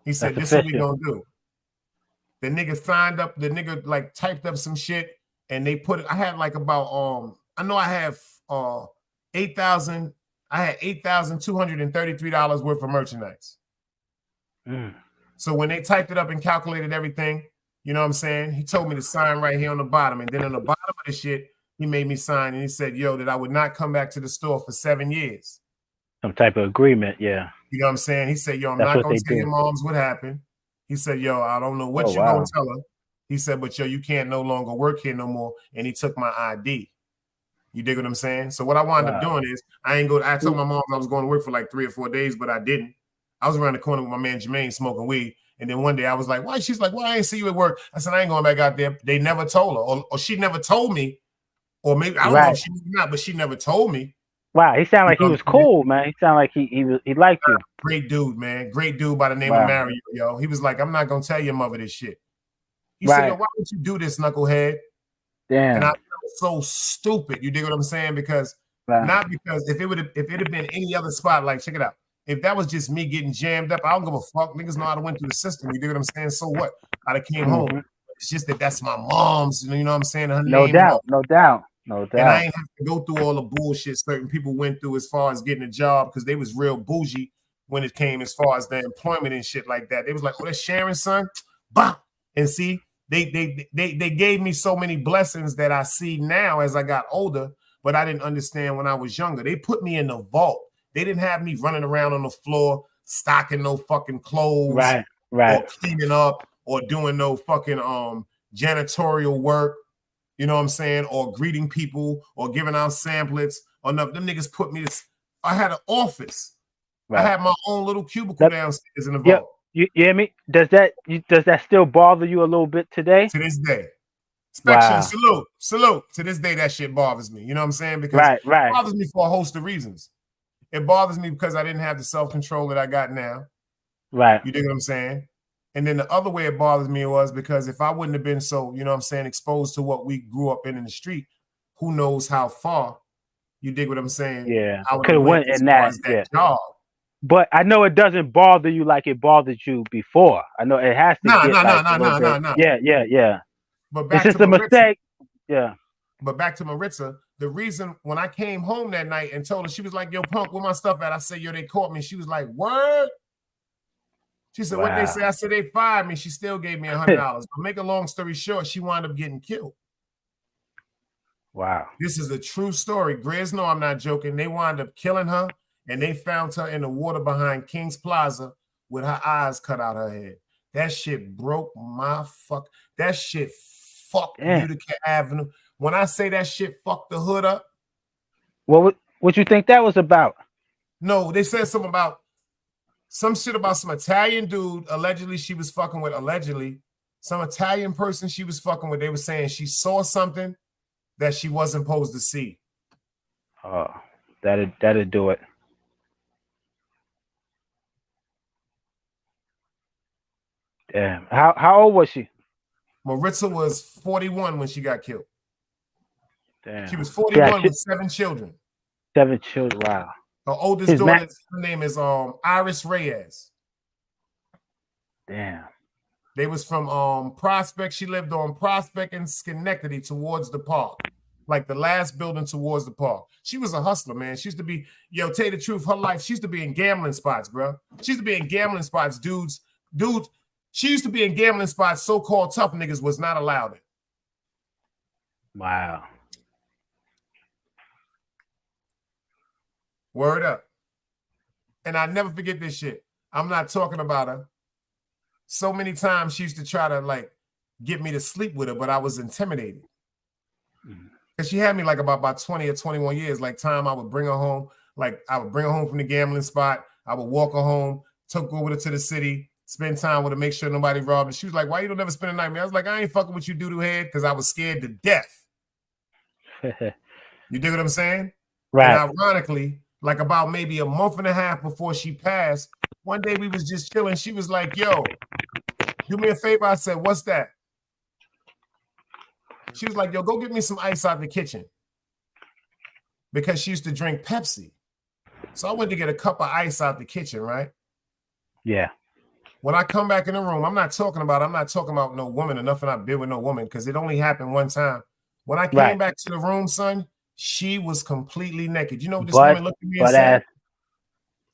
[SPEAKER 4] He said, this is what we going to do. The nigga signed up, the nigga like typed up some shit and they put it, I had like about, I know I have $8,233 worth of merchandise. So when they typed it up and calculated everything, you know what I'm saying? He told me to sign right here on the bottom. And then on the bottom of the shit, he made me sign and he said, yo, that I would not come back to the store for 7 years.
[SPEAKER 13] Some type of agreement, yeah.
[SPEAKER 4] You know what I'm saying? He said, yo, I'm not going to tell your moms what happened. He said, yo, I don't know what you're going to tell her. He said, but yo, you can't no longer work here no more. And he took my ID. You dig what I'm saying? So what I wound up doing is I told my mom I was going to work for like 3 or 4 days, but I didn't. I was around the corner with my man Jermaine smoking weed. And then one day I was like, why? She's like, well, I ain't see you at work. I said, I ain't going back out there. They never told her. Or she never told me. Or maybe, I don't know if she did not, but she never told me.
[SPEAKER 13] Wow, he sounded like he was cool, man. He sounded like he liked you.
[SPEAKER 4] Great dude, man. Great dude by the name of Mario, yo. He was like, I'm not going to tell your mother this shit. He said, yo, why would you do this, knucklehead?
[SPEAKER 13] Damn.
[SPEAKER 4] And I felt so stupid. You dig what I'm saying? Because not because if it had been any other spot, like check it out. If that was just me getting jammed up, I don't give a fuck. Niggas know how to went through the system. You dig what I'm saying? So what? I'd have came home. It's just that's my mom's. You know what I'm saying? Her
[SPEAKER 13] no
[SPEAKER 4] name
[SPEAKER 13] doubt. No doubt.
[SPEAKER 4] And I ain't have to go through all the bullshit certain people went through as far as getting a job because they was real bougie when it came as far as their employment and shit like that. They was like, oh, that's Sharon's son. Bah! And see, they gave me so many blessings that I see now as I got older, but I didn't understand when I was younger. They put me in the vault. They didn't have me running around on the floor, stocking no fucking clothes, or cleaning up, or doing no fucking janitorial work. You know what I'm saying? Or greeting people, or giving out samplets, or nothing. Them niggas put me. I had an office. I had my own little cubicle downstairs in the vault.
[SPEAKER 13] You hear me? Does that still bother you a little bit today?
[SPEAKER 4] To this day. Inspection, salute. To this day, that shit bothers me. You know what I'm saying? Because it bothers me for a host of reasons. It bothers me because I didn't have the self-control that I got now.
[SPEAKER 13] Right.
[SPEAKER 4] You dig what I'm saying? And then the other way it bothers me was because if I wouldn't have been so, you know what I'm saying, exposed to what we grew up in the street, who knows how far, you dig what I'm saying?
[SPEAKER 13] Yeah.
[SPEAKER 4] I
[SPEAKER 13] could have went in that
[SPEAKER 4] job.
[SPEAKER 13] But I know it doesn't bother you like it bothered you before. I know it has to
[SPEAKER 4] No.
[SPEAKER 13] Yeah.
[SPEAKER 4] But back
[SPEAKER 13] it's just
[SPEAKER 4] to
[SPEAKER 13] a mistake. Yeah.
[SPEAKER 4] But back to Maritza, the reason when I came home that night and told her, she was like, yo, punk, where my stuff at? I said, yo, they caught me. She was like, word? She said, what they say? I said, they fired me. She still gave me $100. But make a long story short, she wound up getting killed.
[SPEAKER 13] Wow.
[SPEAKER 4] This is a true story. Grizz, no, I'm not joking. They wound up killing her, and they found her in the water behind King's Plaza with her eyes cut out her head. That shit broke my fuck. That shit fucked Utica Avenue. When I say that shit fucked the hood up.
[SPEAKER 13] What you think that was about?
[SPEAKER 4] No, they said something about some shit about some Italian dude. Allegedly, she was fucking with, some Italian person she was fucking with. They were saying she saw something that she wasn't supposed to see.
[SPEAKER 13] Oh, that'd do it. Damn. How old was she?
[SPEAKER 4] Maritza was 41 when she got killed.
[SPEAKER 13] Damn.
[SPEAKER 4] She was 41 with 7 children.
[SPEAKER 13] 7 children. Wow.
[SPEAKER 4] Her oldest daughter, her name is Iris Reyes.
[SPEAKER 13] Damn.
[SPEAKER 4] They was from Prospect. She lived on Prospect and Schenectady towards the park. Like the last building towards the park. She was a hustler, man. She used to be, tell you the truth, her life, she used to be in gambling spots, bro. She used to be in gambling spots, dudes. She used to be in gambling spots. So-called tough niggas was not allowed it.
[SPEAKER 13] Wow.
[SPEAKER 4] Word up. And I never forget this shit. I'm not talking about her. So many times she used to try to like get me to sleep with her, but I was intimidated. Because she had me like about 20 or 21 years. Like time I would bring her home. Like I would bring her home from the gambling spot. I would walk her home, took her over to the city, spend time with her, make sure nobody robbed her. She was like, why you don't never spend a night with me? I was like, I ain't fucking with you doo-doo head because I was scared to death. You dig what I'm saying?
[SPEAKER 13] Right.
[SPEAKER 4] And ironically, like about maybe a month and a half before she passed, one day we was just chilling. She was like, yo, do me a favor. I said, what's that? She was like, yo, go get me some ice out the kitchen. Because she used to drink Pepsi. So I went to get a cup of ice out the kitchen, right?
[SPEAKER 13] Yeah.
[SPEAKER 4] When I come back in the room, I'm not talking about no woman or nothing. I've been with no woman because it only happened one time. When I came back to the room, son, she was completely naked. You know what this woman looked at me and said?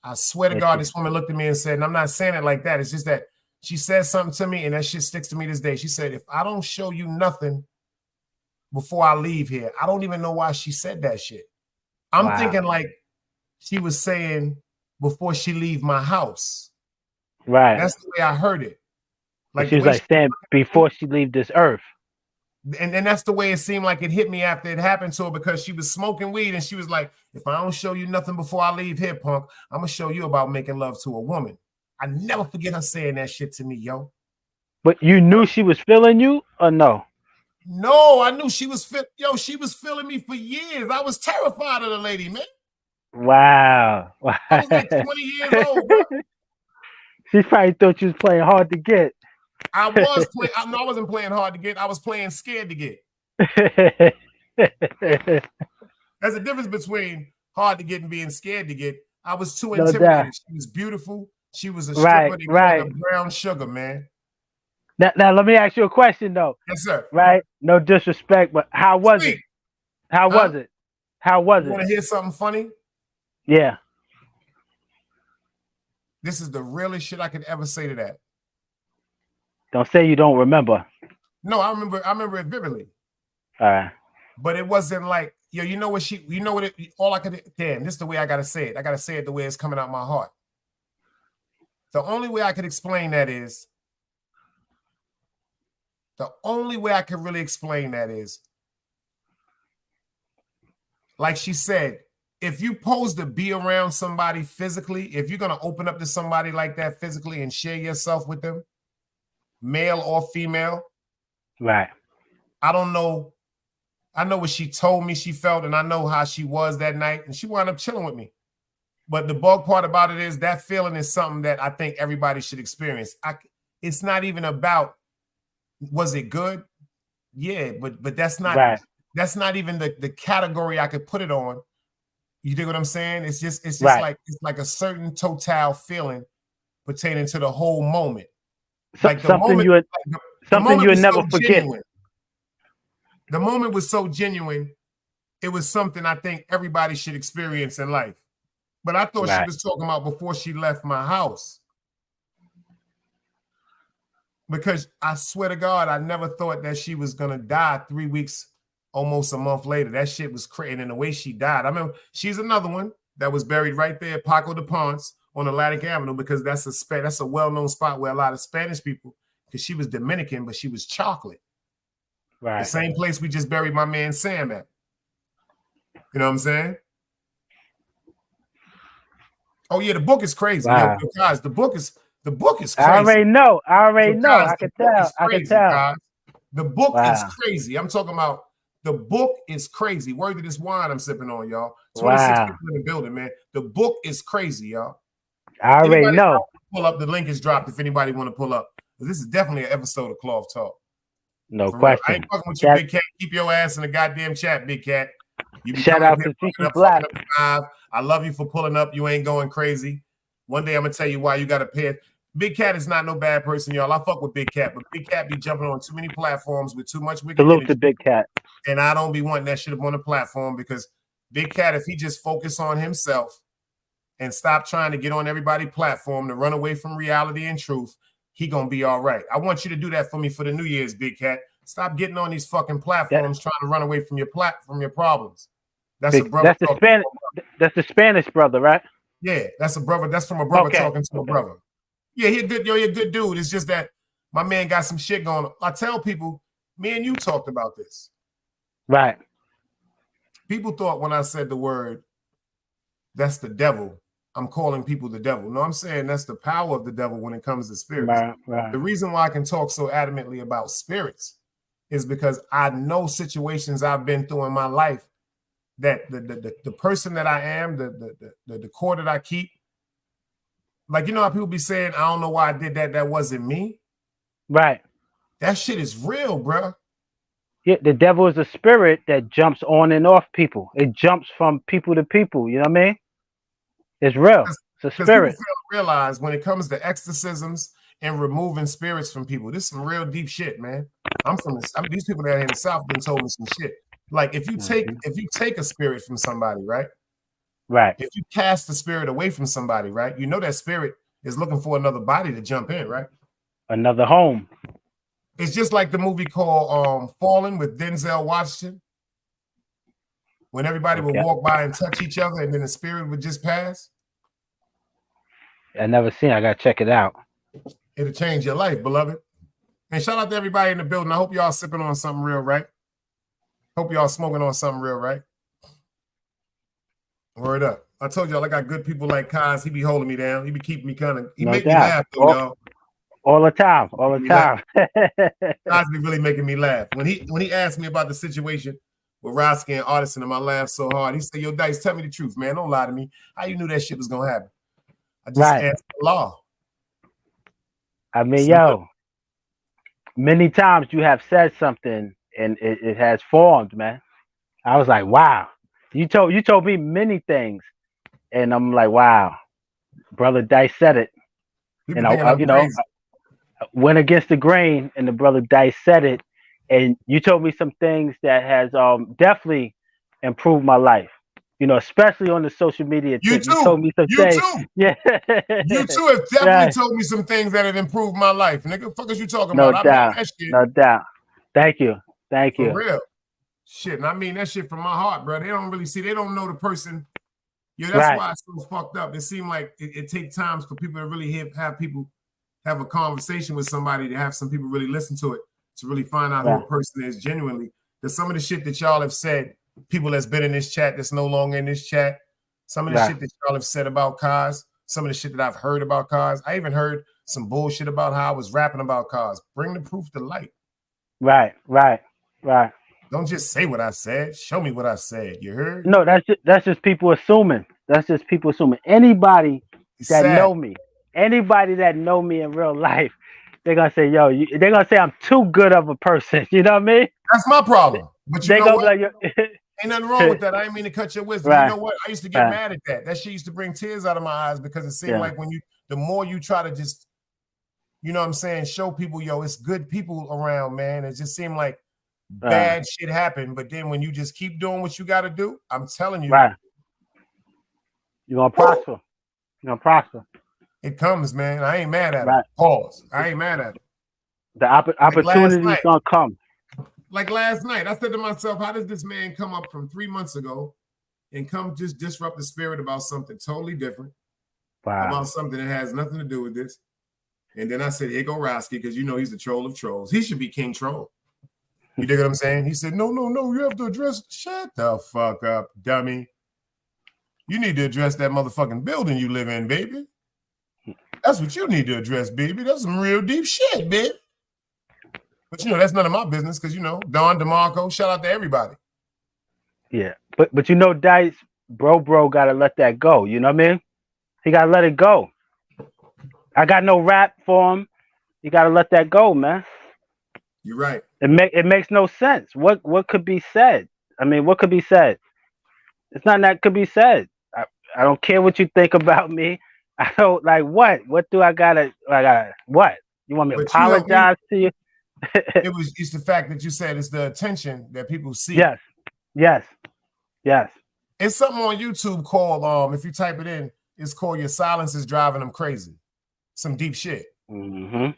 [SPEAKER 4] I swear to God, this woman looked at me and said, and I'm not saying it like that. It's just that she said something to me and that shit sticks to me this day. She said, if I don't show you nothing before I leave here, I don't even know why she said that shit. I'm thinking like she was saying before she leave my house.
[SPEAKER 13] Right.
[SPEAKER 4] That's the way I heard it.
[SPEAKER 13] Like she was like saying before she leave this earth.
[SPEAKER 4] And that's the way it seemed like it hit me after it happened to her because she was smoking weed and she was like, if I don't show you nothing before I leave here, punk, I'm going to show you about making love to a woman. I never forget her saying that shit to me, yo.
[SPEAKER 13] But you knew she was feeling you or no?
[SPEAKER 4] No, I knew she was she was feeling me for years. I was terrified of the lady, man.
[SPEAKER 13] Wow.
[SPEAKER 4] I was like 20 years old, bro.
[SPEAKER 13] She probably thought you was playing hard to get.
[SPEAKER 4] I was playing. I wasn't playing hard to get. I was playing scared to get. There's a difference between hard to get and being scared to get. I was too intimidated. She was beautiful. She was a stripper. They called her brown sugar, man.
[SPEAKER 13] Now, let me ask you a question, though.
[SPEAKER 4] Yes, sir.
[SPEAKER 13] Right? No disrespect, but how was it? How was it? How was it?
[SPEAKER 4] You want to hear something funny?
[SPEAKER 13] Yeah.
[SPEAKER 4] This is the realest shit I could ever say to that.
[SPEAKER 13] Don't say you don't remember.
[SPEAKER 4] No, I remember it vividly.
[SPEAKER 13] All right.
[SPEAKER 4] But it wasn't like, yo, you know what all I could, damn, this is the way I got to say it. I got to say it the way it's coming out my heart. The only way I could explain that is, like she said, if you pose to be around somebody physically, if you're going to open up to somebody like that physically and share yourself with them, male or female.
[SPEAKER 13] Right.
[SPEAKER 4] I don't know. I know what she told me she felt, and I know how she was that night, and she wound up chilling with me. But the bug part about it is that feeling is something that I think everybody should experience. It's not even about, was it good? Yeah, but that's not that's not even the category I could put it on. You dig what I'm saying? It's just like it's like a certain total feeling pertaining to the whole moment. Like the
[SPEAKER 13] something
[SPEAKER 4] moment,
[SPEAKER 13] you would never forget.
[SPEAKER 4] The moment was so genuine. It was something I think everybody should experience in life. But I thought she was talking about before she left my house. Because I swear to God, I never thought that she was going to die 3 weeks, almost a month later. That shit was crazy. And the way she died. I mean, she's another one that was buried right there at Paco de Ponce on Atlantic Avenue because that's a well-known spot where a lot of Spanish people, because she was Dominican, but she was chocolate.
[SPEAKER 13] Right.
[SPEAKER 4] The same place we just buried my man Sam at. You know what I'm saying? Oh yeah, the book is crazy.
[SPEAKER 13] Wow.
[SPEAKER 4] Yo, guys, the book is crazy.
[SPEAKER 13] I already know. I can tell.
[SPEAKER 4] Guys. The book is crazy. I'm talking about the book is crazy. Word to this wine I'm sipping on, y'all. 26 people in the building, man. The book is crazy, y'all.
[SPEAKER 13] I already know.
[SPEAKER 4] Pull up. The link is dropped if anybody want to pull up. This is definitely an episode of Cloth Talk.
[SPEAKER 13] No question.
[SPEAKER 4] I ain't fucking with you, Big Cat. Keep your ass in the goddamn chat, Big Cat.
[SPEAKER 13] Shout out to Tiki Black.
[SPEAKER 4] I love you for pulling up. You ain't going crazy. One day I'm gonna tell you why you got to pay. Big Cat is not no bad person, y'all. I fuck with Big Cat, but Big Cat be jumping on too many platforms with too much wicked
[SPEAKER 13] Salute
[SPEAKER 4] energy.
[SPEAKER 13] to Big Cat.
[SPEAKER 4] And I don't be wanting that shit up on the platform because Big Cat, if he just focus on himself and stop trying to get on everybody's platform to run away from reality and truth, he gonna be all right. I want you to do that for me for the New Year's, Big Cat. Stop getting on these fucking platforms trying to run away from your problems. That's a brother.
[SPEAKER 13] That's the Spanish brother, right?
[SPEAKER 4] Yeah, that's a brother. That's from a brother talking to a brother. Yeah, he a good dude. It's just that my man got some shit going on. I tell people, me and you talked about this.
[SPEAKER 13] Right.
[SPEAKER 4] People thought when I said the word, that's the devil, I'm calling people the devil. No, I'm saying that's the power of the devil when it comes to spirits.
[SPEAKER 13] Right.
[SPEAKER 4] The reason why I can talk so adamantly about spirits is because I know situations I've been through in my life that the person that I am, the core that I keep, like, you know how people be saying, I don't know why I did that. That wasn't me.
[SPEAKER 13] Right.
[SPEAKER 4] That shit is real, bro.
[SPEAKER 13] Yeah, the devil is a spirit that jumps on and off people. It jumps from people to people. You know what I mean? It's real. It's a spirit.
[SPEAKER 4] People fail to realize when it comes to exorcisms and removing spirits from people, this is some real deep shit, man. These people that are in the South been told me some shit. Like if you take a spirit from somebody, right?
[SPEAKER 13] Right.
[SPEAKER 4] If you cast the spirit away from somebody, right? You know that spirit is looking for another body to jump in, right?
[SPEAKER 13] Another home.
[SPEAKER 4] It's just like the movie called Fallen with Denzel Washington. When everybody would walk by and touch each other and then the spirit would just pass.
[SPEAKER 13] I never seen it. I gotta check it out.
[SPEAKER 4] It'll change your life, beloved. And shout out to everybody in the building. I hope y'all sipping on something real, right? Hope y'all smoking on something real, right? Word up. I told y'all I got good people like Kaz. He be holding me down. He be keeping me he make me laugh, though, y'all.
[SPEAKER 13] All the time.
[SPEAKER 4] Kaz be really making me laugh. When he asked me about the situation with Roski and Artisan, and I laughed so hard. He said, yo, Dice, tell me the truth, man. Don't lie to me. How you knew that shit was gonna happen? I just asked the law.
[SPEAKER 13] I mean, many times you have said something and it has formed, man. I was like, wow. You told me many things, and I'm like, wow, brother Dice said it. And I went against the grain, and the brother Dice said it, and you told me some things that has definitely improved my life. You know, especially on the social media.
[SPEAKER 4] You
[SPEAKER 13] told me some things. Yeah.
[SPEAKER 4] You too have definitely told me some things that have improved my life. Nigga, what the fuck is you talking about?
[SPEAKER 13] No doubt.
[SPEAKER 4] I that shit.
[SPEAKER 13] No doubt. Thank you.
[SPEAKER 4] For real. Shit, and I mean that shit from my heart, bro. They don't really see, they don't know the person. Yeah, that's why it's so fucked up. It seems like it takes time for people to really have a conversation with somebody, to have some people really listen to it, to really find out who a person is genuinely. Because some of the shit that y'all have said, people that's been in this chat that's no longer in this chat, some of the shit that y'all have said about Kaz, some of the shit that I've heard about Kaz. I even heard some bullshit about how I was rapping about Kaz. Bring the proof to light.
[SPEAKER 13] Right.
[SPEAKER 4] Don't just say what I said. Show me what I said. You heard?
[SPEAKER 13] No, that's just people assuming. Anybody that know me, in real life, they're gonna say, yo, they're gonna say I'm too good of a person. You know what I mean?
[SPEAKER 4] That's my problem. But you know what?
[SPEAKER 13] Like,
[SPEAKER 4] ain't nothing wrong with that. I ain't mean to cut your wisdom. You know what? I used to get mad at that. That shit used to bring tears out of my eyes because it seemed like the more you try to just, you know what I'm saying, show people, yo, it's good people around, man. It just seemed like bad shit happened. But then when you just keep doing what you got to do, I'm telling you,
[SPEAKER 13] you're gonna prosper. You're gonna prosper.
[SPEAKER 4] It comes, man. I ain't mad at it. Pause. I ain't mad at it.
[SPEAKER 13] The opportunity is gonna come.
[SPEAKER 4] Like last night, I said to myself, how does this man come up from 3 months ago and come just disrupt the spirit about something totally different, about something that has nothing to do with this? And then I said, here go Roski, because you know he's the troll of trolls. He should be King Troll. You dig what I'm saying? He said, no, you have to address. Shut the fuck up, dummy. You need to address that motherfucking building you live in, baby. That's what you need to address, baby. That's some real deep shit, baby. But you know, that's none of my business because, you know, Don DeMarco, shout out to everybody.
[SPEAKER 13] Yeah. But you know, Dice, bro gotta let that go. You know what I mean? He gotta let it go. I got no rap for him. You gotta let that go, man.
[SPEAKER 4] You're right.
[SPEAKER 13] It makes no sense. What could be said? I mean, what could be said? It's nothing that could be said. I don't care what you think about me. I don't like what? What do I gotta what? You want me to apologize to you?
[SPEAKER 4] It's the fact that you said it's the attention that people see.
[SPEAKER 13] Yes.
[SPEAKER 4] It's something on YouTube called, if you type it in, it's called Your Silence is Driving Them Crazy. Some deep shit.
[SPEAKER 13] Mm-hmm.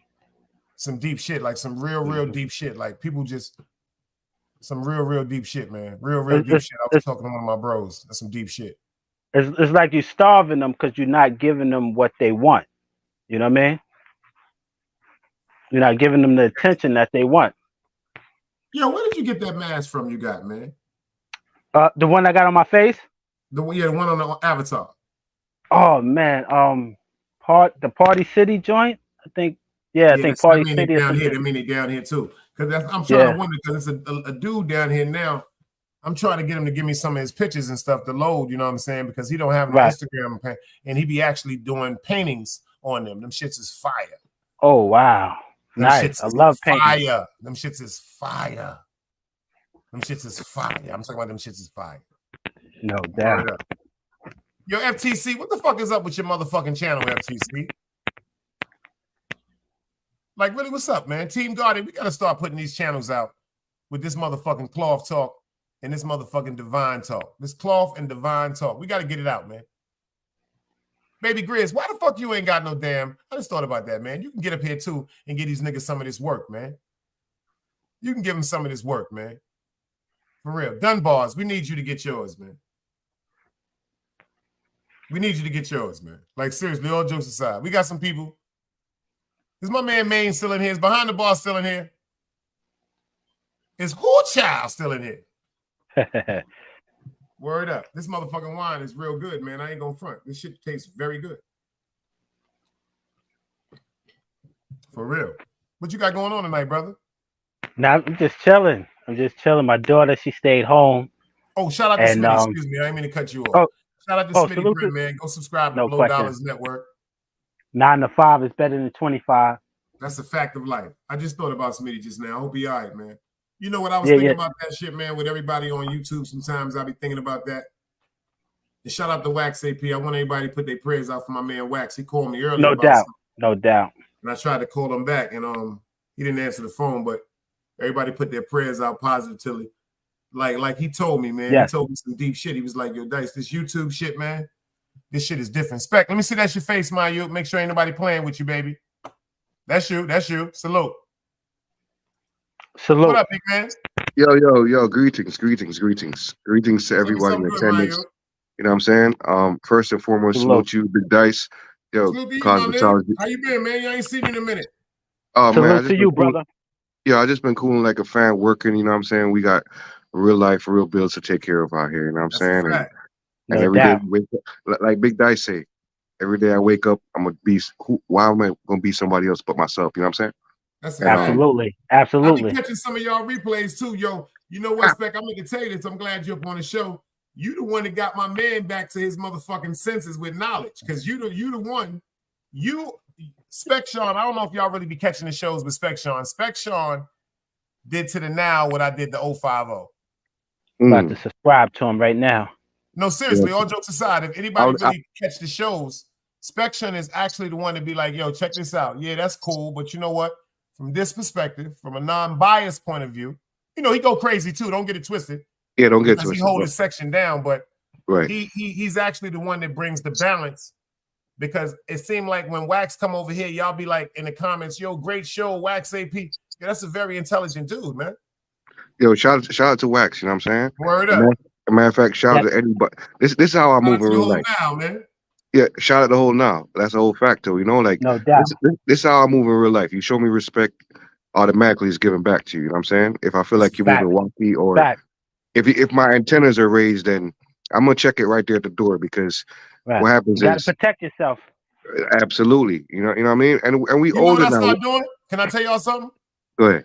[SPEAKER 4] some deep shit, like some real deep shit. Like people just some real deep shit, man. Real deep shit. I was talking to one of my bros. That's some deep shit.
[SPEAKER 13] It's like you're starving them because you're not giving them what they want. You know what I mean? You're not giving them the attention that they want.
[SPEAKER 4] Yo, where did you get that mask from you got, man?
[SPEAKER 13] The one I got on my face?
[SPEAKER 4] The one on the avatar.
[SPEAKER 13] Oh man, the Party City joint. I think I think Party City
[SPEAKER 4] down here. They mean it down here too. Because I'm trying to wonder because it's a dude down here now. I'm trying to get him to give me some of his pictures and stuff to load. You know what I'm saying? Because he don't have no Instagram, and he be actually doing paintings on them. Them shits is fire.
[SPEAKER 13] Oh wow, nice. I love painting.
[SPEAKER 4] Fire. Them shits is fire. Them shits is fire. I'm talking about them shits is fire.
[SPEAKER 13] No doubt.
[SPEAKER 4] Yo, FTC, what the fuck is up with your motherfucking channel, FTC? Like, really, what's up, man? Team Guardian, we gotta start putting these channels out with this motherfucking cloth talk and this motherfucking divine talk. This cloth and divine talk. We gotta get it out, man. Baby Grizz, why the fuck you ain't got no damn? I just thought about that, man. You can get up here too and get these niggas some of this work, man. You can give them some of this work, man. For real. Dunbars, we need you to get yours, man. We need you to get yours, man. Like, seriously, all jokes aside. We got some people. Is my man Maine still in here? Is Behind the Bar still in here? Is Who Child still in here? Word up. This motherfucking wine is real good, man. I ain't gonna front. This shit tastes very good. For real. What you got going on tonight, brother?
[SPEAKER 13] Now I'm just chilling. My daughter, she stayed home.
[SPEAKER 4] Oh, shout out to Smitty. Excuse me. I didn't mean to cut you off. Shout out to Smitty Grid, man. Go subscribe to Blow Dollars Network.
[SPEAKER 13] 9 to 5 is better than 25.
[SPEAKER 4] That's a fact of life. I just thought about Smitty just now. I hope he all right, man. You know what I was thinking about that shit, man, with everybody on YouTube. Sometimes I be thinking about that. And shout out to Wax AP. I want everybody to put their prayers out for my man Wax. He called me earlier.
[SPEAKER 13] No doubt.
[SPEAKER 4] And I tried to call him back, and he didn't answer the phone, but everybody put their prayers out positively. Like he told me, man. He told me some deep shit. He was like, yo, Dice, this YouTube shit, man, this shit is different. Spec, let me see that's your face, Mayu. Make sure ain't nobody playing with you, baby. That's you. Salute. What up, big man?
[SPEAKER 14] Yo, greetings to everyone in attendance. You know what I'm saying? First and foremost, salute you, Big Dice. Yo,
[SPEAKER 4] Cosmetology. How you been, man? You ain't seen me in a minute.
[SPEAKER 14] Oh, man,
[SPEAKER 13] salute to you, brother.
[SPEAKER 14] Yeah, I just been cooling like a fan, working, you know what I'm saying? We got real life, real bills to take care of out here, you know what I'm saying? And every day, wake up, like Big Dice say, every day I wake up, I'm gonna be. Why am I gonna be somebody else but myself? You know what I'm saying?
[SPEAKER 4] That's
[SPEAKER 13] absolutely.
[SPEAKER 4] I've been catching some of y'all replays too, yo. You know what, Spec? I'm gonna tell you this. I'm glad you're up on the show. You the one that got my man back to his motherfucking senses with knowledge, because you the one. Spec Sean. I don't know if y'all really be catching the shows with Spec Sean. Spec Sean did to the now what I did to 050.
[SPEAKER 13] About to subscribe to him right now.
[SPEAKER 4] No, seriously, all jokes aside, if anybody really catch the shows, Spection is actually the one to be like, yo, check this out. Yeah, that's cool, but you know what? From this perspective, from a non-biased point of view, you know, he go crazy too. Don't get it twisted.
[SPEAKER 14] Yeah, don't get it twisted.
[SPEAKER 4] He hold his section down, but he's actually the one that brings the balance, because it seemed like when Wax come over here, y'all be like in the comments, yo, great show, Wax AP. Yeah, that's a very intelligent dude, man.
[SPEAKER 14] Yo, shout out to Wax, you know what I'm saying?
[SPEAKER 4] Word up.
[SPEAKER 14] Matter of fact, shout out to anybody. This is how I move in real life.
[SPEAKER 4] Now, man.
[SPEAKER 14] Yeah, shout out the whole now. That's a whole factor, you know. Like,
[SPEAKER 13] no doubt.
[SPEAKER 14] This is how I move in real life. You show me respect, automatically it's given back to you. You know what I'm saying? If I feel like you're moving wonky, or if my antennas are raised, then I'm gonna check it right there at the door, because what happens is
[SPEAKER 13] you gotta protect yourself.
[SPEAKER 14] Absolutely, you know what I mean. And we older now.
[SPEAKER 4] Start doing? Can I tell y'all something?
[SPEAKER 14] Go ahead.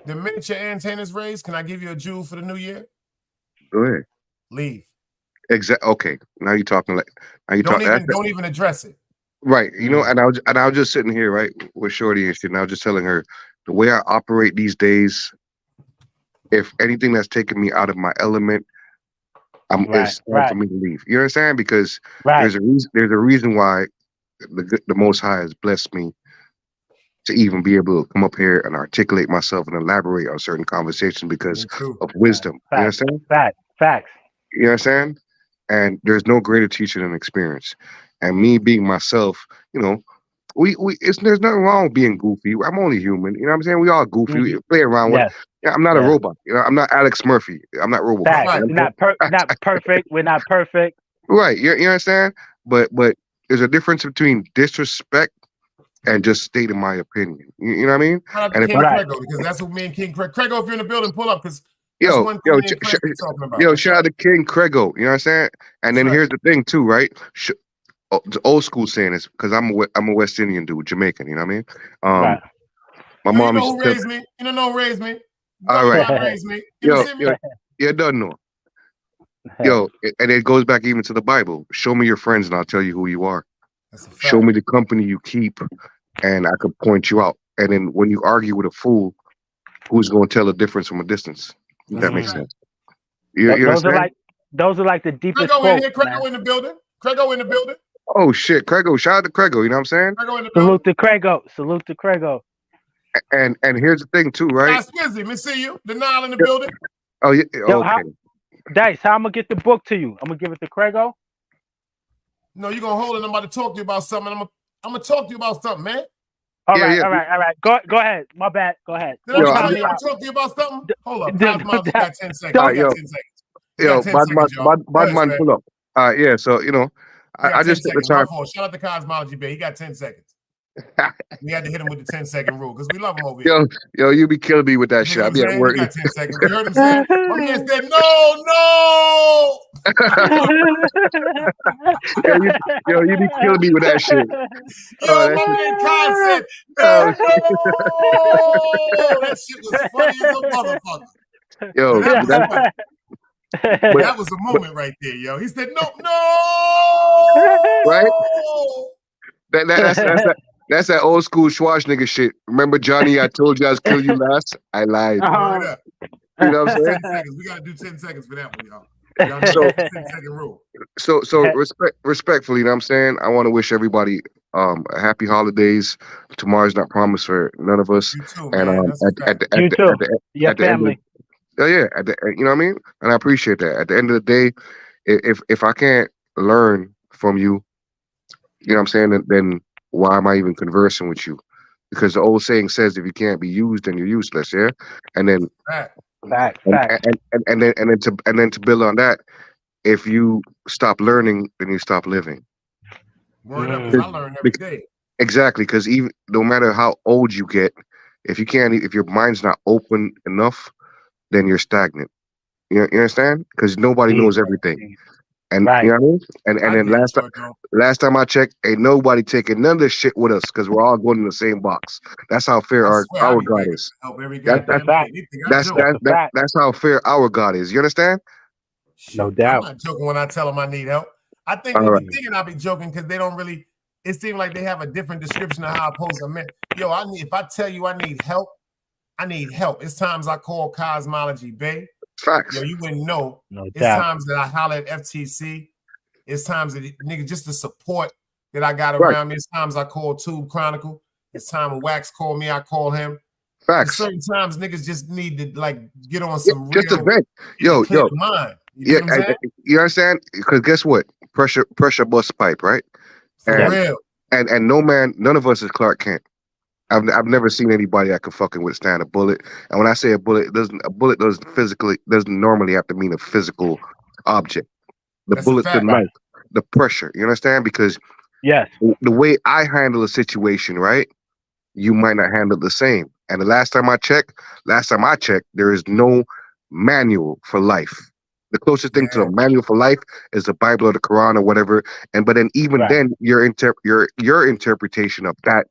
[SPEAKER 4] The minute your antennas raised, can I give you a jewel for the new year?
[SPEAKER 14] Go ahead.
[SPEAKER 4] Leave.
[SPEAKER 14] Exactly. Okay. Now you're talking like. Now you
[SPEAKER 4] don't even address it.
[SPEAKER 14] Right. You know, and I was just sitting here, right, with Shorty and shit, and I was just telling her the way I operate these days. If anything that's taking me out of my element, it's time for me to leave. You know what I'm saying? Because there's a reason why the Most High has blessed me to even be able to come up here and articulate myself and elaborate on certain conversations because of wisdom. You understand?
[SPEAKER 13] Facts.
[SPEAKER 14] You know what I'm saying? And there's no greater teacher than experience. And me being myself, you know, there's nothing wrong with being goofy. I'm only human. You know what I'm saying? We all goofy. We play around with. Yeah, I'm not a robot. You know, I'm not Alex Murphy. I'm not RoboCop.
[SPEAKER 13] Right.
[SPEAKER 14] You know
[SPEAKER 13] not perfect. We're not perfect.
[SPEAKER 14] Right. You understand? But there's a difference between disrespect and just stating my opinion. You know what I mean?
[SPEAKER 4] Shout out to King Crego, because that's what me and King Crego. Crego, if you're in the building, pull up, because that's one thing me and Crego are talking about.
[SPEAKER 14] Shout out to King Crego. You know what I'm saying? And then here's the thing too, right? The old school saying is because I'm a West Indian dude, Jamaican. You know what I mean? My mom
[SPEAKER 4] you know who raised me. You know who raised me.
[SPEAKER 14] All right.
[SPEAKER 4] Raised me. You
[SPEAKER 14] don't know. And it goes back even to the Bible. Show me your friends, and I'll tell you who you are. Show me the company you keep, and I could point you out. And then when you argue with a fool, who's going to tell the difference from a distance? If that makes sense.
[SPEAKER 13] Those are like the deepest
[SPEAKER 4] Crego
[SPEAKER 13] quotes.
[SPEAKER 4] In here. Crego in the building. Crego in the building.
[SPEAKER 14] Oh shit, Crego! Shout out to Crego. You know what I'm saying?
[SPEAKER 13] Salute to Crego. Salute to Crego.
[SPEAKER 14] And here's the thing too, right?
[SPEAKER 4] Swizzy, me see you. The Nile in the building.
[SPEAKER 14] Oh yeah.
[SPEAKER 13] Yo,
[SPEAKER 14] Okay.
[SPEAKER 13] Dice, how I'm gonna get the book to you? I'm gonna give it to Crego.
[SPEAKER 4] No, you're gonna hold it. I'm about to talk to you about something. I'm gonna talk to you about something, man.
[SPEAKER 13] All right. Go ahead. My bad. Go ahead.
[SPEAKER 4] Did I tell you I'm gonna talk to you about something? Hold up. You got 10 seconds.
[SPEAKER 14] Bad man, pull up. Yeah. So I just took the time.
[SPEAKER 4] Shout out to Cosmology Bay. He got 10 seconds. We had to hit him with the 10-second rule because we love him over here.
[SPEAKER 14] Yo, you be killing me with that shit. I be at work.
[SPEAKER 4] Got 10 seconds. You heard him say, my man said, no.
[SPEAKER 14] You be killing me with that shit.
[SPEAKER 4] Yo, my man Kyle said, no. That shit was funny as a motherfucker.
[SPEAKER 14] Yo,
[SPEAKER 4] that was a moment right there, yo. He said, no.
[SPEAKER 14] Right? That's that old school Schwarzenegger shit. Remember, Johnny, I told you I was killing you last? I lied. You know what I'm saying?
[SPEAKER 4] 10 seconds. We got to do 10 seconds for that one, y'all.
[SPEAKER 14] So,
[SPEAKER 4] 10-second rule.
[SPEAKER 14] So respectfully, you know what I'm saying? I want to wish everybody a happy holidays. Tomorrow's not promised for none of us.
[SPEAKER 4] You too,
[SPEAKER 14] and
[SPEAKER 4] man.
[SPEAKER 14] at the
[SPEAKER 13] family.
[SPEAKER 14] You know what I mean? And I appreciate that. At the end of the day, if I can't learn from you, you know what I'm saying, then why am I even conversing with you? Because the old saying says if you can't be used, then you're useless, yeah? And then
[SPEAKER 13] Fact.
[SPEAKER 14] And then to build on that, if you stop learning, then you stop living.
[SPEAKER 4] Word up, 'cause I learn every day.
[SPEAKER 14] Exactly, because even no matter how old you get, if your mind's not open enough, then you're stagnant. You understand? Because nobody knows everything. And you know what I mean? And then last time I checked, ain't nobody taking none of this shit with us because we're all going in the same box. That's how fair our God is. That's how fair our God is. You understand?
[SPEAKER 13] No doubt.
[SPEAKER 4] I'm not joking when I tell them I need help. I think they be thinking I be joking because they don't really. It seems like they have a different description of how I pose a man. Yo, if I tell you I need help, I need help. It's times I call Cosmology Bay.
[SPEAKER 14] Facts.
[SPEAKER 4] Yo, you wouldn't know. It's
[SPEAKER 13] doubt.
[SPEAKER 4] times that I holler at FTC. It's times that nigga just the support that I got around me. It's times I call Tube Chronicle. It's time when Wax call me, I call him.
[SPEAKER 14] Facts.
[SPEAKER 4] Certain times niggas just need to like get on some
[SPEAKER 14] just
[SPEAKER 4] real
[SPEAKER 14] a vent. Yo.
[SPEAKER 4] Mind.
[SPEAKER 14] You understand? Because guess what? Pressure bust pipe, right?
[SPEAKER 4] For real.
[SPEAKER 14] And no man, none of us is Clark Kent. I've never seen anybody that can fucking withstand a bullet. And when I say a bullet doesn't normally have to mean a physical object. The bullet's the knife, the pressure. You understand? Because the way I handle a situation, right, you might not handle the same. And the last time I checked, there is no manual for life. The closest thing to a manual for life is the Bible or the Quran or whatever. But then even then, your interpretation of that,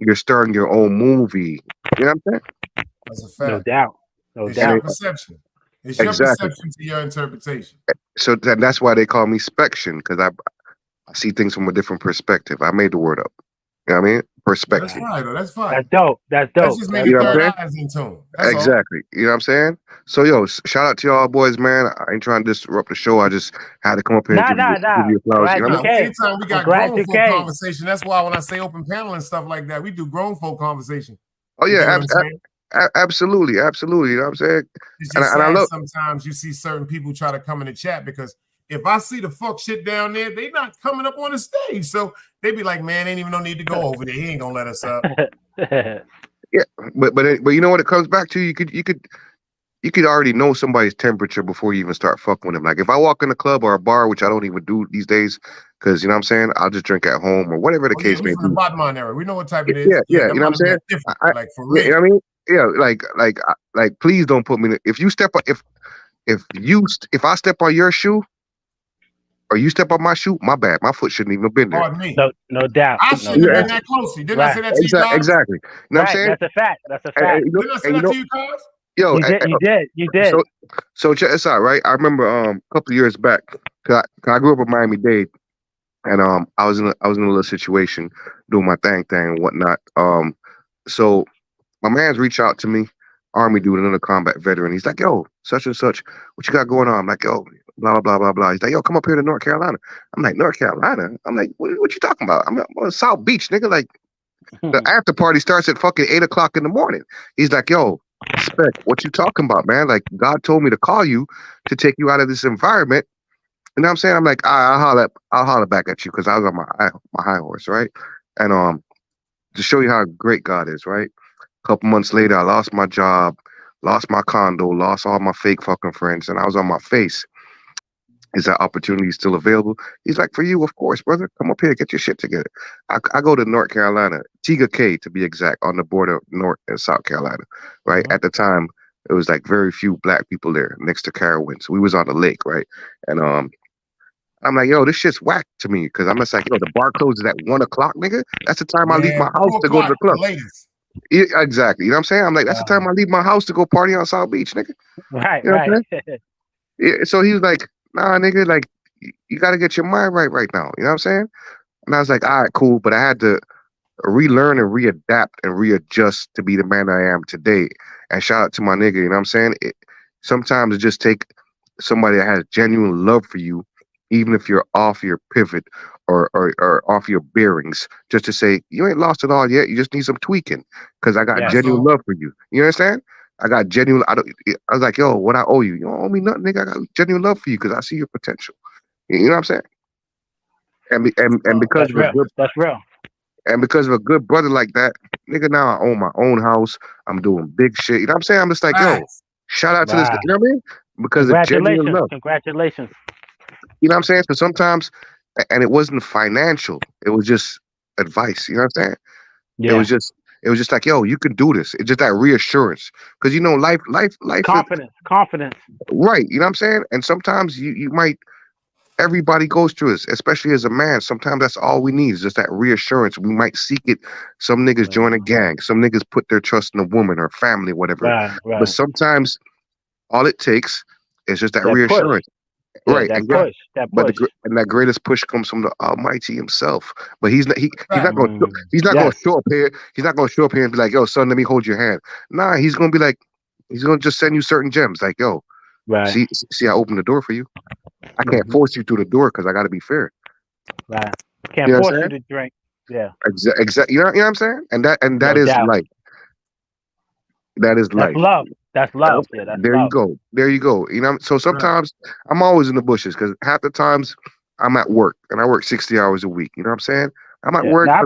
[SPEAKER 14] you're starting your own movie. You know what I'm saying?
[SPEAKER 4] That's a fact.
[SPEAKER 13] No doubt.
[SPEAKER 4] It's your perception. It's your perception to your interpretation.
[SPEAKER 14] So that's why they call me Spection, because I see things from a different perspective. I made the word up. You know what I mean? Perspective.
[SPEAKER 4] That's fine, though. That's fine.
[SPEAKER 13] That's dope. That's
[SPEAKER 4] just maybe third eyes in tune. That's
[SPEAKER 14] exactly.
[SPEAKER 4] All.
[SPEAKER 14] You know what I'm saying? So, yo, shout out to y'all boys, man. I ain't trying to disrupt the show. I just had to come up here and give you applause. You know?
[SPEAKER 4] Anytime we got grown folk conversation, that's why when I say open panel and stuff like that, we do grown folk conversation.
[SPEAKER 14] Oh, yeah, absolutely. You know what I'm saying?
[SPEAKER 4] It's just and I love sometimes you see certain people try to come in the chat because if I see the fuck shit down there, they not coming up on the stage. So they be like, man, ain't even no need to go over there. He ain't gonna let us up.
[SPEAKER 14] Yeah, but you know what it comes back to? You could already know somebody's temperature before you even start fucking with them. Like if I walk in a club or a bar, which I don't even do these days, because you know what I'm saying, I'll just drink at home or whatever the case may be.
[SPEAKER 4] The Batman era. We know what type it is.
[SPEAKER 14] Yeah, you know what I'm saying?
[SPEAKER 4] Like for real.
[SPEAKER 14] You know what I mean? Yeah, like please don't put me in, if you step if I step on your shoe or you step on my shoe, my bad. My foot shouldn't even have been there.
[SPEAKER 4] Pardon me.
[SPEAKER 13] No doubt.
[SPEAKER 4] I shouldn't have been that closely. Didn't I say that to you guys?
[SPEAKER 14] Exactly. You know what I'm saying?
[SPEAKER 13] That's a fact. That's a fact.
[SPEAKER 4] Didn't I say that to you guys?
[SPEAKER 14] Yo,
[SPEAKER 13] you did.
[SPEAKER 14] So check this out, right? I remember a couple of years back, cause I grew up in Miami-Dade, and I was in a little situation doing my thing and whatnot. So my man's reached out to me, Army dude, another combat veteran. He's like, yo, such and such, what you got going on? I'm like, yo, blah blah blah blah blah. He's like, yo, come up here to North Carolina. I'm like, North Carolina? I'm like, what you talking about? I'm on South Beach, nigga. Like the after party starts at fucking 8 o'clock in the morning. He's like, yo, Spec, what you talking about, man? Like God told me to call you to take you out of this environment. You know what I'm saying? I'm like, I'll holler back at you because I was on my high horse, right? And to show you how great God is, right? A couple months later, I lost my job, lost my condo, lost all my fake fucking friends, and I was on my face. Is that opportunity still available? He's like, for you, of course, brother. Come up here, get your shit together. I go to North Carolina, Tega K to be exact, on the border of North and South Carolina, right? At the time, it was like very few black people there next to Carowinds. So we was on the lake, right? And I'm like, yo, this shit's whack to me because I'm just like, yo, the bar closes at 1 o'clock, nigga. That's the time I leave my house to go to the club. Yeah, exactly. You know what I'm saying? I'm like, that's the time I leave my house to go party on South Beach, nigga.
[SPEAKER 13] Right,
[SPEAKER 14] you know
[SPEAKER 13] right.
[SPEAKER 14] Yeah, so he was like, nah, nigga, like, you got to get your mind right now. You know what I'm saying? And I was like, all right, cool. But I had to relearn and readapt and readjust to be the man I am today. And shout out to my nigga, you know what I'm saying? Sometimes it just take somebody that has genuine love for you, even if you're off your pivot or off your bearings, just to say, you ain't lost it all yet. You just need some tweaking because I got genuine love for you. You understand? I got genuine. I was like, yo, what I owe you? You don't owe me nothing, nigga. I got genuine love for you because I see your potential. You know what I'm saying? And because
[SPEAKER 13] that's real.
[SPEAKER 14] And because of a good brother like that, nigga, now I own my own house. I'm doing big shit. You know what I'm saying? I'm just like, yo, shout out to this. You know what I mean? Because of genuine love.
[SPEAKER 13] Congratulations.
[SPEAKER 14] You know what I'm saying? So sometimes, and it wasn't financial. It was just advice. You know what I'm saying?
[SPEAKER 13] Yeah.
[SPEAKER 14] It was just like, yo, you can do this. It's just that reassurance. Because, you know, life.
[SPEAKER 13] Confidence.
[SPEAKER 14] Right. You know what I'm saying? And sometimes you might, everybody goes through this, especially as a man. Sometimes that's all we need is just that reassurance. We might seek it. Some niggas join a gang. Some niggas put their trust in a woman or family, whatever.
[SPEAKER 13] Right.
[SPEAKER 14] But sometimes all it takes is just that reassurance.
[SPEAKER 13] Yeah,
[SPEAKER 14] right.
[SPEAKER 13] That push.
[SPEAKER 14] But that greatest push comes from the Almighty Himself. But he's not going to show up here. He's not going to show up here and be like, yo, son, let me hold your hand. Nah, he's going to be like, he's going to just send you certain gems. Like, yo, see, I opened the door for you. I can't force you through the door because I got to be fair.
[SPEAKER 13] Right. Can't force you to drink. Yeah.
[SPEAKER 14] Exactly. You know what I'm saying? And that is life. That is life.
[SPEAKER 13] That's love. That's love. Yeah, that's
[SPEAKER 14] there
[SPEAKER 13] love.
[SPEAKER 14] you go. There you go. You know, so sometimes I'm always in the bushes because half the times I'm at work and I work 60 hours a week. You know what I'm saying? I'm at work.
[SPEAKER 13] Now,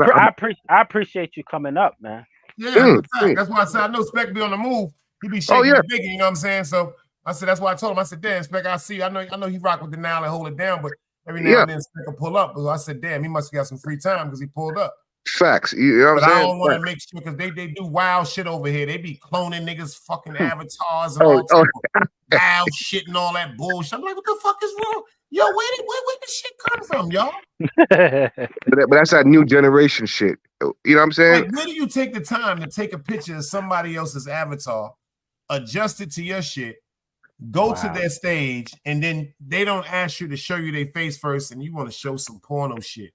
[SPEAKER 13] I appreciate you coming up, man.
[SPEAKER 4] Yeah, that's why I said I know Spec be on the move. He be shaking the biggie, you know what I'm saying? So I said that's why I told him. I said, damn, Spec, I see. I know he rock with the now and hold it down, but every now and then Spec will pull up. But I said, damn, he must have got some free time because he pulled up.
[SPEAKER 14] Facts. You know what I'm saying?
[SPEAKER 4] I don't want to make sure because they do wild shit over here. They be cloning niggas' fucking avatars and all type of wild shit and all that bullshit. I'm like, what the fuck is wrong? Yo, where did this shit come from, y'all?
[SPEAKER 14] but that's that new generation shit. You know what I'm saying?
[SPEAKER 4] Like, where do you take the time to take a picture of somebody else's avatar, adjust it to your shit, go to their stage, and then they don't ask you to show you their face first, and you want to show some porno shit?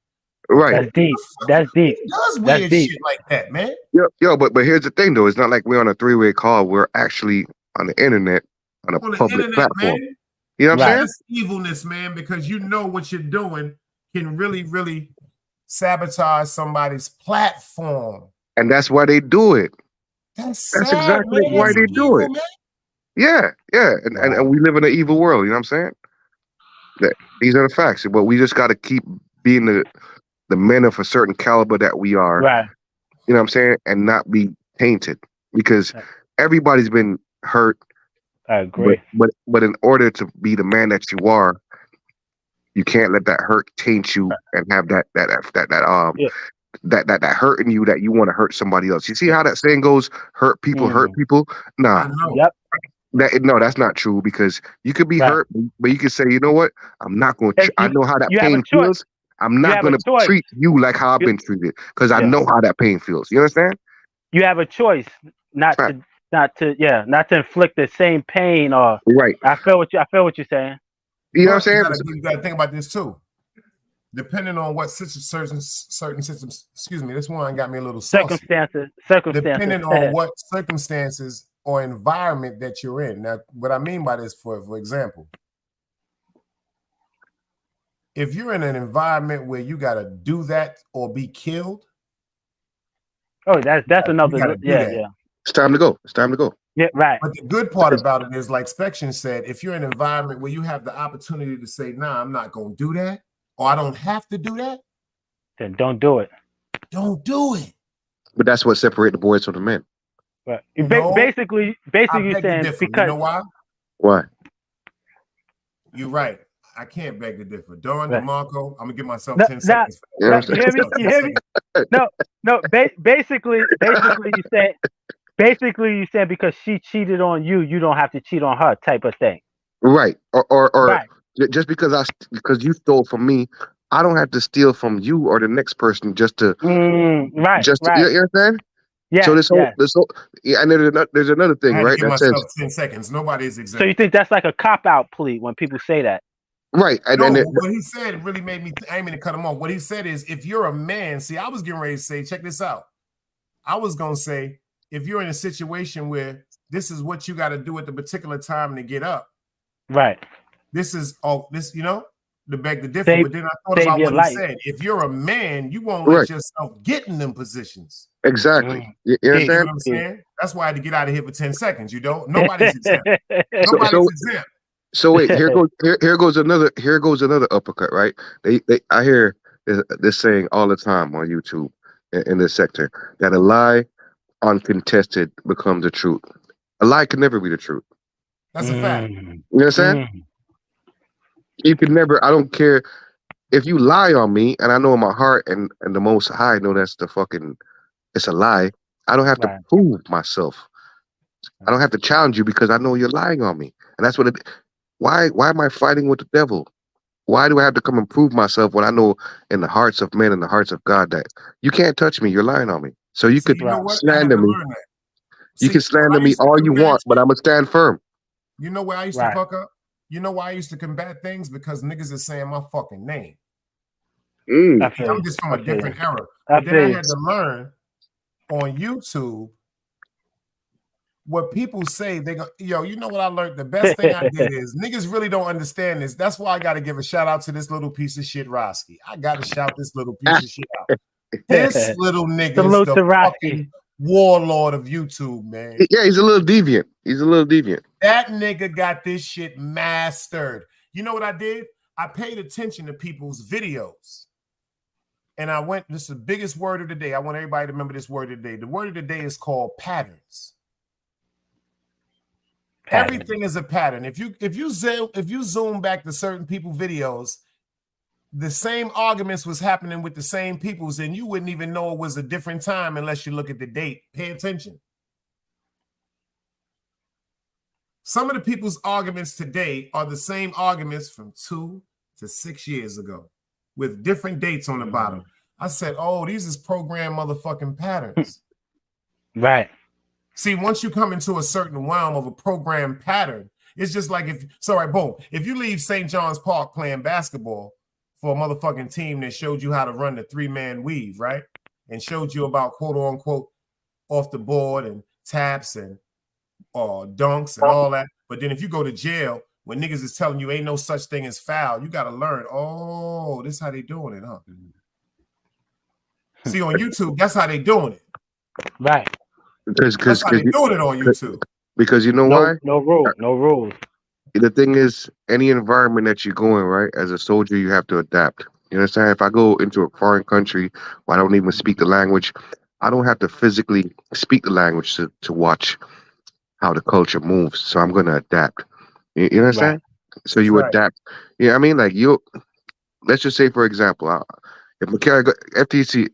[SPEAKER 14] Right.
[SPEAKER 13] That's deep. That's deep.
[SPEAKER 4] Does weird shit like that, man.
[SPEAKER 14] Yo, but here's the thing though. It's not like we're on a three-way call. We're actually on the internet on a public platform.
[SPEAKER 4] Man.
[SPEAKER 14] You know what I'm saying?
[SPEAKER 4] That's evilness, man, because you know what you're doing can really, really sabotage somebody's platform.
[SPEAKER 14] And that's why they do it.
[SPEAKER 4] That's
[SPEAKER 14] exactly why they do it.
[SPEAKER 4] Man.
[SPEAKER 14] Yeah. And we live in an evil world, you know what I'm saying? These are the facts. But we just got to keep being the men of a certain caliber that we are.
[SPEAKER 13] Right.
[SPEAKER 14] You know what I'm saying? And not be tainted, because everybody's been hurt.
[SPEAKER 13] I agree.
[SPEAKER 14] But in order to be the man that you are, you can't let that hurt taint you and have that hurt in you that you want to hurt somebody else. You see how that saying goes? Hurt people, hurt people. Nah.
[SPEAKER 13] Yep.
[SPEAKER 14] That's not true, because you could be hurt, but you can say, you know what? I'm not going to. I know how that pain feels. I'm not going to treat you like how I've been treated, because I know how that pain feels. You understand?
[SPEAKER 13] You have a choice not to inflict the same pain or
[SPEAKER 14] right.
[SPEAKER 13] I feel what you're saying.
[SPEAKER 14] You know what I'm saying?
[SPEAKER 4] You got to think about this too. Depending on what certain systems, excuse me, this one got me a little saucy.
[SPEAKER 13] Circumstances.
[SPEAKER 4] Depending on what circumstances or environment that you're in. Now, what I mean by this, for example, if you're in an environment where you got to do that or be killed.
[SPEAKER 13] Oh, that's another. Yeah.
[SPEAKER 14] It's time to go. It's time to go.
[SPEAKER 13] Yeah, right.
[SPEAKER 4] But the good part about it is, like Spection said, if you're in an environment where you have the opportunity to say, nah, I'm not going to do that, or I don't have to do that,
[SPEAKER 13] then don't do it.
[SPEAKER 4] Don't do it.
[SPEAKER 14] But that's what separates the boys from the men.
[SPEAKER 13] Right. Basically, you're saying because
[SPEAKER 4] you know why?
[SPEAKER 14] Why?
[SPEAKER 4] You're right. I can't beg to differ. Dawn, DeMarco, I'm gonna give myself 10
[SPEAKER 13] seconds.
[SPEAKER 4] You
[SPEAKER 13] hear me? No. Basically, you said because she cheated on you, you don't have to cheat on her, type of thing.
[SPEAKER 14] Right. Or
[SPEAKER 13] right.
[SPEAKER 14] Just because you stole from me, I don't have to steal from you or the next person just to.
[SPEAKER 13] Right.
[SPEAKER 14] Just to, you understand?
[SPEAKER 13] Yeah.
[SPEAKER 14] So this whole and there's another thing, right?
[SPEAKER 4] That says 10 seconds. Nobody's exempt.
[SPEAKER 13] So you think that's like a cop-out plea when people say that?
[SPEAKER 14] Right.
[SPEAKER 4] What he said really made me, I ain't mean to cut him off. What he said is, if you're a man, see, I was getting ready to say, check this out. I was going to say, if you're in a situation where this is what you got to do at the particular time to get up.
[SPEAKER 13] Right.
[SPEAKER 4] This is, to beg to differ. But then I thought about what he said. If you're a man, you won't let yourself get in them positions.
[SPEAKER 14] Exactly. You
[SPEAKER 4] understand what I'm saying? That's why I had to get out of here for 10 seconds. You don't? Nobody's exempt. Nobody's exempt.
[SPEAKER 14] So wait, here goes another uppercut, right? I hear this saying all the time on YouTube in this sector, that a lie uncontested becomes the truth. A lie can never be the truth.
[SPEAKER 4] That's a fact.
[SPEAKER 14] You know what I'm saying? You can never. I don't care if you lie on me, and I know in my heart and the Most High know it's a lie. I don't have to prove myself. I don't have to challenge you because I know you're lying on me, and that's what it. Why am I fighting with the devil? Why do I have to come and prove myself when I know in the hearts of men and the hearts of God that you can't touch me? You're lying on me. So you could slander me. You can slander me all you want, but I'm gonna stand firm.
[SPEAKER 4] You know where I used to fuck up? You know why I used to combat things? Because niggas is saying my fucking name. I'm just from a different era. But then I had to learn on YouTube what people say. They go, yo, you know what I learned? The best thing I did is niggas really don't understand this. That's why I got to give a shout out to this little piece of shit, Roski. I got to shout this little piece of shit out. This little nigga is the fucking warlord of YouTube, man.
[SPEAKER 14] Yeah, he's a little deviant.
[SPEAKER 4] That nigga got this shit mastered. You know what I did? I paid attention to people's videos. And I went, this is the biggest word of the day. I want everybody to remember this word of the day. The word of the day is called patterns. Everything is a pattern. If you zoom back to certain people's videos, the same arguments was happening with the same peoples, and you wouldn't even know it was a different time unless you look at the date. Pay attention. Some of the people's arguments today are the same arguments from 2 to 6 years ago with different dates on the bottom. I said, oh, these is programmed motherfucking patterns.
[SPEAKER 13] Right.
[SPEAKER 4] See, once you come into a certain realm of a programmed pattern, it's just like if you leave St. John's Park playing basketball for a motherfucking team that showed you how to run the 3-man weave, right? And showed you about quote unquote off the board and taps and dunks and all that. But then if you go to jail, when niggas is telling you ain't no such thing as foul, you got to learn, oh, this is how they doing it, huh? See, on YouTube, that's how they doing it.
[SPEAKER 13] Right.
[SPEAKER 4] That's how they doing it on YouTube.
[SPEAKER 14] Because you know why?
[SPEAKER 13] No rules.
[SPEAKER 14] the thing is, any environment that you go in, right, as a soldier, you have to adapt. You understand? If I go into a foreign country where I don't even speak the language, I don't have to physically speak the language to watch how the culture moves. So I'm gonna adapt. You understand? So you adapt. Yeah, I mean, like let's just say, for example, if McCarry got FTC,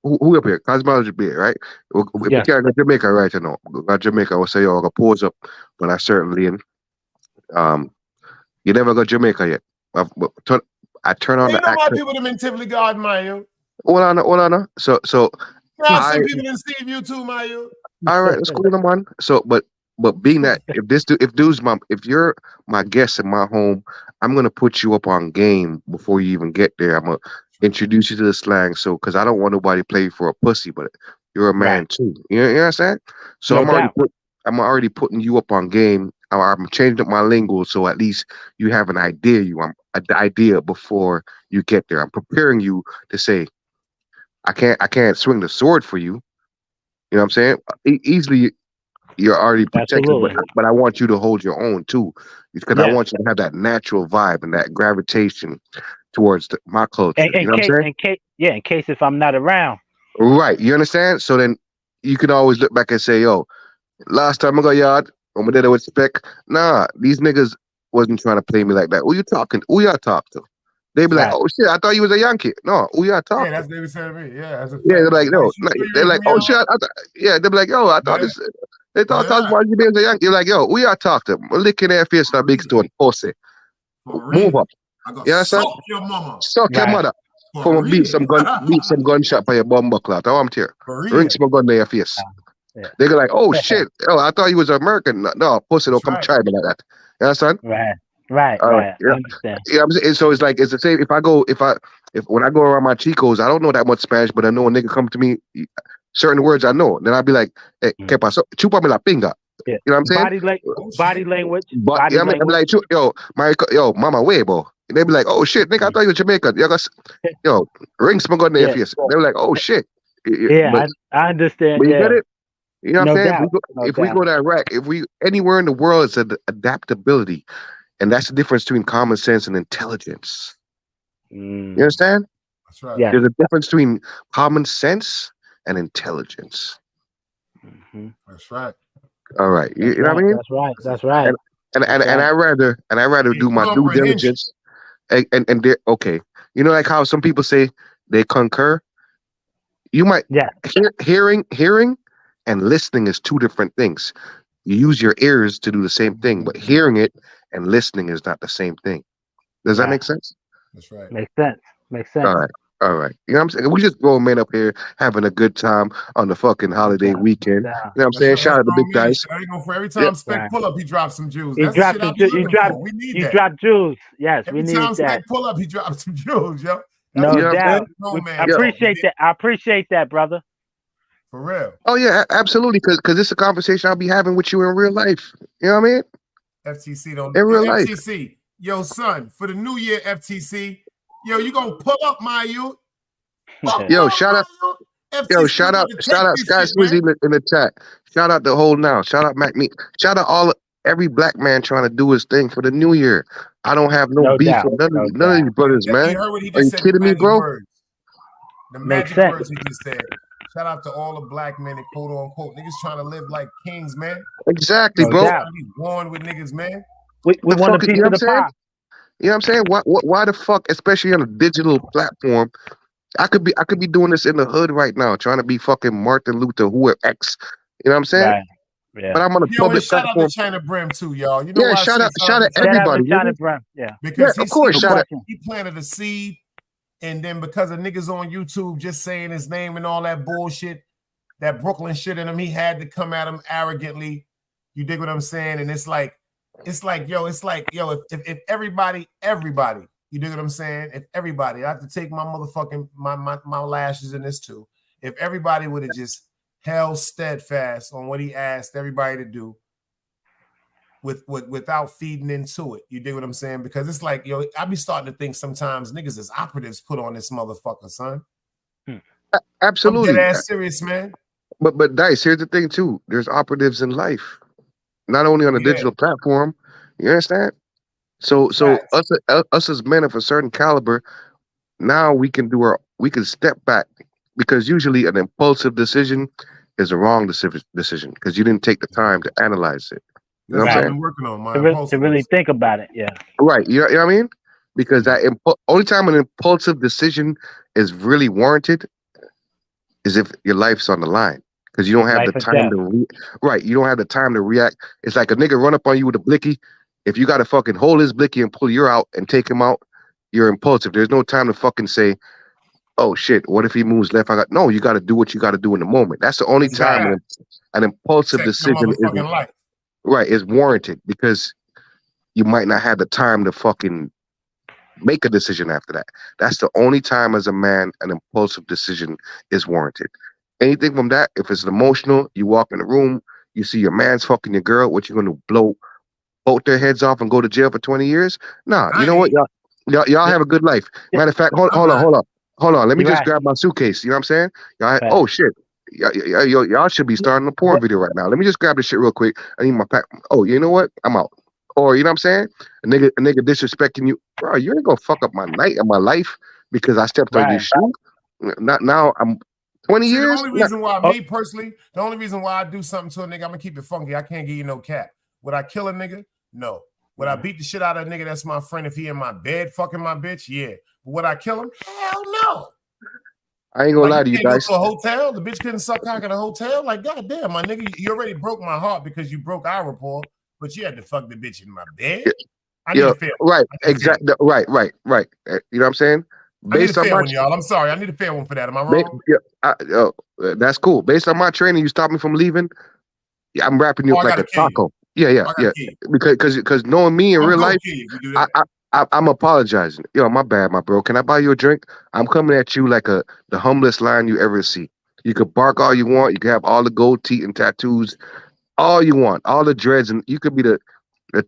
[SPEAKER 14] who up here? Cosmology be right? If McCarry got Jamaica right, you know, got Jamaica, I will say, yo, I got pose up, but I certainly in. You never got Jamaica yet. I turn on
[SPEAKER 4] You
[SPEAKER 14] the
[SPEAKER 4] know why
[SPEAKER 14] accent.
[SPEAKER 4] people them in Tivoli God, Mayo?
[SPEAKER 14] Hold on. So
[SPEAKER 4] Some people in Steve you too, Mayo.
[SPEAKER 14] all right, let's go on, man. So, but being that if you're my guest in my home, I'm gonna put you up on game before you even get there. I'm gonna introduce you to the slang. So, because I don't want nobody to play for a pussy, but you're a man too. You know what I'm saying? So I'm already putting you up on game. I'm changing up my lingo so at least you have an idea. The idea before you get there. I'm preparing you to say, I can't swing the sword for you. You know what I'm saying? Easily, you're already protected, but I want you to hold your own too, because I want you to have that natural vibe and that gravitation towards my culture. You know what I'm saying?
[SPEAKER 13] In case if I'm not around.
[SPEAKER 14] Right. You understand? So then you can always look back and say, yo, last time I got yard, when my dad would spec, nah, these niggas wasn't trying to play me like that. Who you talking? Who y'all talk to? They be like, oh shit, I thought you was a Yankee. No, who y'all talking?
[SPEAKER 4] Yeah, that's what they said to me. Yeah,
[SPEAKER 14] they're like, no, they're like, oh shit, they're like, yo, I thought this. They thought you being a Yankee. You're like, yo, who y'all talk to? Licking their face in a big stone, pussy. Move up. You understand?
[SPEAKER 4] Suck your mama.
[SPEAKER 14] Suck your mother. Come and beat some gunshot by your bumper cloth. How I'm here. Ring some gun in your face. They go like, oh shit, oh, I thought you was American. No, pussy, don't come try me like that. You understand?
[SPEAKER 13] Right. I understand.
[SPEAKER 14] Yeah, I'm saying, so it's like it's the same. If when I go around my chicos, I don't know that much Spanish, but I know a nigga come to me, certain words I know. Then I'll be like, hey, ¿qué pasó? Chúpame la pinga. You know what I'm saying?
[SPEAKER 13] Body language.
[SPEAKER 14] I'm like, yo, mama huevo. And they be like, oh shit, nigga, I thought you were Jamaican. Yo, ring some gun in your face. They be like, oh shit.
[SPEAKER 13] I understand.
[SPEAKER 14] But you get it? You know what I'm saying?
[SPEAKER 13] Doubt.
[SPEAKER 14] If we go to Iraq, anywhere in the world, it's adaptability. And that's the difference between common sense and intelligence. You understand?
[SPEAKER 4] That's right.
[SPEAKER 14] There's a difference between common sense and intelligence.
[SPEAKER 4] That's right.
[SPEAKER 14] All right. You know what I mean?
[SPEAKER 13] That's right.
[SPEAKER 14] And I rather do my due diligence. And they're okay. You know, like how some people say they concur. You might hearing and listening is two different things. You use your ears to do the same thing, but hearing it and listening is not the same thing. Does that make sense?
[SPEAKER 4] That's right.
[SPEAKER 13] Makes sense.
[SPEAKER 14] All right. You know what I'm saying? We just grown men up here having a good time on the fucking holiday weekend. You know what I'm saying? Shout out to big guys.
[SPEAKER 4] For every time Spec pull up, he drops some Jews.
[SPEAKER 13] He dropped Jews. Yes, we need that. Every time Spec
[SPEAKER 4] pull up, he drops some Jews, yo.
[SPEAKER 13] No doubt. I appreciate that. I appreciate that, brother.
[SPEAKER 4] For real.
[SPEAKER 14] Oh yeah, absolutely. Because it's a conversation I'll be having with you in real life. You know what I mean?
[SPEAKER 4] FTC don't.
[SPEAKER 14] In real life.
[SPEAKER 4] FTC, yo, son, for the new year, FTC, yo, you gonna pull up my youth?
[SPEAKER 14] Yo, shout out. Yo, shout out Sky Swizzy in the chat. Shout out the whole now. Shout out Mac Meat. Shout out every black man trying to do his thing for the new year. I don't have no beef with none of these brothers, man.
[SPEAKER 4] You heard what he
[SPEAKER 14] Are
[SPEAKER 4] just
[SPEAKER 14] you
[SPEAKER 4] said,
[SPEAKER 14] kidding me, bro?
[SPEAKER 4] words. The magic words he just said. Shout out to all the black men and quote unquote niggas trying to live like kings, man.
[SPEAKER 14] Exactly, bro.
[SPEAKER 4] Trying to be born with niggas, man.
[SPEAKER 13] We want a piece of the pie.
[SPEAKER 14] You know what I'm saying? Why the fuck, especially on a digital platform? I could be doing this in the hood right now, trying to be fucking Martin Luther, whoever X. You know what I'm saying?
[SPEAKER 13] Right. Yeah.
[SPEAKER 14] But I'm on a public
[SPEAKER 4] shout
[SPEAKER 14] platform.
[SPEAKER 4] out to China Brim too, y'all. You know why
[SPEAKER 14] shout out everybody.
[SPEAKER 13] China Brim. Yeah.
[SPEAKER 4] Because
[SPEAKER 14] of course,
[SPEAKER 4] he planted a seed, and then because of niggas on YouTube just saying his name and all that bullshit, that Brooklyn shit in him, he had to come at him arrogantly. You dig what I'm saying? And it's like, yo, if everybody, you dig what I'm saying? If everybody, I have to take my motherfucking my lashes in this too. If everybody would have just held steadfast on what he asked everybody to do without feeding into it. You dig what I'm saying? Because it's like, yo, I be starting to think sometimes niggas is operatives put on this motherfucker, son.
[SPEAKER 14] Absolutely.
[SPEAKER 4] I'm dead ass serious, man.
[SPEAKER 14] But Dice, here's the thing too. There's operatives in life. Not only on a digital platform. You understand? So us as men of a certain caliber, now we can step back, because usually an impulsive decision is a wrong decision because you didn't take the time to analyze it. You know what I'm saying?
[SPEAKER 4] I've been working on my
[SPEAKER 13] to really think about it. Yeah.
[SPEAKER 14] Right. You know what I mean? Because that only time an impulsive decision is really warranted is if your life's on the line. Because you don't have the time to you don't have the time to react. It's like a nigga run up on you with a blicky. If you gotta fucking hold his blicky and pull you out and take him out, you're impulsive. There's no time to fucking say, oh shit, what if he moves left? No, you gotta do what you gotta do in the moment. That's the only time an impulsive decision is warranted, because you might not have the time to fucking make a decision after that. That's the only time as a man an impulsive decision is warranted. Anything from that, if it's emotional, you walk in the room, you see your man's fucking your girl, what you gonna blow both their heads off and go to jail for 20 years? Nah, you know what? Y'all have a good life. Matter of fact, hold on. Let me just grab my suitcase. You know what I'm saying? Oh shit. Y'all should be starting a porn video right now. Let me just grab this shit real quick. I need my pack. Oh, you know what? I'm out. Or you know what I'm saying? A nigga disrespecting you, bro. You ain't gonna fuck up my night and my life because I stepped on your shoe. Not now. I'm 20 years.
[SPEAKER 4] The only reason why me personally, the only reason why I do something to a nigga, I'm gonna keep it funky. I can't give you no cap. Would I kill a nigga? No. Would I beat the shit out of a nigga that's my friend if he in my bed fucking my bitch? Yeah. But would I kill him? Hell no.
[SPEAKER 14] I ain't gonna lie to you guys.
[SPEAKER 4] Go to a hotel, the bitch couldn't suck cock in a hotel. Like, goddamn, my nigga, you already broke my heart because you broke our rapport, but you had to fuck the bitch in my bed. I need a fair one.
[SPEAKER 14] Right, exactly. Right. You know what I'm saying?
[SPEAKER 4] Based on my y'all. I'm sorry. I need a fair one for that. Am I wrong?
[SPEAKER 14] That's cool. Based on my training, you stopped me from leaving. I'm wrapping you up like a taco. Yeah. Because knowing me in real life, I'm apologizing. Yo, my bad, my bro. Can I buy you a drink? I'm coming at you like the humblest lion you ever see. You could bark all you want. You can have all the gold teeth and tattoos, all you want, all the dreads, and you could be the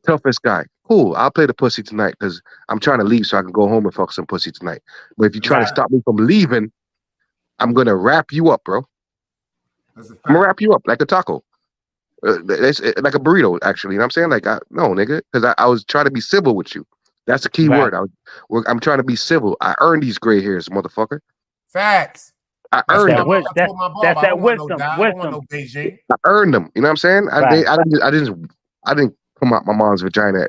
[SPEAKER 14] toughest guy. Cool. I'll play the pussy tonight because I'm trying to leave so I can go home and fuck some pussy tonight. But if you try to stop me from leaving, I'm gonna wrap you up, bro. I'm gonna wrap you up like a taco. It's like a burrito, actually. You know what I'm saying? Like, no, nigga, because I was trying to be civil with you. That's the key word. I'm trying to be civil. I earned these gray hairs, motherfucker.
[SPEAKER 4] Facts.
[SPEAKER 14] I earned them.
[SPEAKER 13] That's that wisdom.
[SPEAKER 14] I earned them. You know what I'm saying? I didn't come out my mom's vagina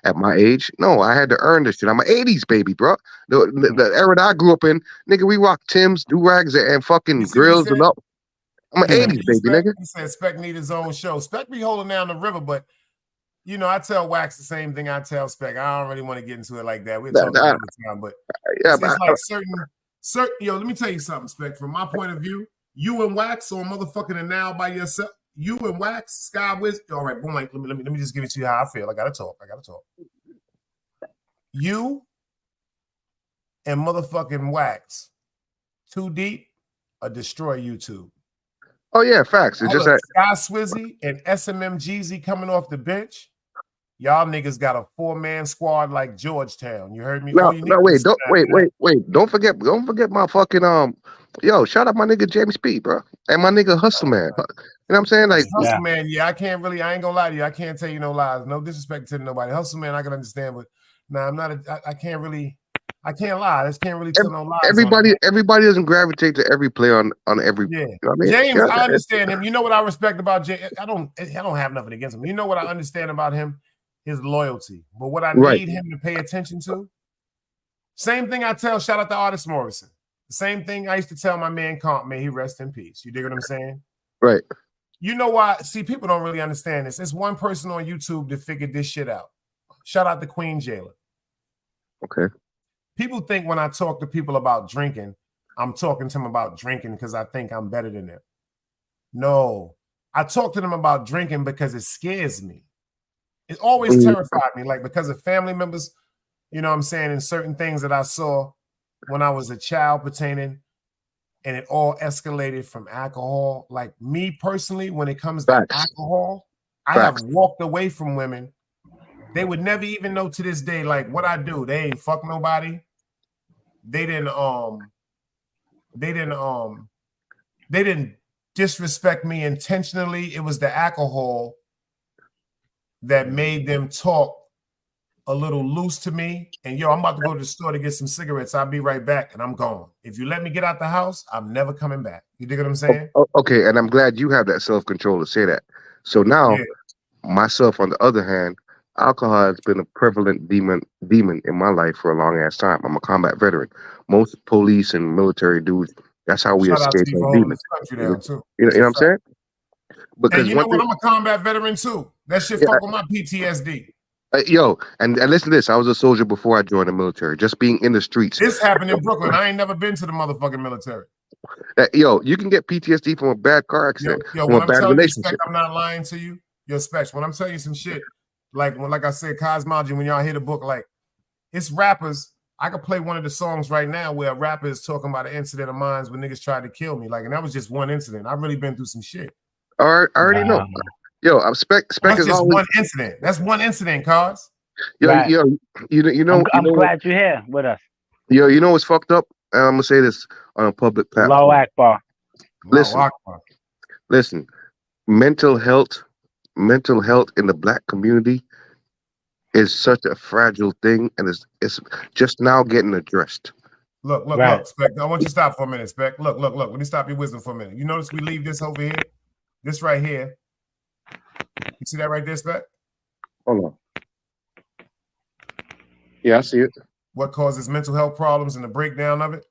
[SPEAKER 14] at my age. No, I had to earn this shit. I'm an 80s baby, bro. The era that I grew up in, nigga, we rock Timbs, do-rags, and fucking grills and up. I'm an 80s baby, nigga.
[SPEAKER 4] He said Spec need his own show. Spec be holding down the river, but you know, I tell Wax the same thing I tell Spec. I don't really want to get into it like that. We'll talk another time, but it's like certain. Yo, let me tell you something, Spec. From my point of view, you and Wax on motherfucking and now by yourself. You and Wax, Sky Wiz. All right, boom. Like, let me just give it to you how I feel. I gotta talk. You and motherfucking Wax, too deep, or destroy YouTube.
[SPEAKER 14] Oh yeah, facts. It's just that
[SPEAKER 4] Sky Swizzy and SMM Jeezy coming off the bench. Y'all niggas got a 4-man squad like Georgetown. You heard me?
[SPEAKER 14] Wait. Don't forget my fucking yo, shout out my nigga James P, bro. And my nigga Hustle Man. You know what I'm saying? Like
[SPEAKER 4] Hustle Man, I ain't gonna lie to you. I can't tell you no lies. No disrespect to nobody. Hustle Man, I can understand, but I'm not I can't lie. I just can't really tell no lies.
[SPEAKER 14] Everybody doesn't gravitate to every play on every.
[SPEAKER 4] Yeah,
[SPEAKER 14] you know what I mean?
[SPEAKER 4] James, I understand him. You know what I respect about James? I don't have nothing against him. You know what I understand about him? His loyalty. But what I need him to pay attention to, same thing I tell, shout out to Artist Morrison. The same thing I used to tell my man Comp, may he rest in peace. You dig what I'm saying?
[SPEAKER 14] Right.
[SPEAKER 4] You know why? See, people don't really understand this. It's one person on YouTube that figured this shit out. Shout out to Queen Jailer.
[SPEAKER 14] Okay.
[SPEAKER 4] People think when I talk to people about drinking, I'm talking to them about drinking because I think I'm better than them. No, I talk to them about drinking because it scares me. It always terrified me, like because of family members, you know what I'm saying, and certain things that I saw when I was a child pertaining, and it all escalated from alcohol. Like me personally, when it comes to alcohol, I have walked away from women. They would never even know to this day, like what I do. They ain't fuck nobody. They didn't disrespect me intentionally. It was the alcohol that made them talk a little loose to me, and yo, I'm about to go to the store to get some cigarettes. I'll be right back, and I'm gone. If you let me get out the house, I'm never coming back. You dig what I'm saying?
[SPEAKER 14] Okay, and I'm glad you have that self-control to say that. So now, myself, on the other hand, alcohol has been a prevalent demon in my life for a long ass time. I'm a combat veteran. Most police and military dudes, that's how we
[SPEAKER 4] Shout out to
[SPEAKER 14] escape
[SPEAKER 4] you
[SPEAKER 14] our
[SPEAKER 4] for holding
[SPEAKER 14] demons.
[SPEAKER 4] this country down too.
[SPEAKER 14] You know what I'm saying? Because
[SPEAKER 4] And you know what? I'm a combat veteran too. That shit fuck with my PTSD.
[SPEAKER 14] Yo, and listen to this. I was a soldier before I joined the military. Just being in the streets.
[SPEAKER 4] This happened in Brooklyn. I ain't never been to the motherfucking military.
[SPEAKER 14] Yo, you can get PTSD from a bad car accident,
[SPEAKER 4] Yo,
[SPEAKER 14] from
[SPEAKER 4] when
[SPEAKER 14] a
[SPEAKER 4] I'm
[SPEAKER 14] bad
[SPEAKER 4] telling you,
[SPEAKER 14] relationship.
[SPEAKER 4] Spec, I'm not lying to you. Yo, Spec, when I'm telling you some shit, like I said, cosmology, when y'all hear the book, like, it's rappers. I could play one of the songs right now where a rapper is talking about an incident of mine when niggas tried to kill me. Like, and that was just one incident. I've really been through some shit.
[SPEAKER 14] All right, I already know. Yo, Spec
[SPEAKER 4] That's
[SPEAKER 14] is
[SPEAKER 4] just
[SPEAKER 14] always
[SPEAKER 4] one incident. That's one incident, cuz.
[SPEAKER 14] Yo,
[SPEAKER 13] Right.
[SPEAKER 14] you know.
[SPEAKER 13] I'm glad you're here with us.
[SPEAKER 14] Yo, you know what's fucked up? I'm gonna say this on a public platform.
[SPEAKER 13] Allahu Akbar.
[SPEAKER 14] Listen. Mental health in the Black community is such a fragile thing, and it's just now getting addressed.
[SPEAKER 4] Look, Spec. I want you to stop for a minute, Spec. Look. Let me stop your wisdom for a minute. You notice we leave this over here? This right here. You see that right there, Spec?
[SPEAKER 14] Hold on. Yeah, I see it.
[SPEAKER 4] What causes mental health problems and the breakdown of it?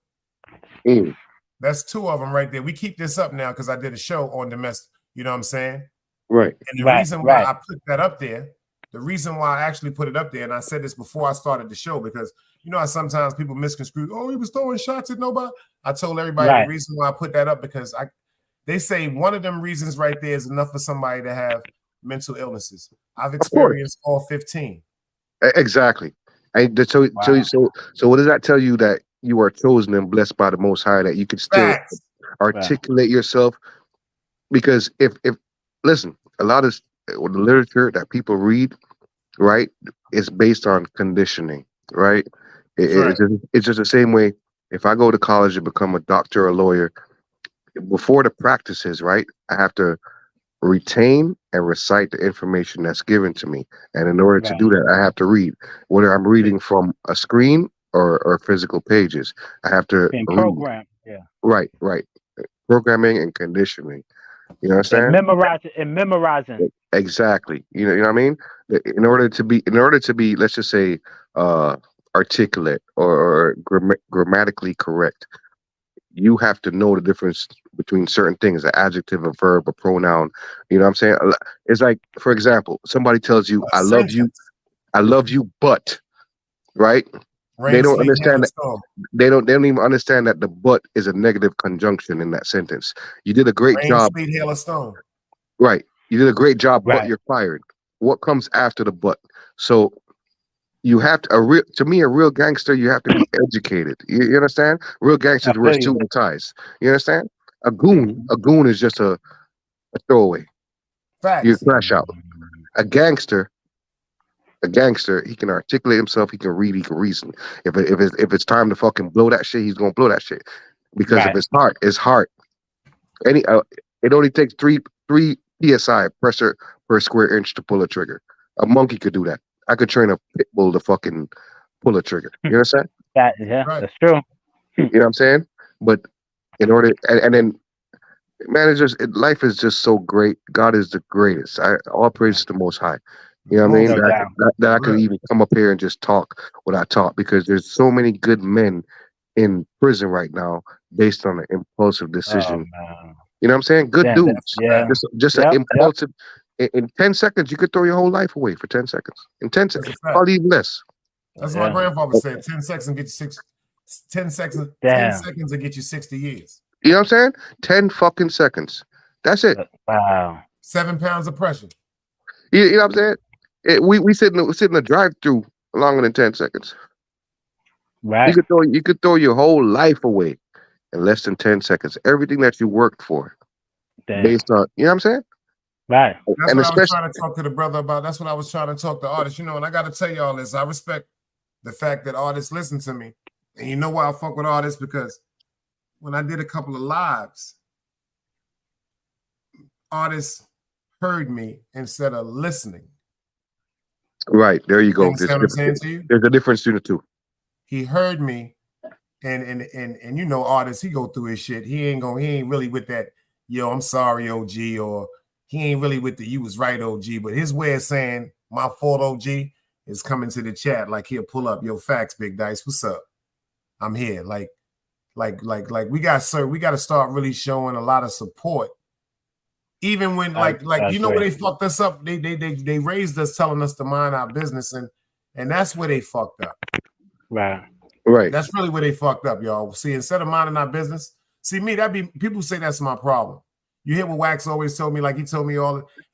[SPEAKER 4] That's two of them right there. We keep this up now because I did a show on domestic. You know what I'm saying?
[SPEAKER 14] Right.
[SPEAKER 4] And the reason why I put that up there, the reason why I actually put it up there, and I said this before I started the show, because you know how sometimes people misconstrue, oh, he was throwing shots at nobody. I told everybody the reason why I put that up because they say one of them reasons right there is enough for somebody to have mental illnesses. I've experienced all 15.
[SPEAKER 14] Exactly. So what does that tell you? That you are chosen and blessed by the Most High, that you can still articulate yourself? Because if listen, a lot of the literature that people read, right, is based on conditioning, right? It's just the same way. If I go to college and become a doctor or a lawyer, before the practices, right, I have to retain and recite the information that's given to me. And in order to do that, I have to read. Whether I'm reading from a screen or physical pages, I have to
[SPEAKER 13] program. Yeah.
[SPEAKER 14] Right. Programming and conditioning. You know what I'm saying?
[SPEAKER 13] Memorizing.
[SPEAKER 14] Exactly. You know what I mean? In order to be, let's just say, articulate or grammatically correct, you have to know the difference between certain things, an adjective, a verb, a pronoun. You know what I'm saying? It's like, for example, somebody tells you, I love you, but, right? They don't understand that. They don't even understand that the but is a negative conjunction in that sentence. You did a great job.
[SPEAKER 4] Speed, hail, or stone.
[SPEAKER 14] Right. You did a great job, but you're fired. What comes after the but? So you have to, a real gangster, you have to be educated. You understand? Real gangsters wear suit and ties. You understand? A goon is just a throwaway.
[SPEAKER 4] Facts.
[SPEAKER 14] You crash out. A gangster, he can articulate himself, he can read, he can reason. If it's time to fucking blow that shit, he's gonna blow that shit. Because if it's heart. It only takes three PSI pressure per square inch to pull a trigger. A monkey could do that. I could train a pit bull to fucking pull a trigger. You understand?
[SPEAKER 13] That's true.
[SPEAKER 14] You know what I'm saying? But in order, and then, man, life is just so great. God is the greatest. All praise to the Most High. You know what I mean? That I could even come up here and just talk what I talk, because there's so many good men in prison right now based on an impulsive decision. You know what I'm saying? Good dudes. Just an impulsive. In 10 seconds, you could throw your whole life away for 10 seconds. In 10 seconds, probably even less.
[SPEAKER 4] That's what my grandfather said. 10 seconds and get you 10 seconds. 10 seconds and get you 60 years.
[SPEAKER 14] You know what I'm saying? 10 fucking seconds. That's it.
[SPEAKER 13] Wow.
[SPEAKER 4] 7 pounds of pressure.
[SPEAKER 14] You know what I'm saying? We sit in a drive-through longer than 10 seconds.
[SPEAKER 13] Right.
[SPEAKER 14] You could throw your whole life away in less than 10 seconds. Everything that you worked for, based on, you know what I'm saying?
[SPEAKER 13] Right.
[SPEAKER 4] That's what I was trying to talk to the brother about. That's what I was trying to talk to artists. You know, and I got to tell y'all this. I respect the fact that artists listen to me. And you know why I fuck with artists? Because when I did a couple of lives, artists heard me instead of listening.
[SPEAKER 14] Right. There you
[SPEAKER 4] You
[SPEAKER 14] go.
[SPEAKER 4] understand what I'm saying to you?
[SPEAKER 14] There's a difference between the two.
[SPEAKER 4] He heard me, and you know, artists, he go through his shit. He ain't really with that, yo, I'm sorry, OG, or he ain't really with the you was right, OG. But his way of saying my fault, OG, is coming to the chat. Like he'll pull up, yo, facts, Big Dice. What's up? I'm here. Like we got to start really showing a lot of support. Even when like you know where they fucked us up, they raised us telling us to mind our business, and that's where they fucked up.
[SPEAKER 13] Right.
[SPEAKER 4] That's really where they fucked up, y'all. See, instead of minding our business, see me, people say that's my problem. You hear what Wax always told me, like he told me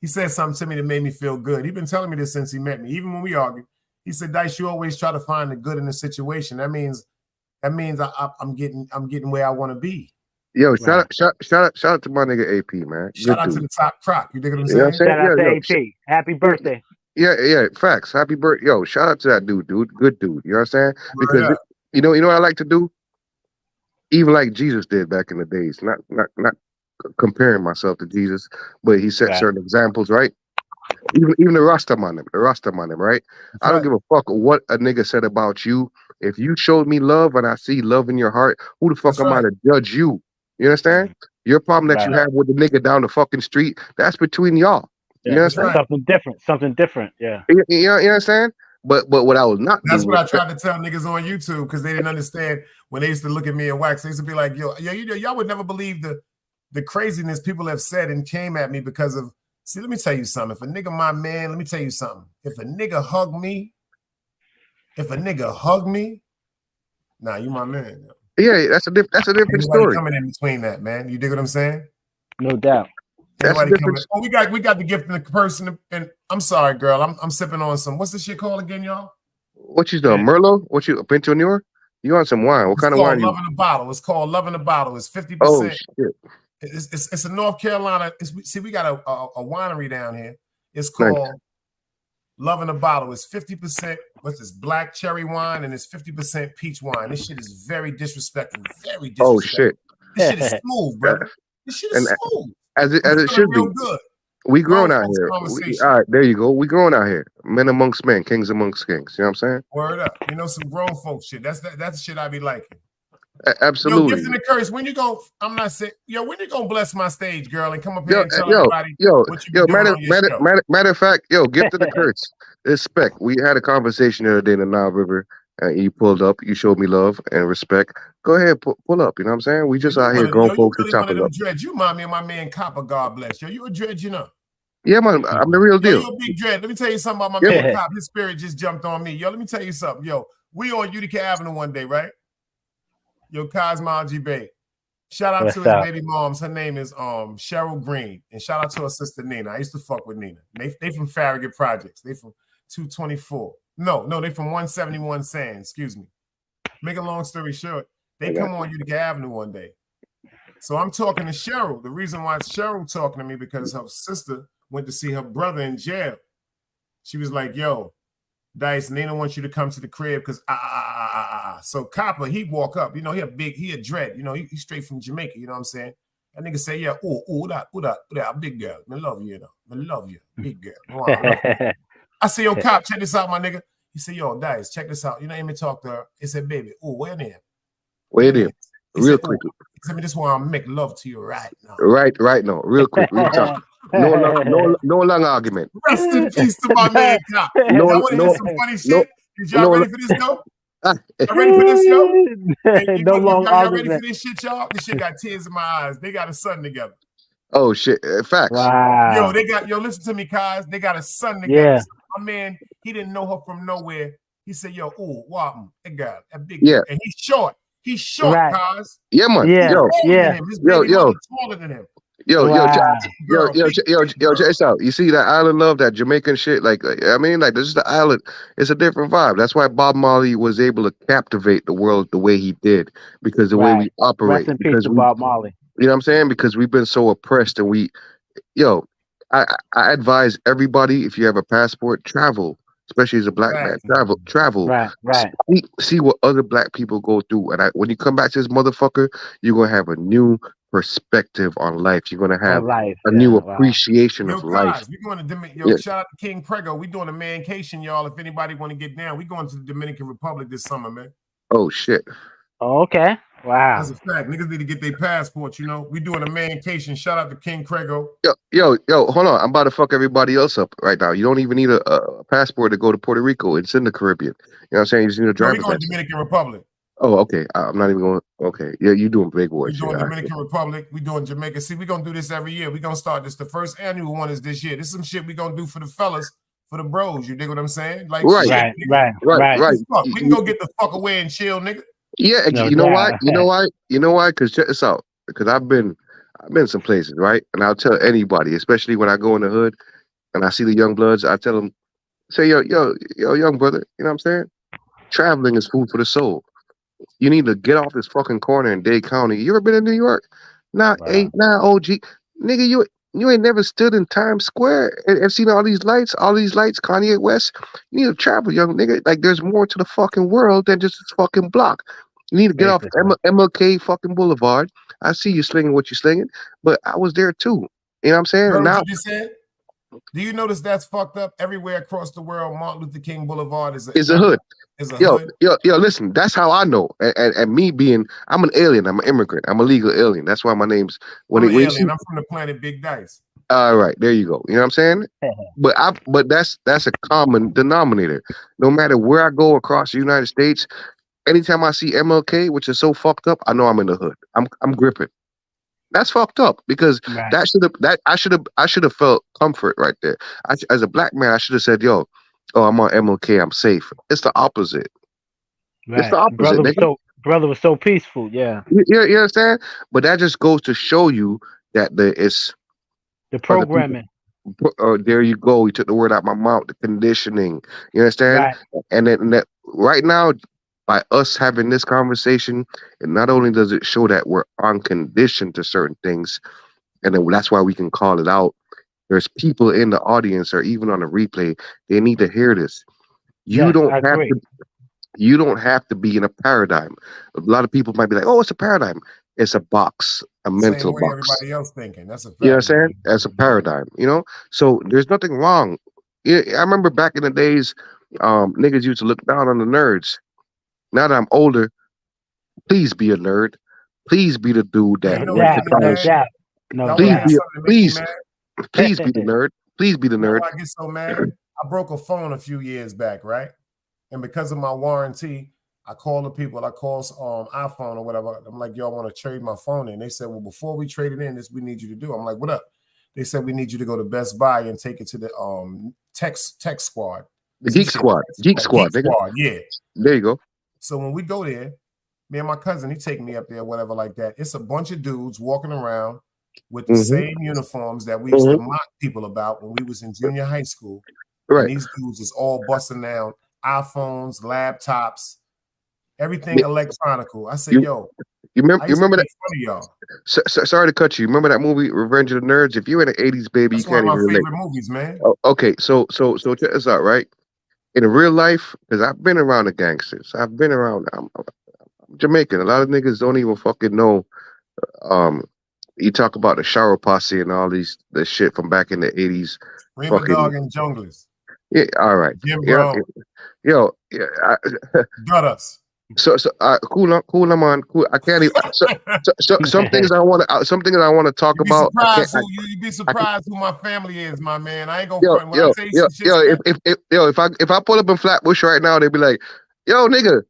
[SPEAKER 4] he said something to me that made me feel good. He's been telling me this since he met me, even when we argued. He said, Dice, you always try to find the good in the situation. That means I'm getting where I want to be.
[SPEAKER 14] Yo, shout out to my nigga AP, man.
[SPEAKER 4] Shout out to the top croc. You dig what I'm
[SPEAKER 14] You know what
[SPEAKER 4] saying?
[SPEAKER 14] I'm saying?
[SPEAKER 13] Shout out to AP. Happy birthday.
[SPEAKER 14] Yeah, facts. Happy birthday. Yo, shout out to that dude. Good dude. You know what I'm saying? Because you know what I like to do? Even like Jesus did back in the days. Not comparing myself to Jesus, but he set certain examples, right? Even the Rastaman, right? I don't give a fuck what a nigga said about you. If you showed me love and I see love in your heart, who the fuck am I to judge you? You understand? Your problem that you have with the nigga down the fucking street, that's between y'all. You know what I'm saying?
[SPEAKER 13] Something different. Yeah.
[SPEAKER 14] You understand? But what I was not
[SPEAKER 4] That's
[SPEAKER 14] doing
[SPEAKER 4] what I tried to tell niggas on YouTube because they didn't understand when they used to look at me and Wax. They used to be like, yo, you know, y'all would never believe the craziness people have said and came at me because of. See, let me tell you something. If a nigga my man, let me tell you something. If a nigga hug me, nah, you my man.
[SPEAKER 14] Yeah, that's a different story.
[SPEAKER 4] Coming in between that, man. You dig what I'm saying?
[SPEAKER 13] No doubt.
[SPEAKER 14] That's
[SPEAKER 4] coming. Oh, we got the gift in the person, and I'm sorry, girl. I'm sipping on some. What's this shit called again, y'all?
[SPEAKER 14] What you doing, Merlot? What you Pinto Noir? You on some wine? What kind of wine?
[SPEAKER 4] Love in a Bottle. It's called Love in a Bottle. It's 50%.
[SPEAKER 14] Oh shit!
[SPEAKER 4] It's in North Carolina. See, we got a winery down here. It's called Love in a Bottle. It's 50%. What's this? Black cherry wine, and it's 50% peach wine. This shit is very disrespectful. Very disrespectful.
[SPEAKER 14] Oh shit!
[SPEAKER 4] This shit is smooth, brother. This shit is smooth.
[SPEAKER 14] As it should be.
[SPEAKER 4] Good.
[SPEAKER 14] We growing out here. All right, there you go. We growing out here. Men amongst men, kings amongst kings. You know what I'm saying?
[SPEAKER 4] Word up. You know, some grown folk shit. That's the shit I be liking.
[SPEAKER 14] Absolutely.
[SPEAKER 4] Yo, gift and the curse. When you gonna? I'm not saying. Yo, when you gonna bless my stage, girl, and come up here and tell everybody what you doing on your show?
[SPEAKER 14] Matter of fact, gift and the curse. Respect. We had a conversation the other day in the Nile River, and you pulled up. You showed me love and respect. Go ahead, pull up. You know what I'm saying? We just out here grown folks to chop it up.
[SPEAKER 4] Dreads. You remind me of my man Copper. God bless. Yo, you a dread, you know?
[SPEAKER 14] Yeah, man. I'm the real deal.
[SPEAKER 4] Yo, you a big dread. Let me tell you something about my man Cop. His spirit just jumped on me. Yo, let me tell you something. Yo, we on Utica Avenue one day, right? Yo, Cosmology Bay. Shout out to his baby moms. Her name is Cheryl Green. And shout out to her sister Nina. I used to fuck with Nina. They from Farragut Projects. They from 224. No, they from 171 Sands. Excuse me. Make a long story short, they come on Utica Avenue one day. So I'm talking to Cheryl. The reason why Cheryl talking to me because her sister went to see her brother in jail. She was like, yo, Dice, Nina wants you to come to the crib because So Copper, he walk up, you know, he a dread, you know, he straight from Jamaica, you know what I'm saying? That nigga say, yeah, that big girl. I love you, I love you, big girl. Oh, I say, yo, Cop, check this out, my nigga. He said, yo, Dice, check this out. You know, let me talk to her. He said, baby, where there?
[SPEAKER 14] Where there? Real quick.
[SPEAKER 4] He said, I just want to make love to you right now.
[SPEAKER 14] Right now, real quick. Real talk. No long argument.
[SPEAKER 4] Rest in peace to my man, Cop. Y'all want to hear some funny shit? Is y'all ready for this, though? Y'all ready for this, yo?
[SPEAKER 13] No long
[SPEAKER 4] y'all ready
[SPEAKER 13] argument.
[SPEAKER 4] for this shit, y'all? This shit got tears in my eyes. They got a son together.
[SPEAKER 14] Oh shit! Facts.
[SPEAKER 13] Wow.
[SPEAKER 4] Listen to me, Kaz. They got a son together.
[SPEAKER 13] Yeah.
[SPEAKER 4] So my man, he didn't know her from nowhere. He said, yo, that girl, that big
[SPEAKER 14] girl.
[SPEAKER 4] And he's short. He's short,
[SPEAKER 13] Right.
[SPEAKER 4] Kaz.
[SPEAKER 14] Yeah, man.
[SPEAKER 13] Yeah.
[SPEAKER 4] His baby mother taller than him.
[SPEAKER 14] Yo, check this out. You see that island love, that Jamaican shit? Like this is the island. It's a different vibe. That's why Bob Marley was able to captivate the world the way he did, because the way we operate.
[SPEAKER 13] Rest in peace to Bob Marley.
[SPEAKER 14] You know what I'm saying? Because we've been so oppressed, and I advise everybody, if you have a passport, travel. Especially as a black man, travel.
[SPEAKER 13] Right.
[SPEAKER 14] See what other black people go through, and when you come back to this motherfucker, you're gonna have a new perspective on life. You're gonna have
[SPEAKER 13] life,
[SPEAKER 14] a
[SPEAKER 13] yeah,
[SPEAKER 14] new
[SPEAKER 13] wow.
[SPEAKER 14] appreciation
[SPEAKER 4] Yo,
[SPEAKER 14] of life.
[SPEAKER 4] guys, we going to
[SPEAKER 14] Yeah.
[SPEAKER 4] shout out to King Prego. We doing a mancation, y'all. If anybody want to get down, we going to the Dominican Republic this summer, man.
[SPEAKER 14] Oh shit.
[SPEAKER 13] Oh, okay. Wow.
[SPEAKER 4] That's a fact. Niggas need to get their passports, you know. We doing a mancation. Shout out to King Prego.
[SPEAKER 14] Yo, hold on. I'm about to fuck everybody else up right now. You don't even need a passport to go to Puerto Rico. It's in the Caribbean. You know what I'm saying? You just need a
[SPEAKER 4] No, we
[SPEAKER 14] driver's
[SPEAKER 4] going to
[SPEAKER 14] license.
[SPEAKER 4] Dominican Republic.
[SPEAKER 14] Oh, okay. I'm not even going. Okay. Yeah, you doing big boy
[SPEAKER 4] We
[SPEAKER 14] shit.
[SPEAKER 4] doing Dominican Republic. We doing Jamaica. See, we gonna do this every year. We gonna start this. The first annual one is this year. This is some shit we gonna do for the fellas, for the bros. You dig what I'm saying? Like
[SPEAKER 14] Right.
[SPEAKER 4] shit,
[SPEAKER 13] Right.
[SPEAKER 4] Fuck. We can go get the fuck away and chill, nigga.
[SPEAKER 14] Yeah,
[SPEAKER 13] No
[SPEAKER 14] you know why?
[SPEAKER 13] doubt.
[SPEAKER 14] You know why? You know why? Because check this out. Because I've been some places, right? And I'll tell anybody, especially when I go in the hood and I see the young bloods, I tell them, say, yo, young brother, you know what I'm saying? Traveling is food for the soul. You need to get off this fucking corner in Dade County. You ever been in New York? Nah, OG. Nigga, you ain't never stood in Times Square and seen all these lights, Kanye West. You need to travel, young nigga. Like, there's more to the fucking world than just this fucking block. You need to get off MLK fucking Boulevard. I see you slinging what you're slinging, but I was there too. You know what I'm saying?
[SPEAKER 4] Heard
[SPEAKER 14] Now,
[SPEAKER 4] what you just said? Do you notice that's fucked up? Everywhere across the world, Martin Luther King Boulevard is a
[SPEAKER 14] hood.
[SPEAKER 4] hood.
[SPEAKER 14] Yo, listen, that's how I know. And me being, I'm an alien, I'm an immigrant, I'm a legal alien. That's why my name's
[SPEAKER 4] I'm an alien. I'm from the planet Big Dice.
[SPEAKER 14] All right, there you go. You know what I'm saying? But that's a common denominator. No matter where I go across the United States, anytime I see MLK, which is so fucked up, I know I'm in the hood. I'm gripping. That's fucked up because I should have felt comfort right there. As a black man, I should have said, "Yo, I'm on MLK, I'm safe." It's the opposite.
[SPEAKER 13] Right.
[SPEAKER 14] It's the opposite.
[SPEAKER 13] Brother was so peaceful. Yeah.
[SPEAKER 14] You understand? But that just goes to show you that it's
[SPEAKER 13] the programming.
[SPEAKER 14] There you go. You took the word out of my mouth. The conditioning. You understand?
[SPEAKER 13] Right.
[SPEAKER 14] And then right now, by us having this conversation, and not only does it show that we're unconditioned to certain things, and then that's why we can call it out. There's people in the audience or even on the replay. They need to hear this. You don't have to be in a paradigm. A lot of people might be like, "Oh, it's a paradigm." It's a box, a mental box.
[SPEAKER 4] Everybody else thinking. That's a fact.
[SPEAKER 14] You know what I'm saying? That's a paradigm. You know, so there's nothing wrong. I remember back in the days, niggas used to look down on the nerds. Now that I'm older, please be a nerd. Please be the dude that please be the nerd. Please be the nerd.
[SPEAKER 4] I get so mad. I broke a phone a few years back, right? And because of my warranty, I called the people. I called iPhone or whatever. I'm like, y'all want to trade my phone in? They said, well, before we trade it in, this we need you to do. I'm like, what up? They said we need you to go to Best Buy and take it to the tech squad.
[SPEAKER 14] The Geek Squad. Geek Squad.
[SPEAKER 4] Yeah.
[SPEAKER 14] There you go.
[SPEAKER 4] So when we go there, me and my cousin, he take me up there, whatever like that. It's a bunch of dudes walking around with the same uniforms that we used to mock people about when we was in junior high school.
[SPEAKER 14] Right.
[SPEAKER 4] And these dudes is all busting down iPhones, laptops, everything electronical. I said, yo,
[SPEAKER 14] you remember that?
[SPEAKER 4] Funny, y'all.
[SPEAKER 14] Sorry to cut you. Remember that movie, Revenge of the Nerds? If you're in the 80s, baby,
[SPEAKER 4] That's
[SPEAKER 14] you can't
[SPEAKER 4] one of my
[SPEAKER 14] even
[SPEAKER 4] favorite movies, man.
[SPEAKER 14] Oh, okay, so check this out, right? In real life, because I've been around the gangsters. I've been around. I'm Jamaican. A lot of niggas don't even fucking know. You talk about the shower posse and all the shit from back in the 80s.
[SPEAKER 4] Rima Dog and Junglers.
[SPEAKER 14] Yeah, all right.
[SPEAKER 4] Jim Brown.
[SPEAKER 14] Yo,
[SPEAKER 4] Got us.
[SPEAKER 14] So cool, I'm on. Cool. I can't even. Some things I want to talk about.
[SPEAKER 4] You'd be surprised who my family is, my man. I ain't gonna front when I tell you some shit.
[SPEAKER 14] If I pull up in Flatbush right now, they'd be like, "Yo, nigga,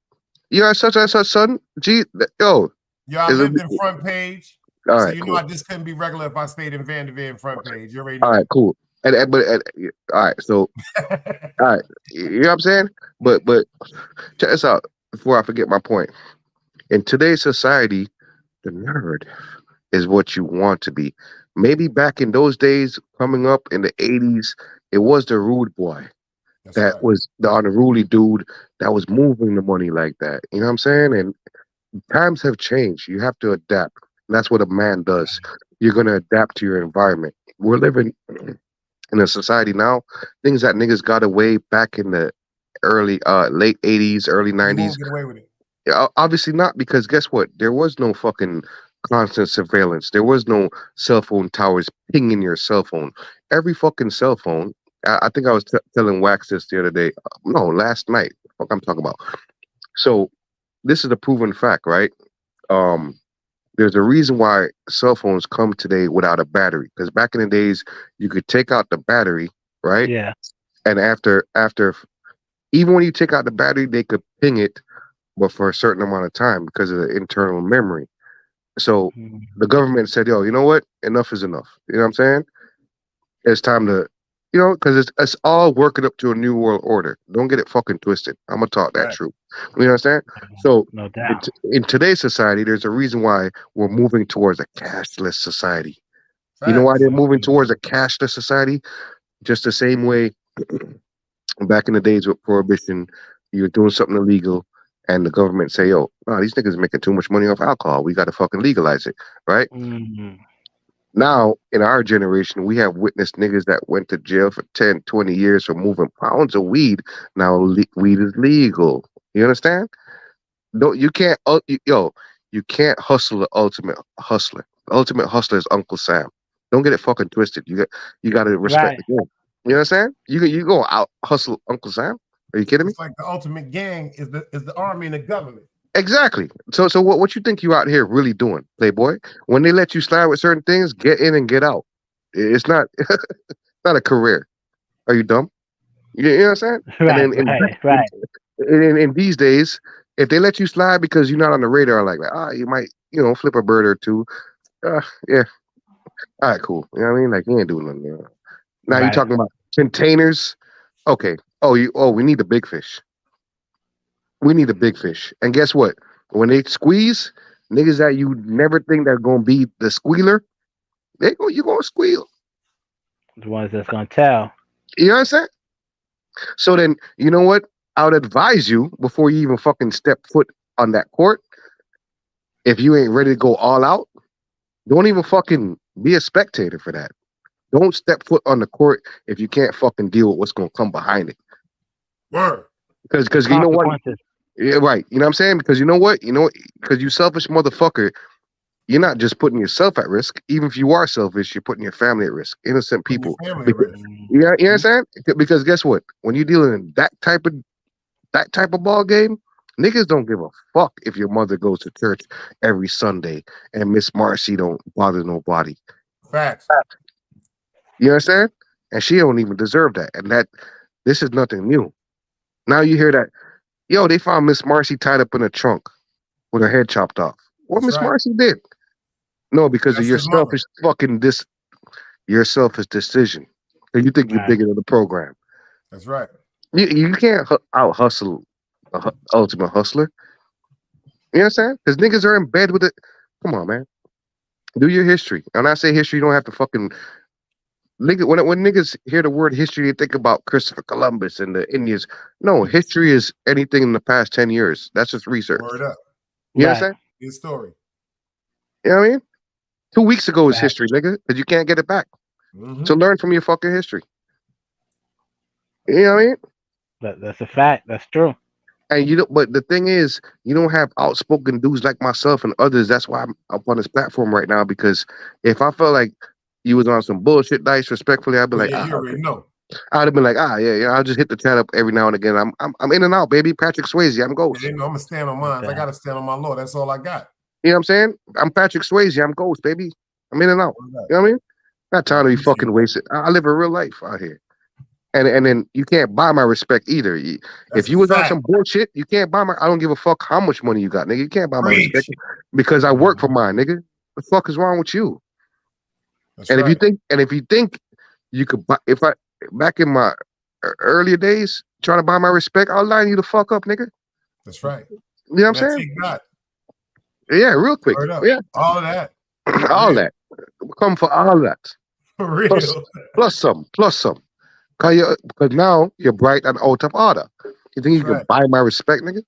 [SPEAKER 14] you are such and such son." Gee, yo.
[SPEAKER 4] I lived in Front Page.
[SPEAKER 14] All
[SPEAKER 4] so
[SPEAKER 14] right,
[SPEAKER 4] you
[SPEAKER 14] cool.
[SPEAKER 4] know I just couldn't be regular if I stayed in Vanderveer in Front Page. You already know.
[SPEAKER 14] All right, cool. All right, so all right, you know what I'm saying? But check this out before I forget my point. In today's society, the nerd is what you want to be. Maybe back in those days, coming up in the 80s, it was the rude boy. Was the unruly dude that was moving the money like that. You know what I'm saying? And times have changed. You have to adapt. And that's what a man does. You're going to adapt to your environment. We're living in a society now, things that niggas got away back in the late 80s, early 90s.
[SPEAKER 4] Get away with it.
[SPEAKER 14] Yeah, obviously not, because guess what? There was no fucking constant surveillance. There was no cell phone towers pinging your cell phone. Every fucking cell phone. I think I was telling Wax this the other day. No, last night. What I'm talking about. So this is a proven fact, right? There's a reason why cell phones come today without a battery. Because back in the days, you could take out the battery, right?
[SPEAKER 13] Yeah.
[SPEAKER 14] And after even when you take out the battery, they could ping it, but for a certain amount of time because of the internal memory. So the government said, yo, you know what? Enough is enough. You know what I'm saying? It's time to, because it's all working up to a new world order. Don't get it fucking twisted. I'm going to talk that truth. You understand? So
[SPEAKER 13] No doubt.
[SPEAKER 14] in today's society, there's a reason why we're moving towards a cashless society. You know why they're moving towards a cashless society? Just the same way back in the days with prohibition, you were doing something illegal and the government say, yo, these niggas are making too much money off alcohol. We got to fucking legalize it, right? Now, in our generation, we have witnessed niggas that went to jail for 10, 20 years for moving pounds of weed. Now, weed is legal. You understand? You can't hustle the ultimate hustler. The ultimate hustler is Uncle Sam. Don't get it fucking twisted. You got to respect the game. You understand? You go out hustle Uncle Sam? Are you kidding me?
[SPEAKER 4] It's like the ultimate gang is the army and the government.
[SPEAKER 14] Exactly. So what you think you out here really doing, Playboy? When they let you slide with certain things, get in and get out. It's not not a career. Are you dumb? You know what I'm saying?
[SPEAKER 13] Right.
[SPEAKER 14] In these days, if they let you slide because you're not on the radar, like you might flip a bird or two. Yeah. All right, cool. You know what I mean? Like you ain't doing nothing. Now you're talking about containers. Okay. We need the big fish. We need a big fish. And guess what? When they squeeze, niggas that you never think they're gonna be the squealer, you're gonna squeal.
[SPEAKER 13] The ones that's gonna tell.
[SPEAKER 14] You know what I'm saying? So then, you know what? I would advise you before you even fucking step foot on that court, if you ain't ready to go all out, don't even fucking be a spectator for that. Don't step foot on the court if you can't fucking deal with what's gonna come behind it.
[SPEAKER 4] Word.
[SPEAKER 14] Because you know what? Yeah, right. You know what I'm saying? Because you know what? Because you selfish motherfucker, you're not just putting yourself at risk. Even if you are selfish, you're putting your family at risk. Innocent people. You know what I'm saying? Because guess what? When you're dealing in that type of ball game, niggas don't give a fuck if your mother goes to church every Sunday and Miss Marcy don't bother nobody.
[SPEAKER 4] Facts.
[SPEAKER 14] You understand? And she don't even deserve that. And this is nothing new. Now you hear that, yo, they found Miss Marcy tied up in a trunk with her head chopped off. What Miss Marcy did? No, because of your selfish your selfish decision. And you think you're bigger than the program.
[SPEAKER 4] That's right.
[SPEAKER 14] You can't out hustle the ultimate hustler. You know what I'm saying? Because niggas are in bed with it. Come on, man. Do your history. And I say history, you don't have to fucking. When niggas hear the word history, they think about Christopher Columbus and the Indians. No, history is anything in the past 10 years. That's just research.
[SPEAKER 4] Word up.
[SPEAKER 14] You understand?
[SPEAKER 4] Good story.
[SPEAKER 14] You know what I mean? 2 weeks ago is history, nigga, because you can't get it back. So learn from your fucking history. You know what I mean?
[SPEAKER 13] That's a fact. That's true.
[SPEAKER 14] And but the thing is, you don't have outspoken dudes like myself and others. That's why I'm up on this platform right now. Because if I felt like you was on some bullshit dice, respectfully, I'd be like,
[SPEAKER 4] you already know.
[SPEAKER 14] I'd have been like, yeah, I'll just hit the chat up every now and again. I'm in and out, baby. Patrick Swayze, I'm Ghost.
[SPEAKER 4] Yeah, I'm gonna stand on mine. I gotta stand on my law. That's all I got.
[SPEAKER 14] You know what I'm saying? I'm Patrick Swayze, I'm Ghost, baby. I'm in and out. You know what I mean? Not time to be fucking wasted. I live a real life out here. And then you can't buy my respect either. If you was on some bullshit, you can't buy I don't give a fuck how much money you got, nigga. You can't buy my respect because I work for mine, nigga. What the fuck is wrong with you? If you think you could buy, back in my earlier days trying to buy my respect, I'll line you the fuck up, nigga.
[SPEAKER 4] That's right.
[SPEAKER 14] You know what I'm saying? Yeah, real quick. Yeah,
[SPEAKER 4] all of that.
[SPEAKER 14] All that. Come for all that.
[SPEAKER 4] For real.
[SPEAKER 14] Plus some. Because now you're bright and out of order. You think you can buy my respect, nigga?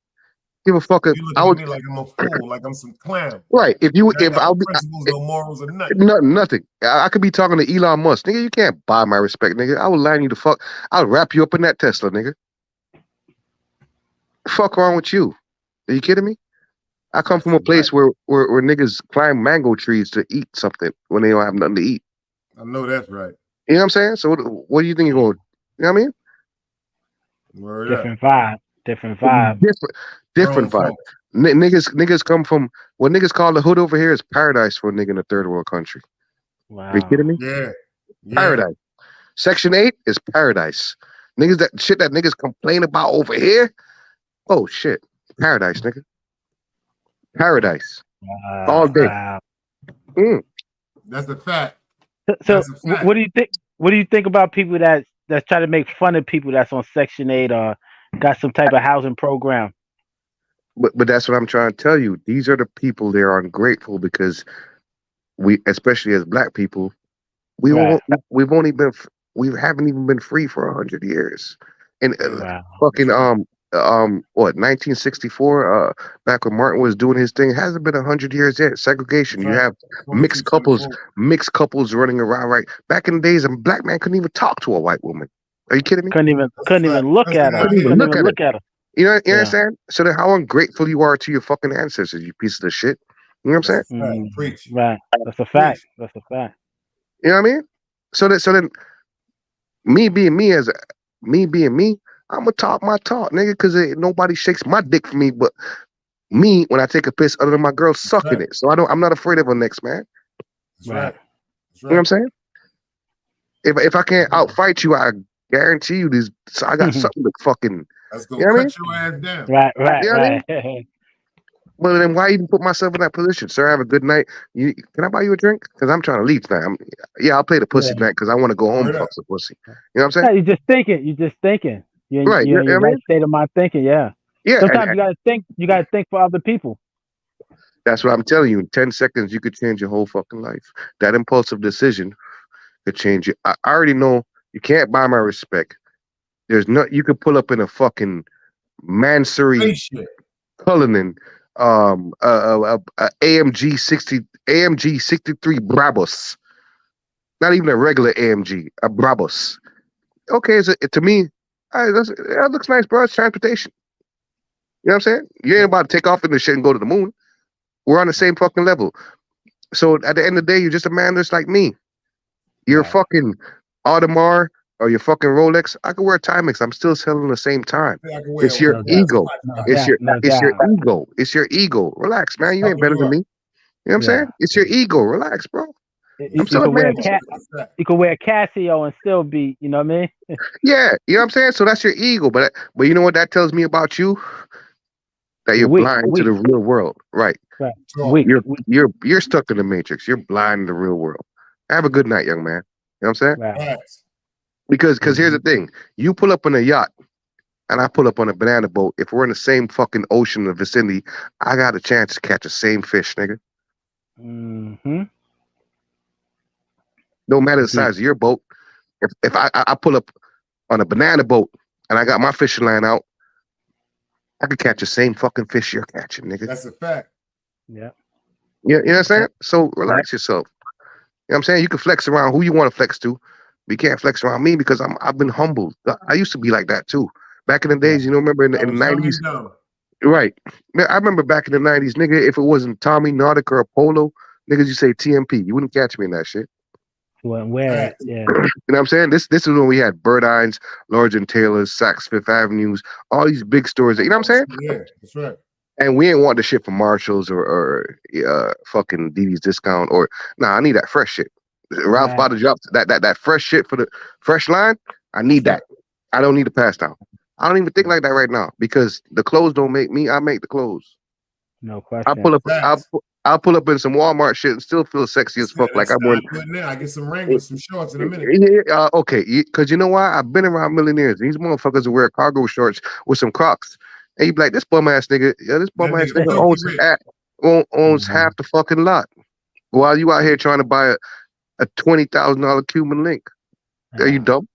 [SPEAKER 14] Give a fuck.
[SPEAKER 4] You look at me like I'm a fool, like I'm some clown.
[SPEAKER 14] Right. If I'll be
[SPEAKER 4] principles, no morals, or nothing.
[SPEAKER 14] Nothing. I could be talking to Elon Musk, nigga. You can't buy my respect, nigga. I will line you the fuck. I'll wrap you up in that Tesla, nigga. The fuck wrong with you? Are you kidding me? I come from a place where niggas climb mango trees to eat something when they don't have nothing to eat.
[SPEAKER 4] I know that's right.
[SPEAKER 14] You know what I'm saying? So what do you think you're going? You know what I mean?
[SPEAKER 4] Word
[SPEAKER 13] Different vibe. Different vibe.
[SPEAKER 14] Different vibe. Niggas come from what niggas call the hood over here is paradise for a nigga in a third world country.
[SPEAKER 13] Wow.
[SPEAKER 14] Are you kidding me?
[SPEAKER 4] Yeah.
[SPEAKER 14] Paradise. Section 8 is paradise. Niggas that shit that niggas complain about over here. Oh shit. Paradise, nigga. Paradise. All day.
[SPEAKER 13] Wow.
[SPEAKER 4] That's a fact.
[SPEAKER 13] So what do you think? What do you think about people that's trying to make fun of people that's on Section 8 or got some type of housing program?
[SPEAKER 14] But that's what I'm trying to tell you. These are the people that are ungrateful because we, especially as black people, we haven't even been free for 100 years. And fucking what 1964 back when Martin was doing his thing hasn't been 100 years yet. Segregation. You have mixed couples running around. Right back in the days, a black man couldn't even talk to a white woman. Are you kidding me?
[SPEAKER 13] Couldn't even look at her. Couldn't even look at her.
[SPEAKER 14] You know what I'm saying? So then how ungrateful you are to your fucking ancestors, you pieces of shit. You know what I'm saying?
[SPEAKER 4] Preach.
[SPEAKER 13] Right. That's a fact. That's a fact.
[SPEAKER 14] You know what I mean? So then me being me, I'm gonna talk my talk, nigga, because nobody shakes my dick for me but me when I take a piss other than my girl sucking it. So I'm not afraid of a next man.
[SPEAKER 4] That's right.
[SPEAKER 14] You know what I'm saying? If I can't outfight you, I guarantee you this. So I got something to fucking.
[SPEAKER 4] That's gonna cut your ass down.
[SPEAKER 13] Right.
[SPEAKER 14] You know what I mean? Well, then why even put myself in that position? Sir, have a good night. Can I buy you a drink? Because I'm trying to leave tonight. I'll play the pussy tonight because I want to go home and fuck some pussy. You know what I'm saying?
[SPEAKER 13] Yeah, you're just thinking. You're in your right state of mind thinking, yeah. Sometimes you gotta think for other people.
[SPEAKER 14] That's what I'm telling you. In 10 seconds, you could change your whole fucking life. That impulsive decision could change it. I already know you can't buy my respect. You could pull up in a fucking Mansory Cullinan, AMG 63 Brabus. Not even a regular AMG, a Brabus. Okay, to me, that looks nice, bro. It's transportation. You know what I'm saying? You ain't about to take off in the shit and go to the moon. We're on the same fucking level. So at the end of the day, you're just a man just like me. You're a fucking Audemars or your fucking Rolex. I could wear Timex. I'm still selling the same time. It's your ego. It's your ego. It's your ego. Relax, man. You ain't better than me. You know what I'm saying? It's your ego. Relax, bro.
[SPEAKER 13] You could wear Casio and still be, you know what I mean?
[SPEAKER 14] Yeah, you know what I'm saying? So that's your ego. But you know what that tells me about you? That you're blind to the real world. Right. You're stuck in the matrix. You're blind to the real world. Have a good night, young man. You know what I'm saying?
[SPEAKER 4] Right.
[SPEAKER 14] Because here's the thing. You pull up on a yacht and I pull up on a banana boat. If we're in the same fucking ocean in the vicinity, I got a chance to catch the same fish, nigga.
[SPEAKER 13] Mm-hmm.
[SPEAKER 14] No matter the size of your boat. If I pull up on a banana boat and I got my fishing line out, I could catch the same fucking fish you're catching, nigga.
[SPEAKER 4] That's a fact.
[SPEAKER 13] Yeah.
[SPEAKER 14] You know what I'm saying? So relax yourself. You know what I'm saying? You can flex around who you want to flex to, but you can't flex around me because I've been humbled. I used to be like that too. Back in the days, you know, remember in the 90s? Right. I remember back in the 90s, nigga, if it wasn't Tommy, Nautica, or Polo, niggas, you say TMP. You wouldn't catch me in that shit.
[SPEAKER 13] Where? Yeah.
[SPEAKER 14] You know what I'm saying? This is when we had Bird Eyes, Lords and Taylors, Saks Fifth Avenues, all these big stores. You know what I'm saying?
[SPEAKER 4] Yeah, that's right.
[SPEAKER 14] And we ain't want the shit from Marshalls or fucking Diddy's Discount or I need that fresh shit. Ralph about to drop that fresh shit for the fresh line. I need that. I don't need to pass down. I don't even think like that right now because the clothes don't make me. I make the clothes.
[SPEAKER 13] No question.
[SPEAKER 14] I'll pull up in some Walmart shit and still feel sexy as fuck. Like I'm wearing.
[SPEAKER 4] Now I get some Wranglers, some shorts in a minute.
[SPEAKER 14] Yeah, okay. Because you know why? I've been around millionaires. These motherfuckers will wear cargo shorts with some Crocs, and you be like, this bum ass nigga. Yeah, this bum ass nigga owns half the fucking lot. While you out here trying to buy a $20,000 Cuban link. Are you dumb?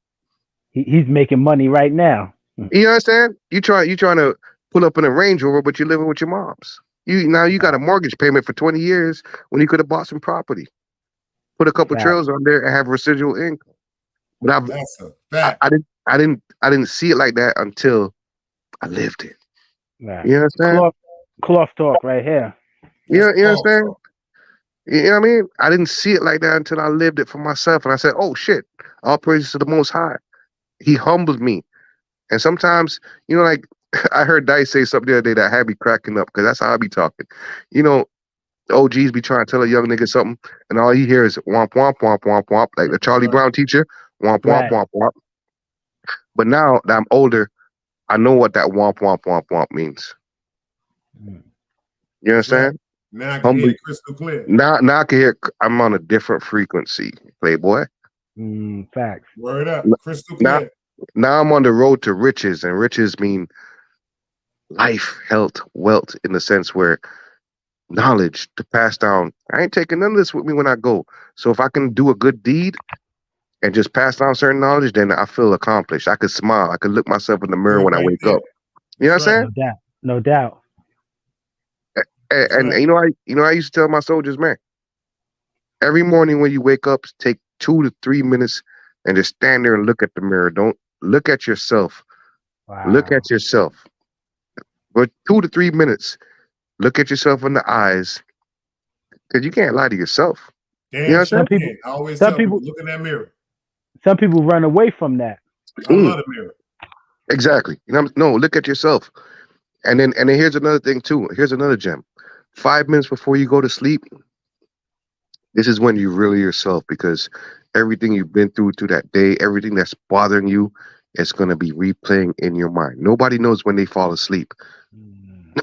[SPEAKER 13] He's making money right now.
[SPEAKER 14] You know what I'm saying? You trying to pull up in a Range Rover, but you're living with your moms. You got a mortgage payment for 20 years when you could have bought some property, put a couple trails on there, and have residual income. But I didn't see it like that until I lived it.
[SPEAKER 13] Right.
[SPEAKER 14] You know what I'm saying?
[SPEAKER 13] cloth talk right here.
[SPEAKER 14] You know what I'm saying? You know what I mean? I didn't see it like that until I lived it for myself. And I said, oh shit, all praises to the Most High. He humbled me. And sometimes, you know, like I heard Dice say something the other day that had me cracking up because that's how I be talking. You know, OGs be trying to tell a young nigga something, and all he hears is womp, womp, womp, womp, womp, like the Charlie Brown teacher, womp, womp, womp, womp. But now that I'm older, I know what that womp, womp, womp, womp means. You understand?
[SPEAKER 4] Now I can hear it crystal clear.
[SPEAKER 14] Now I can hear. I'm on a different frequency, Playboy.
[SPEAKER 13] Facts.
[SPEAKER 4] Word up, crystal clear.
[SPEAKER 14] Now I'm on the road to riches, and riches mean life, health, wealth, in the sense where knowledge to pass down. I ain't taking none of this with me when I go. So if I can do a good deed and just pass down certain knowledge, then I feel accomplished. I could smile. I could look myself in the mirror when I wake up. You know what I'm saying?
[SPEAKER 13] No doubt. No doubt.
[SPEAKER 14] And you know, I used to tell my soldiers, man, every morning when you wake up, take 2 to 3 minutes and just stand there and look at the mirror. Don't look at yourself.
[SPEAKER 13] Wow.
[SPEAKER 14] Look at yourself. But 2 to 3 minutes, look at yourself in the eyes, because you can't lie to yourself.
[SPEAKER 4] Damn,
[SPEAKER 14] you know what I'm saying?
[SPEAKER 4] I always tell people, look in that mirror.
[SPEAKER 13] Some people run away from that.
[SPEAKER 4] I love the mirror.
[SPEAKER 14] Exactly. You know, no, look at yourself. And then here's another thing too. Here's another gem. 5 minutes before you go to sleep, this is when you really yourself, because everything you've been through that day, everything that's bothering you, is going to be replaying in your mind. Nobody knows when they fall asleep.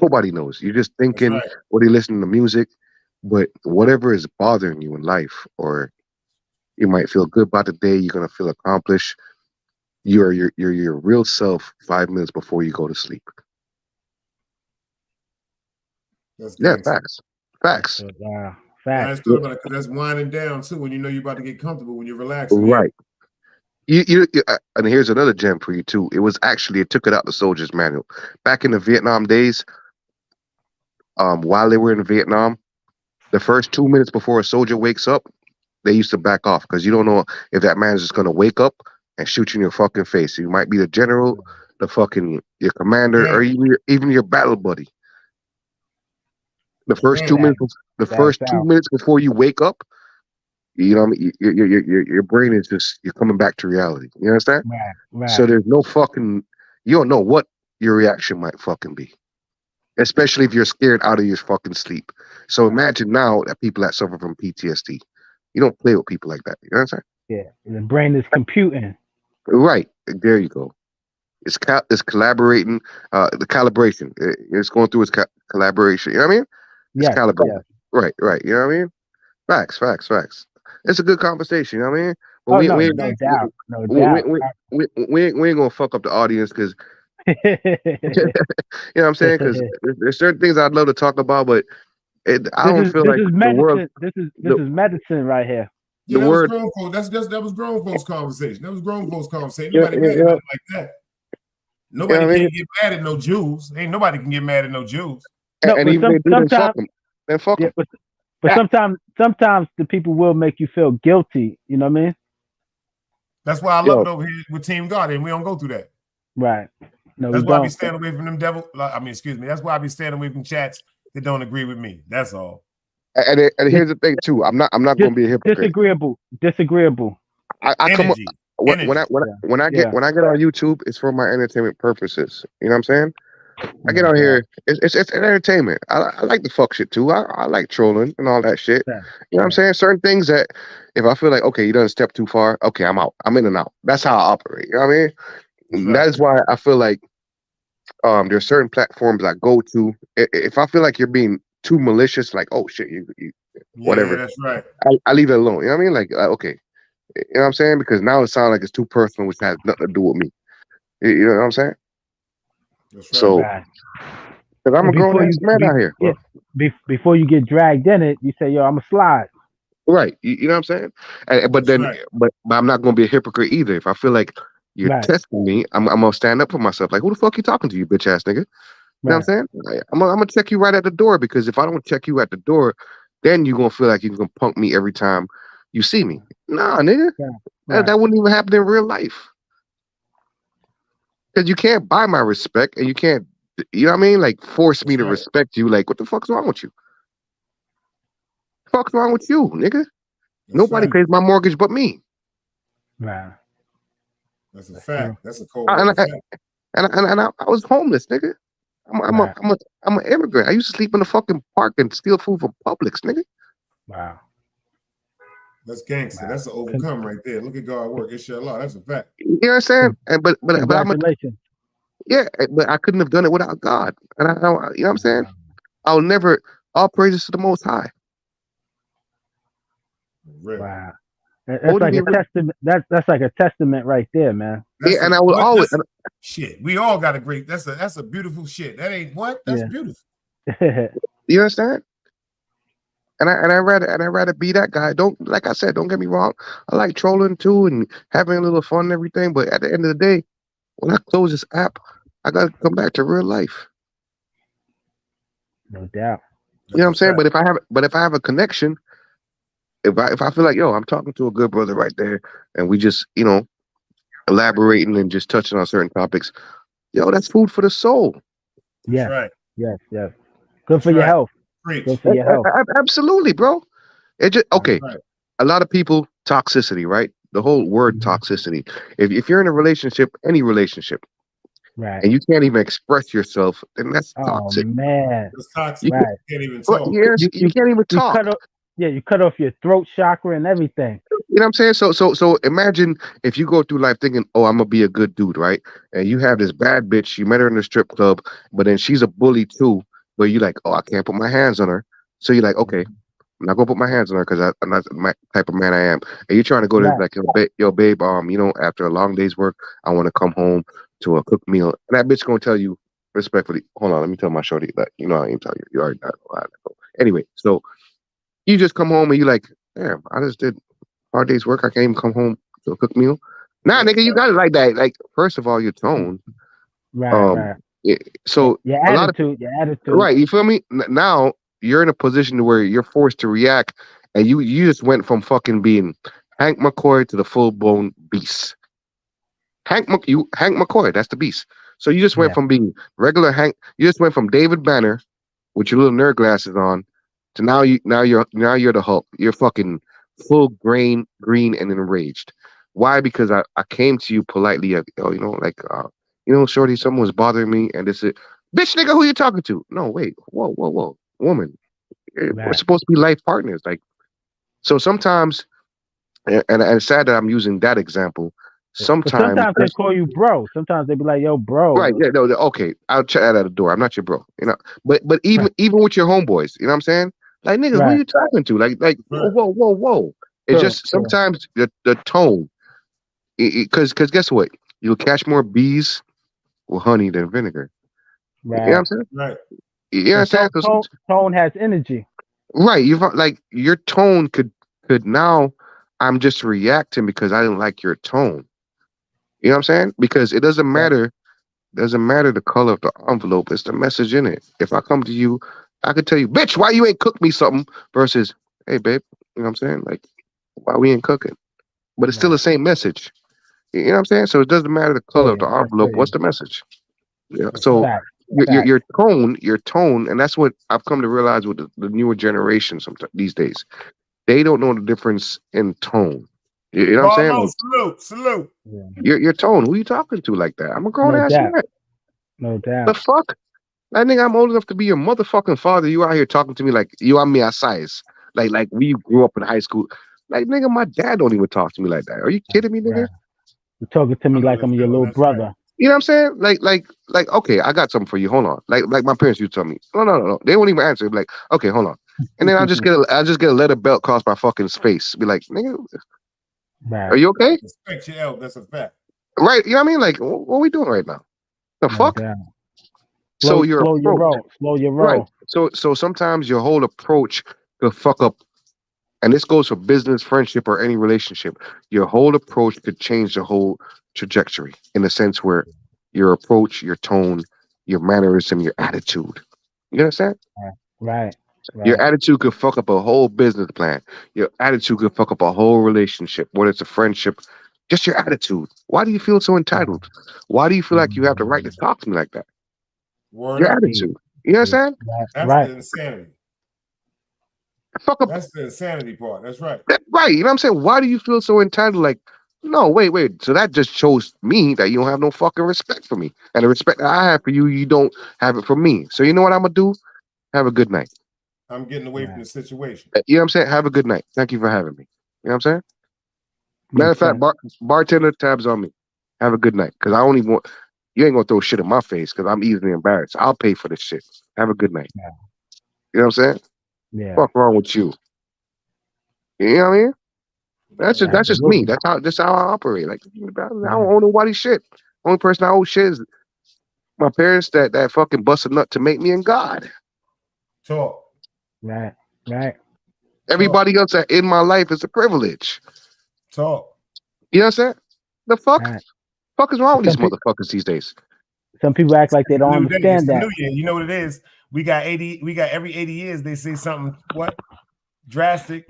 [SPEAKER 14] Nobody knows. You're just thinking, or they listen to music, but whatever is bothering you in life, or you might feel good about the day, you're going to feel accomplished. You're your real self 5 minutes before you go to sleep. Yeah, facts. Facts.
[SPEAKER 13] Wow.
[SPEAKER 4] Facts. That's about it, because that's winding down too when you know you're about to get comfortable, when you're relaxing.
[SPEAKER 14] Right. You and here's another gem for you too. It took it out the soldier's manual. Back in the Vietnam days, while they were in Vietnam, the first 2 minutes before a soldier wakes up, they used to back off, because you don't know if that man is just gonna wake up and shoot you in your fucking face. You might be the general, your commander, or even your battle buddy. The first 2 minutes, 2 minutes before you wake up, you know what I mean? Your brain is just, you're coming back to reality. You understand?
[SPEAKER 13] Right.
[SPEAKER 14] So there's no fucking, you don't know what your reaction might fucking be, especially if you're scared out of your fucking sleep. So imagine now that people that suffer from PTSD, you don't play with people like that. You know what I'm saying?
[SPEAKER 13] Yeah, the brain is computing.
[SPEAKER 14] Right. There you go. It's collaborating, the calibration. It's going through its collaboration. You know what I mean? It's calibrated. Right. You know what I mean? Facts. It's a good conversation. You know what I mean? But
[SPEAKER 13] no doubt.
[SPEAKER 14] We ain't gonna fuck up the audience, because you know what I'm saying? Because there's certain things I'd love to talk about, but I don't feel like the world.
[SPEAKER 13] This is medicine right here.
[SPEAKER 4] Yeah, that was grown folks. That was grown folks conversation. Nobody mad at like that. Nobody can get mad at no Jews. Ain't nobody can get mad at no Jews.
[SPEAKER 14] And even they do, then fuck them.
[SPEAKER 13] But sometimes the people will make you feel guilty. You know what I mean?
[SPEAKER 4] That's why I love it over here with Team Guardian. We don't go through that.
[SPEAKER 13] Right. No,
[SPEAKER 4] that's why I be staying away from them That's why I be staying away from chats that don't agree with me. That's all.
[SPEAKER 14] And here's the thing too. I'm not going to be a hypocrite.
[SPEAKER 13] Disagreeable.
[SPEAKER 14] I come up when I get on YouTube, it's for my entertainment purposes. You know what I'm saying? I get on here, it's entertainment. I like the fuck shit too. I like trolling and all that shit. You know what I'm saying? Certain things that if I feel like, okay, you done step too far, okay, I'm out. I'm in and out. That's how I operate. You know what I mean? That is why I feel like there's certain platforms I go to. If I feel like you're being too malicious, like, oh shit, you whatever.
[SPEAKER 4] That's right.
[SPEAKER 14] I leave it alone. You know what I mean? Like, okay. You know what I'm saying? Because now it sounds like it's too personal, which has nothing to do with me. You know what I'm saying?
[SPEAKER 4] That's right.
[SPEAKER 14] So, because I'm a grown ass man out here.
[SPEAKER 13] Yeah, before you get dragged in it, you say, yo, I'm a slide.
[SPEAKER 14] Right. You know what I'm saying? But I'm not going to be a hypocrite either. If I feel like you're testing me, I'm going to stand up for myself. Like, who the fuck you talking to, you bitch ass nigga? You know what I'm saying? I'm going to check you right at the door, because if I don't check you at the door, then you're going to feel like you're going to punk me every time you see me. Nah, nigga. That wouldn't even happen in real life. Because you can't buy my respect, and you can't you know what I mean? Like force me
[SPEAKER 4] That's
[SPEAKER 14] to
[SPEAKER 4] right.
[SPEAKER 14] respect you. Like, what the fuck's wrong with you? Fuck's wrong with you, nigga?
[SPEAKER 4] That's
[SPEAKER 14] Nobody
[SPEAKER 4] right.
[SPEAKER 14] pays my mortgage but me.
[SPEAKER 13] Right.
[SPEAKER 4] That's a fact. That's a cold
[SPEAKER 14] And
[SPEAKER 4] fact.
[SPEAKER 14] I was homeless, nigga. I'm an immigrant. I used to sleep in the fucking park and steal food from Publix, nigga.
[SPEAKER 13] Wow.
[SPEAKER 4] That's gangster. That's an overcome right there. Look at God work. Inshallah. That's a fact.
[SPEAKER 14] You know what I'm saying? And but I'm
[SPEAKER 13] Congratulations.
[SPEAKER 14] but I couldn't have done it without God. And you know what I'm saying? I'll never. All praises to the Most High.
[SPEAKER 4] Really?
[SPEAKER 13] Wow. That's like a testament. That's like a testament right there, man.
[SPEAKER 14] Yeah, and I will always.
[SPEAKER 4] Shit, we all got a great. That's a beautiful shit. That ain't what? That's beautiful.
[SPEAKER 14] You understand? And I rather be that guy. Don't, like I said, don't get me wrong. I like trolling too and having a little fun and everything. But at the end of the day, when I close this app, I gotta come back to real life.
[SPEAKER 13] No doubt.
[SPEAKER 14] You know what I'm saying? But if I have a connection, if I feel like, yo, I'm talking to a good brother right there, and we just, you know, elaborating and just touching on certain topics, yo, that's food for the soul.
[SPEAKER 13] Yeah.
[SPEAKER 4] Right.
[SPEAKER 13] Yes. Good for your health. Good for your health.
[SPEAKER 14] Absolutely, bro. It just okay. Right. A lot of people, toxicity, right? The whole word toxicity. If you're in a relationship, any relationship,
[SPEAKER 13] right,
[SPEAKER 14] and you can't even express yourself, then that's toxic.
[SPEAKER 13] Oh man,
[SPEAKER 4] it's toxic.
[SPEAKER 13] Right.
[SPEAKER 4] You can't even talk.
[SPEAKER 14] You can't even talk.
[SPEAKER 13] You cut off your throat chakra and everything.
[SPEAKER 14] You know what I'm saying? So imagine if you go through life thinking, oh, I'm gonna be a good dude, right? And you have this bad bitch, you met her in the strip club, but then she's a bully too. But you're like, oh, I can't put my hands on her. So you're like, okay, I'm not gonna put my hands on her because I'm not the type of man I am. And you're trying to go to like, yo, babe, you know, after a long day's work, I want to come home to a cooked meal. And that bitch gonna tell you respectfully, hold on, let me tell my shorty that, you know, I ain't tell you. You already know. Anyway, so you just come home and you're like, damn, I just did hard day's work. I can't even come home to a cooked meal. Nah, nigga, you got it like that. Like, first of all, your tone.
[SPEAKER 13] Right.
[SPEAKER 14] So
[SPEAKER 13] your attitude,
[SPEAKER 14] right? You feel me? Now you're in a position where you're forced to react, and you just went from fucking being Hank McCoy to the full blown beast. Hank McCoy, that's the beast. So you just went from being regular Hank. You just went from David Banner with your little nerd glasses on to now you're the Hulk. You're fucking full green and enraged. Why? Because I came to you politely. You know, like. You know, shorty, someone was bothering me, and this is, bitch, nigga, who you talking to? No, wait, whoa, woman, we're supposed to be life partners. Like, so sometimes, and it's sad that I'm using that example. Sometimes
[SPEAKER 13] they call you bro. Sometimes they be like, yo, bro.
[SPEAKER 14] Right? Yeah, no, okay, I'll chat at the door. I'm not your bro, you know. But even with your homeboys, you know what I'm saying? Like, nigga, who you talking to? Like, whoa. It's just sometimes the tone, because guess what? You'll catch more bees with honey than vinegar.
[SPEAKER 13] Right.
[SPEAKER 14] You know what I'm saying?
[SPEAKER 4] Right.
[SPEAKER 14] You know what I'm saying?
[SPEAKER 13] Tone has energy.
[SPEAKER 14] Right. You've like your tone could now I'm just reacting because I didn't like your tone. You know what I'm saying? Because it doesn't matter the color of the envelope, it's the message in it. If I come to you, I could tell you, bitch, why you ain't cook me something versus, hey babe, you know what I'm saying? Like, why we ain't cooking? But it's still the same message. You know what I'm saying? So it doesn't matter the color of the envelope. What's the message? Yeah. So your tone, and that's what I've come to realize with the newer generation sometimes these days. They don't know the difference in tone. You know what I'm saying?
[SPEAKER 4] Like, salute.
[SPEAKER 14] Your tone. Who you talking to like that? I'm a grown ass man.
[SPEAKER 13] No doubt.
[SPEAKER 14] The fuck? I think I'm old enough to be your motherfucking father. You out here talking to me like you are me a size. Like we grew up in high school. Like, nigga, my dad don't even talk to me like that. Are you kidding me, nigga?
[SPEAKER 13] Right. You're talking to me like I'm your little brother.
[SPEAKER 14] Right. You know what I'm saying? Like, okay, I got something for you. Hold on. Like my parents used to tell me. No. They won't even answer. Like, okay, hold on. And then I'll just get a leather belt across my fucking face. Be like, nigga, are you okay?
[SPEAKER 4] Respect your L. That's a fact.
[SPEAKER 14] Right. You know what I mean? Like, what are we doing right now? The fuck?
[SPEAKER 13] Slow your roll.
[SPEAKER 14] Right. So sometimes your whole approach could fuck up. And this goes for business, friendship, or any relationship. Your whole approach could change the whole trajectory in the sense where your approach, your tone, your mannerism, your attitude. You understand?
[SPEAKER 13] Right.
[SPEAKER 14] Your attitude could fuck up a whole business plan. Your attitude could fuck up a whole relationship, whether it's a friendship, just your attitude. Why do you feel so entitled? Why do you feel like you have the right to talk to me like that? Your attitude. You know what I'm saying?
[SPEAKER 4] That's the insanity.
[SPEAKER 14] Fuck up.
[SPEAKER 4] That's the insanity part. That's right.
[SPEAKER 14] Right. You know what I'm saying? Why do you feel so entitled? Like, no, wait. So that just shows me that you don't have no fucking respect for me. And the respect that I have for you, you don't have it for me. So you know what I'm going to do? Have a good night.
[SPEAKER 4] I'm getting away from the situation.
[SPEAKER 14] You know what I'm saying? Have a good night. Thank you for having me. You know what I'm saying? Matter of fact, bartender, tabs on me. Have a good night. Because I only want, you ain't going to throw shit in my face because I'm easily embarrassed. I'll pay for this shit. Have a good night. Yeah. You know what I'm saying?
[SPEAKER 13] Yeah.
[SPEAKER 14] What's wrong with you? You know what I mean? That's just me. That's how I operate. Like, I don't owe nobody shit. Only person I owe shit is my parents that fucking busted nut to make me and God.
[SPEAKER 4] Talk.
[SPEAKER 13] Right.
[SPEAKER 14] Everybody else in my life is a privilege.
[SPEAKER 4] Talk.
[SPEAKER 14] You know what I'm saying? The fuck? Fuck is wrong with these motherfuckers these days?
[SPEAKER 13] Some people act like they don't understand that.
[SPEAKER 4] New year. You know what it is? We got every 80 years they say something drastic,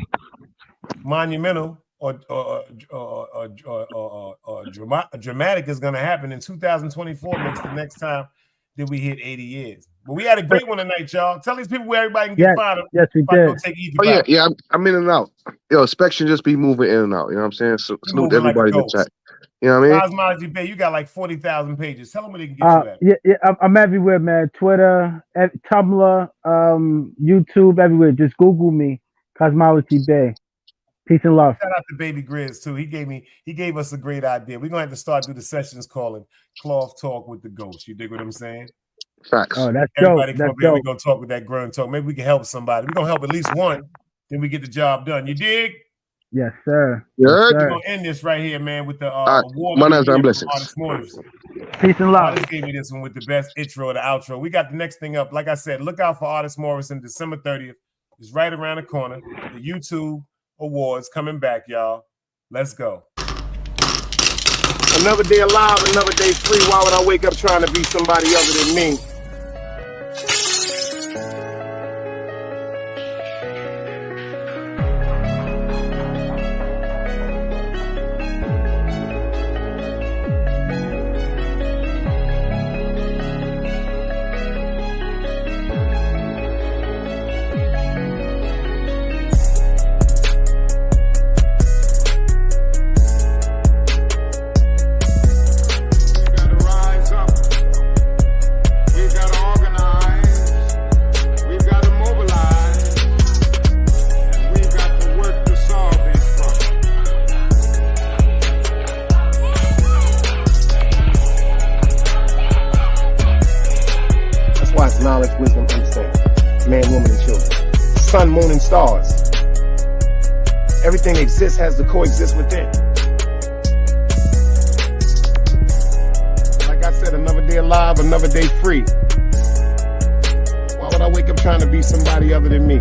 [SPEAKER 4] monumental, or dramatic is gonna happen in 2024 makes the next time that we hit 80 years. But we had a great one tonight, y'all. Tell these people where everybody can get found.
[SPEAKER 13] Yes, we did.
[SPEAKER 14] Yeah. I'm in and out. Yo, Spec should just be moving in and out. You know what I'm saying? So, salute everybody in the chat. You know what I mean?
[SPEAKER 4] Cosmology Bay, you got like 40,000 pages. Tell them where they can get you at.
[SPEAKER 13] Yeah, I'm everywhere, man. Twitter, Tumblr, YouTube, everywhere. Just Google me, Cosmology Bay. Peace and love.
[SPEAKER 4] Shout out to Baby Grizz too. He gave us a great idea. We're gonna have to start do the sessions calling Cloth Talk with the Ghost. You dig what I'm saying?
[SPEAKER 14] Facts.
[SPEAKER 13] Oh, that's
[SPEAKER 4] Everybody
[SPEAKER 13] dope.
[SPEAKER 4] come up here. We're gonna talk with that grunt talk. Maybe we can help somebody. We're gonna help at least one. Then we get the job done. You dig?
[SPEAKER 13] Yes, sir.
[SPEAKER 4] We're gonna end this right here, man, with the award.
[SPEAKER 13] Peace and love.
[SPEAKER 4] Artist gave me this one with the best intro to outro. We got the next thing up. Like I said, look out for Artist Morrison. December 30th is right around the corner. The YouTube Awards coming back, y'all. Let's go.
[SPEAKER 9] Another day alive, another day free. Why would I wake up trying to be somebody other than me? Knowledge, wisdom, understanding. Man, woman, and children. Sun, moon, and stars. Everything exists has to coexist within. Like I said, another day alive, another day free. Why would I wake up trying to be somebody other than me?